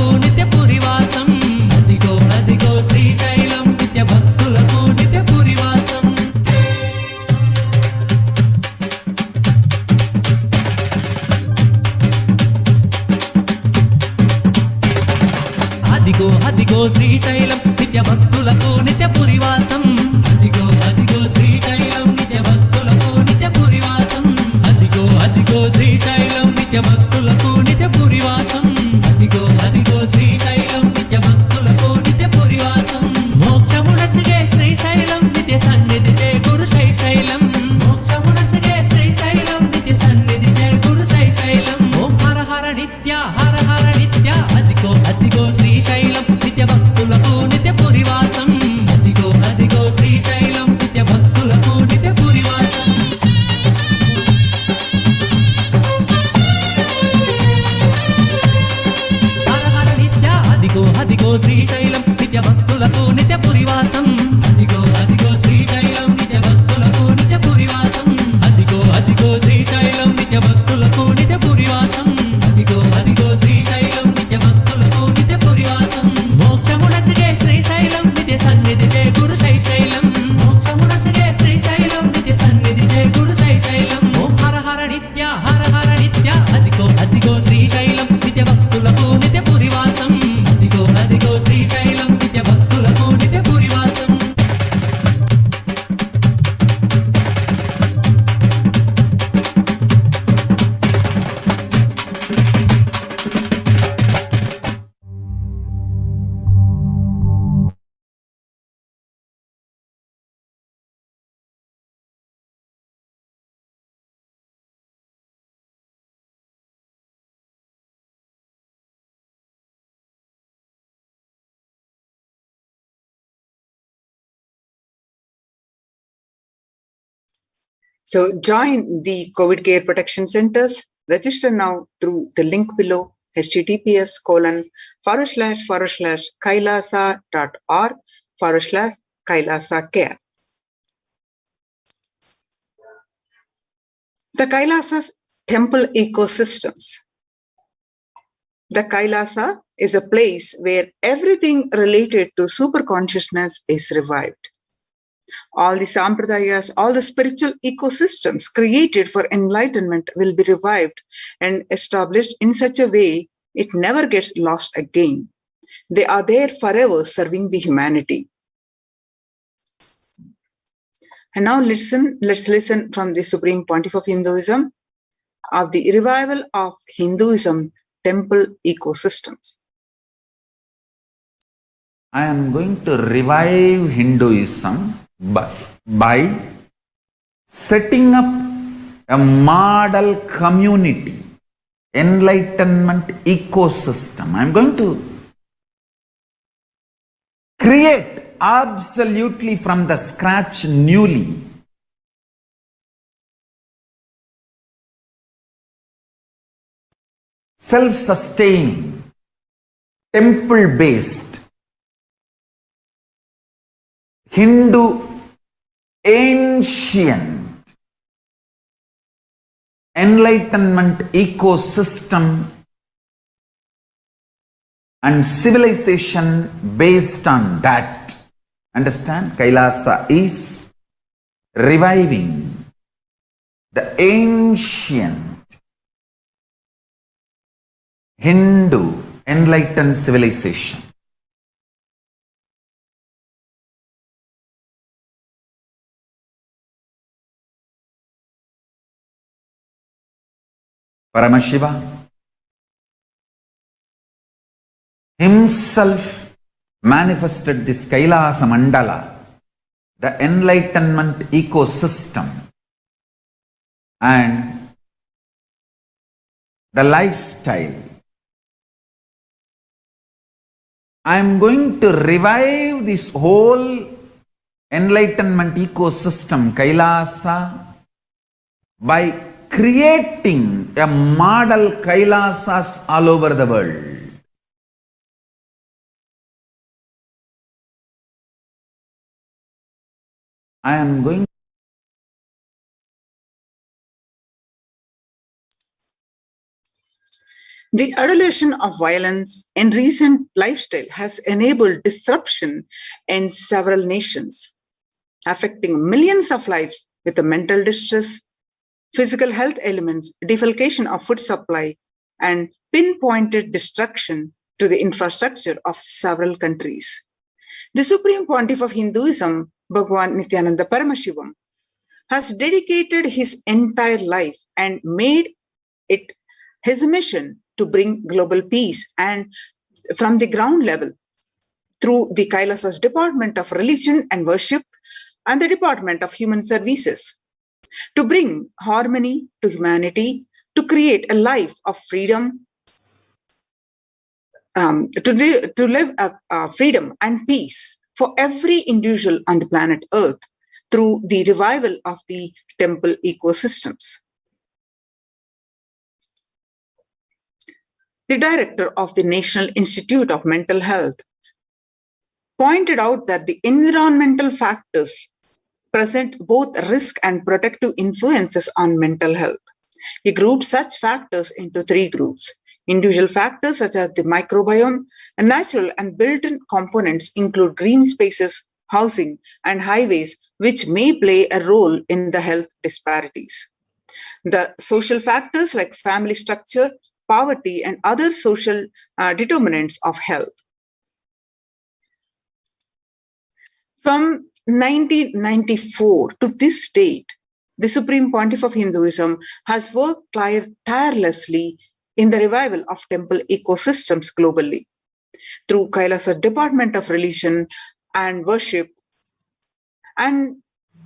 అదిగో అదిగో శ్రీశైలం నిత్య భక్తులకు నిత్య పురివాసం అదిగో అదిగో శ్రీశైలం నిత్య భక్తులకు నిత్య పురివాసం అదిగో అదిగో శ్రీశైలం నిత్య భక్తులకు నిత్య పురివాసం అదిగో అదిగో శ్రీశైలం నిత్య భక్తులకు నిత్య పురివాసం మోక్షమునసిగే శ్రీశైలం నిత్య సన్నిధి జయ గురు శైశైలం మోక్షమునసిగే శ్రీశైలం నిత్య సన్నిధి జయ గురు శైశైలం ఓం హర హర నిత్య అదిగో అదిగో శ్రీశైలం నిత్య భక్తులకు నిత్య పురివాసం అదిగో అదిగో శ్రీశైలం నిత్య భక్తులకు నిత్య పురివాసం హర హర నిత్య అదిగో శ్రీశైలం నిత్య భక్తులకు నిత్య పురివాసం అదిగో అదిగో శ్రీశైలం నిత్య భక్తులకు నిత్య పురివాసం అదిగో అదిగో శ్రీశైలం నిత్య భక్తులకు నిత్య పురివాసం అదిగో అదిగో శ్రీశైలం నిత్య భక్తులకు నిత్య పురివాసం మోక్షమునసిగే శ్రీశైలం నిత్య సన్నిధి జయ గురు శైశైలం మోక్షమునసిగే శ్రీశైలం నిత్య సన్నిధి జయ గురు శైశైలం ఓం హర హర నిత్య అదిగో అదిగో శ్రీశైలం నిత్య భక్తులకు నిత్య పురివాసం అదిగో అదిగో శ్రీశైలం నిత్య భక్తులకు నిత్య పురివాసం So join the COVID care protection centers. Register now through the link below https://kailasa.org/kailasa care. The Kailasa's temple ecosystems. The Kailasa is a place where everything related to superconsciousness is revived. All the sampradayas, all the spiritual ecosystems created for enlightenment will be revived and established in such a way it never gets lost again. They are there forever serving the humanity. And now let's listen from the Supreme Pontiff of Hinduism of the revival of Hinduism temple ecosystems. I am going to revive Hinduism by setting up a model community, enlightenment ecosystem. I am going to create absolutely from the scratch newly self-sustaining, temple-based Hindu ancient enlightenment ecosystem and civilization based on that. Understand? Kailasa is reviving the ancient Hindu enlightened civilization. Paramashiva himself manifested this Kailasa Mandala, the enlightenment ecosystem, and the lifestyle. I am going to revive this whole enlightenment ecosystem, Kailasa, by creating a model Kailasas all over the world. I am going The adulation of violence in recent lifestyle has enabled disruption in several nations, affecting millions of lives with the mental distress, physical health elements, defalcation of food supply, and pinpointed destruction to the infrastructure of several countries. The Supreme Pontiff of Hinduism, Bhagwan Nithyananda Paramashivam, has dedicated his entire life and made it his mission to bring global peace and from the ground level through the Kailasa's Department of Religion and Worship and the Department of Human Services, to bring harmony to humanity, to create a life of freedom, to live freedom and peace for every individual on the planet Earth through the revival of the temple ecosystems. The director of the National Institute of Mental Health pointed out that the environmental factors present both risk and protective influences on mental health. He grouped such factors into three groups. Individual factors such as the microbiome and natural and built-in components include green spaces, housing, and highways, which may play a role in the health disparities. The social factors like family structure, poverty, and other social determinants of health. From 1994 to this date, the Supreme Pontiff of Hinduism has worked tirelessly in the revival of temple ecosystems globally through Kailasa's Department of Religion and Worship and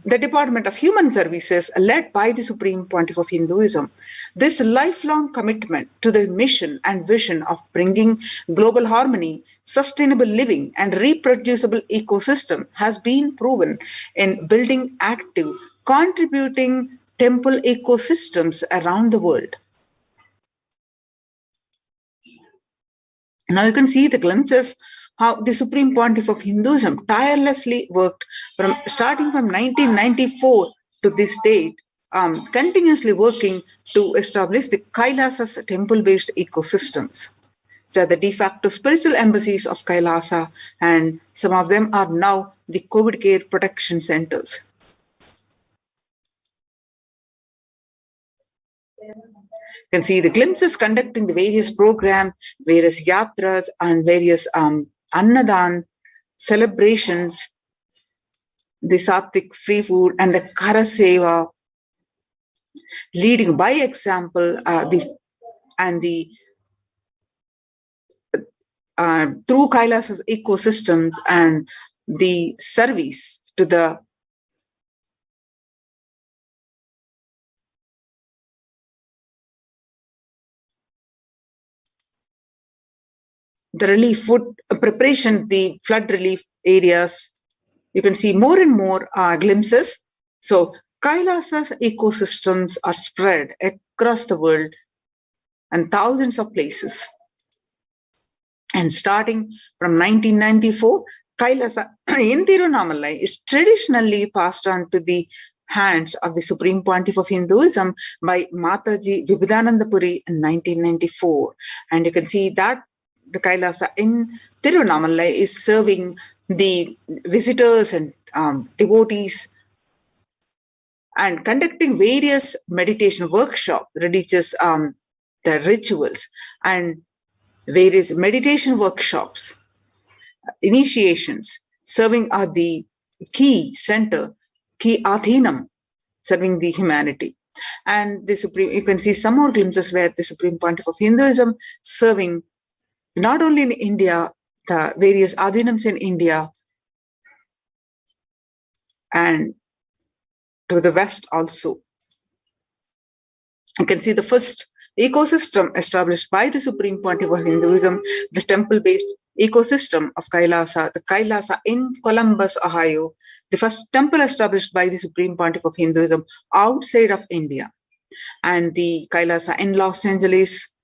the Department of Human Services led by the Supreme Pontiff of Hinduism. This lifelong commitment to the mission and vision of bringing global harmony, sustainable living, and reproducible ecosystem has been proven in building active, contributing temple ecosystems around the world. Now you can see the glimpses how the Supreme Pontiff of Hinduism tirelessly worked starting from 1994 to this date, continuously working to establish the Kailasa's temple-based ecosystems. So the de facto spiritual embassies of Kailasa, and some of them are now the COVID care protection centers. You can see the glimpses conducting the various programs, various yatras, and various annadan celebrations, the sattvic free food, and the karaseva, leading by example, through Kailasa's ecosystems and the service to the relief food preparation, the flood relief areas. You can see more and more glimpses. So Kailasa's ecosystems are spread across the world and thousands of places. And starting from 1994, Kailasa in Tirunamalai is traditionally passed on to the hands of the Supreme Pontiff of Hinduism by Mataji Vibhudanandapuri in 1994. And you can see that the Kailasa in Tirunamalai is serving the visitors and devotees and conducting various meditation workshops, religious the rituals, and various meditation workshops, initiations, serving at the key center, key Athinam, serving the humanity. And the Supreme, you can see some more glimpses where the Supreme Pontiff of Hinduism serving not only in India, the various Adhinams in India and to the West also. You can see the first ecosystem established by the Supreme Pontiff of Hinduism, the temple-based ecosystem of Kailasa, the Kailasa in Columbus, Ohio, the first temple established by the Supreme Pontiff of Hinduism outside of India, and the Kailasa in Los Angeles,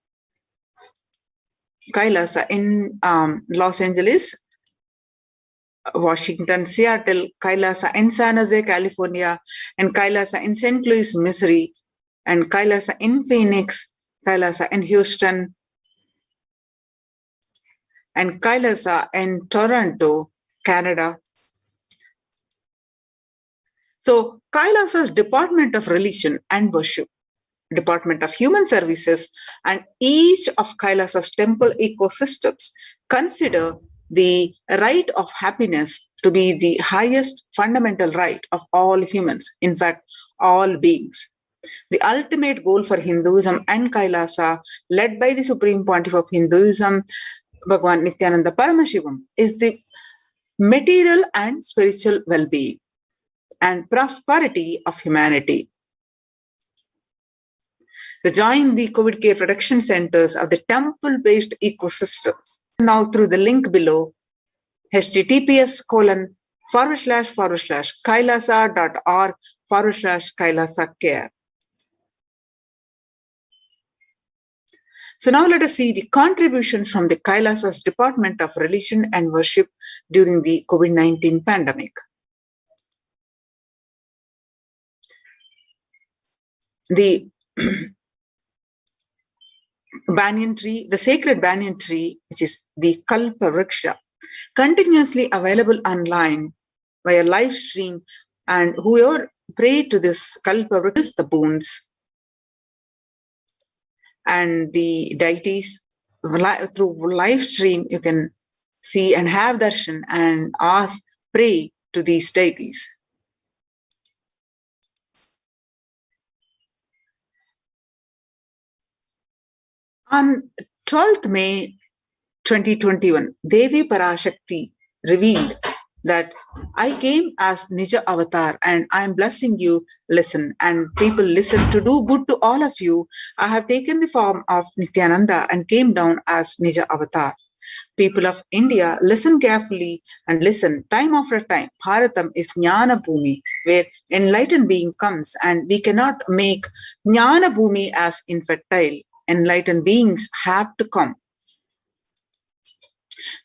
Washington, Seattle, Kailasa in San Jose, California, and Kailasa in St. Louis, Missouri, and Kailasa in Phoenix, Kailasa in Houston, and Kailasa in Toronto, Canada. So Kailasa's Department of Religion and Worship Department of Human Services, and each of Kailasa's temple ecosystems consider the right of happiness to be the highest fundamental right of all humans, in fact, all beings. The ultimate goal for Hinduism and Kailasa, led by the Supreme Pontiff of Hinduism, Bhagwan Nithyananda Paramashivam, is the material and spiritual well-being and prosperity of humanity. To join the COVID care production centers of the temple-based ecosystems now through the link below, https://kailasa.org/Kailasa care. So now let us see the contributions from the Kailasa's Department of Religion and Worship during the COVID-19 pandemic. The banyan tree, the sacred banyan tree, which is the Kalpa Vriksha, continuously available online via live stream, and whoever pray to this Kalpa Vriksha, the boons and the deities, through live stream you can see and have darshan and ask, pray to these deities. On 12th May 2021, Devi Parashakti revealed that I came as Nija Avatar and I am blessing you, listen, and people listen to do good to all of you. I have taken the form of Nithyananda and came down as Nija Avatar. People of India, listen carefully and listen. Time after time, Bharatam is Jnana Bhumi, where enlightened being comes, and we cannot make Jnana Bhumi as infertile. Enlightened beings have to come.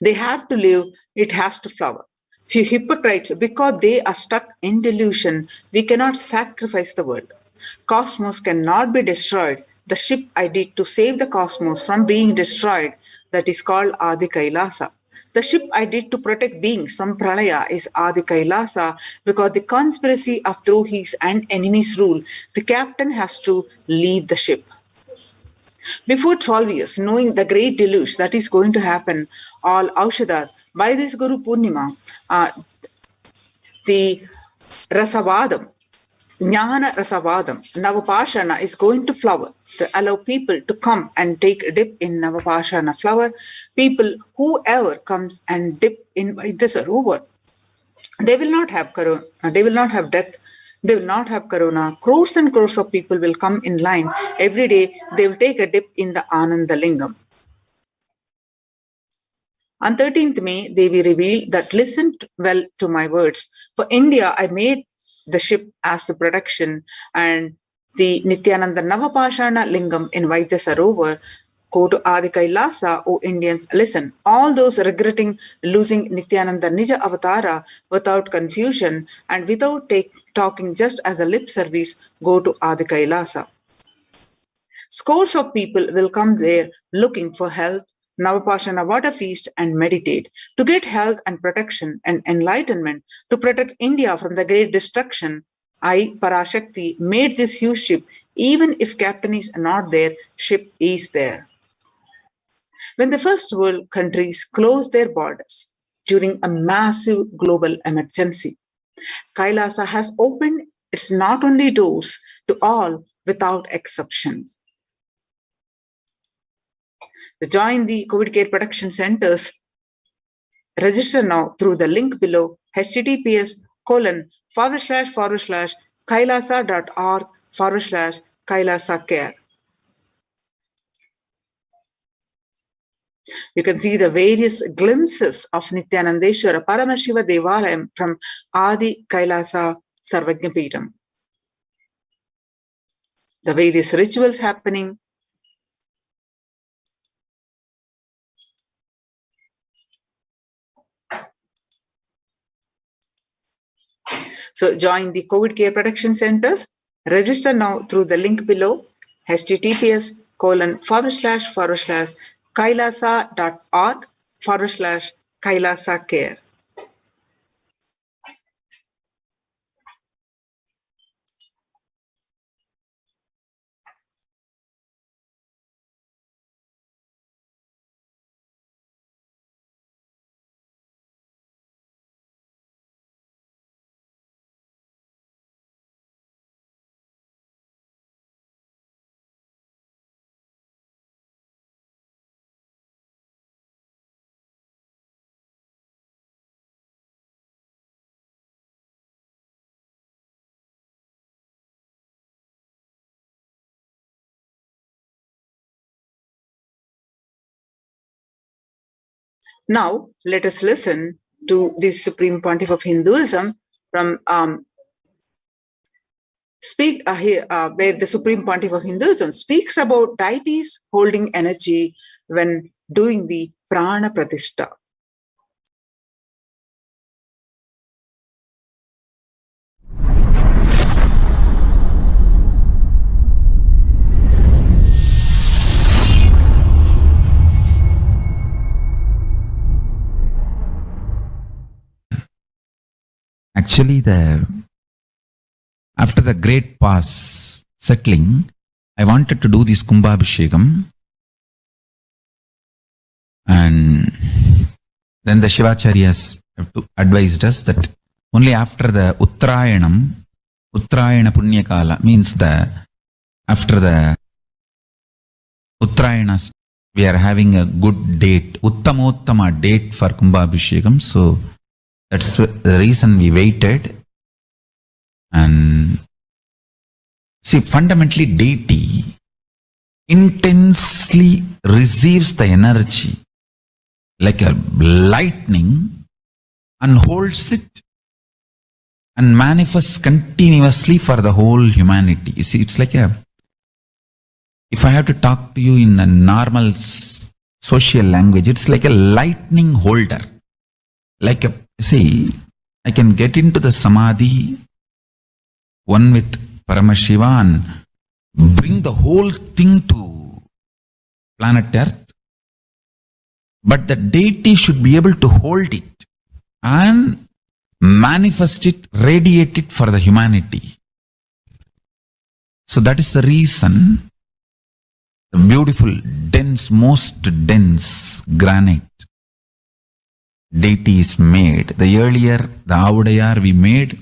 They have to live, it has to flower. Few hypocrites, because they are stuck in delusion, we cannot sacrifice the world. Cosmos cannot be destroyed. The ship I did to save the cosmos from being destroyed, that is called Adi Kailasa. The ship I did to protect beings from Pralaya is Adi Kailasa, because the conspiracy of Drohis and enemies rule, the captain has to lead the ship. Before 12 years, knowing the great deluge that is going to happen, all Aushadas, by this Guru Purnima, the Rasavadam, Jnana Rasavadam, Navapashana is going to flower to allow people to come and take a dip in Navapashana flower. People, whoever comes and dip in this river, they will not have corona, they will not have death, they will not have corona. Crores and crores of people will come in line every day. They will take a dip in the Ananda Lingam. On 13th May, they will reveal that listen well to my words. For India, I made the ship as the production, and the Nithyananda Navapashana Lingam in Vaidya Sarovar. Go to Adi Kailasa, O Indians, listen. All those regretting losing Nithyananda Nija Avatara without confusion and without talking just as a lip service, go to Adi Kailasa. Scores of people will come there looking for health, Navapashana water feast, and meditate to get health and protection and enlightenment to protect India from the great destruction. I, Parashakti, made this huge ship. Even if captain is not there, ship is there. When the first world countries closed their borders during a massive global emergency, Kailasa has opened its not only doors to all without exception. To join the COVID care production centers, register now through the link below, https://kailasa.org/Kailasa care. You can see the various glimpses of Nithyanandeshwara Paramashiva Devalayam from Adi Kailasa Sarvajnapeetham. The various rituals happening. So join the COVID care production centers. Register now through the link below, https://kailasa.org/Kailasa care. Now, let us listen to the Supreme Pontiff of Hinduism from where the Supreme Pontiff of Hinduism speaks about deities holding energy when doing the prana pratishtha. Actually, after the great pause settling, I wanted to do this Kumbhabhishekam, and then the Shivacharyas have advised us that only after the Uttrayanam, Uttrayana Punyakala means after the Uttarayanas, we are having a good date, Uttamottama date for Kumbhabhishekam. So that's the reason we waited. And see, fundamentally, deity intensely receives the energy like a lightning and holds it and manifests continuously for the whole humanity. You see, it's like if I have to talk to you in a normal social language, it's like a lightning holder. See, I can get into the samadhi, one with Paramashiva, and bring the whole thing to planet Earth. But the deity should be able to hold it and manifest it, radiate it for the humanity. So that is the reason the beautiful, dense, most dense granite deity is made. The earlier, the Avudayar we made,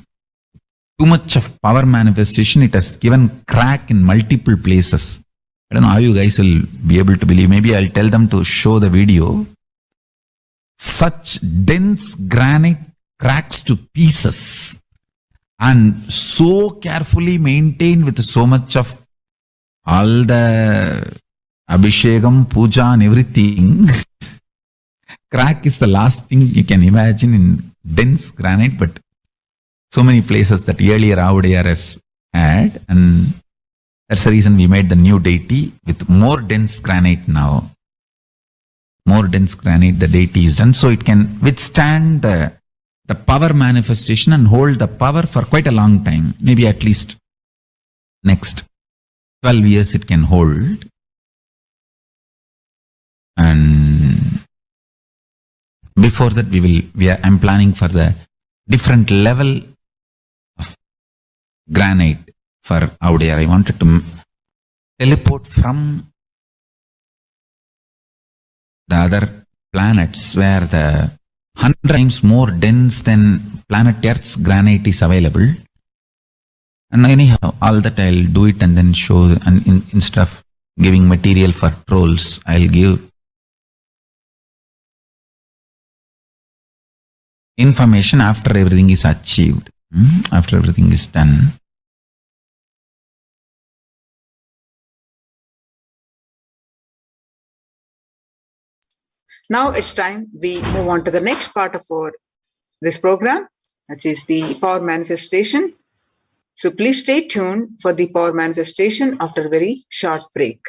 too much of power manifestation, it has given crack in multiple places. I don't know how you guys will be able to believe. Maybe I'll tell them to show the video. Such dense granite cracks to pieces and so carefully maintained with so much of all the Abhishekam, Puja and everything. Crack is the last thing you can imagine in dense granite, but so many places that earlier Avudayar has had, and that's the reason we made the new deity with more dense granite now. More dense granite, the deity is done, so it can withstand the power manifestation and hold the power for quite a long time. Maybe at least next 12 years it can hold. And before that, I'm planning for the different level of granite for Avudayar. I wanted to teleport from the other planets where the 100 times more dense than planet Earth's granite is available. And anyhow, all that I'll do it and then show, and instead of giving material for trolls, I'll give information after everything is achieved, after everything is done. Now it's time we move on to the next part of this program, which is the power manifestation. So please stay tuned for the power manifestation after a very short break.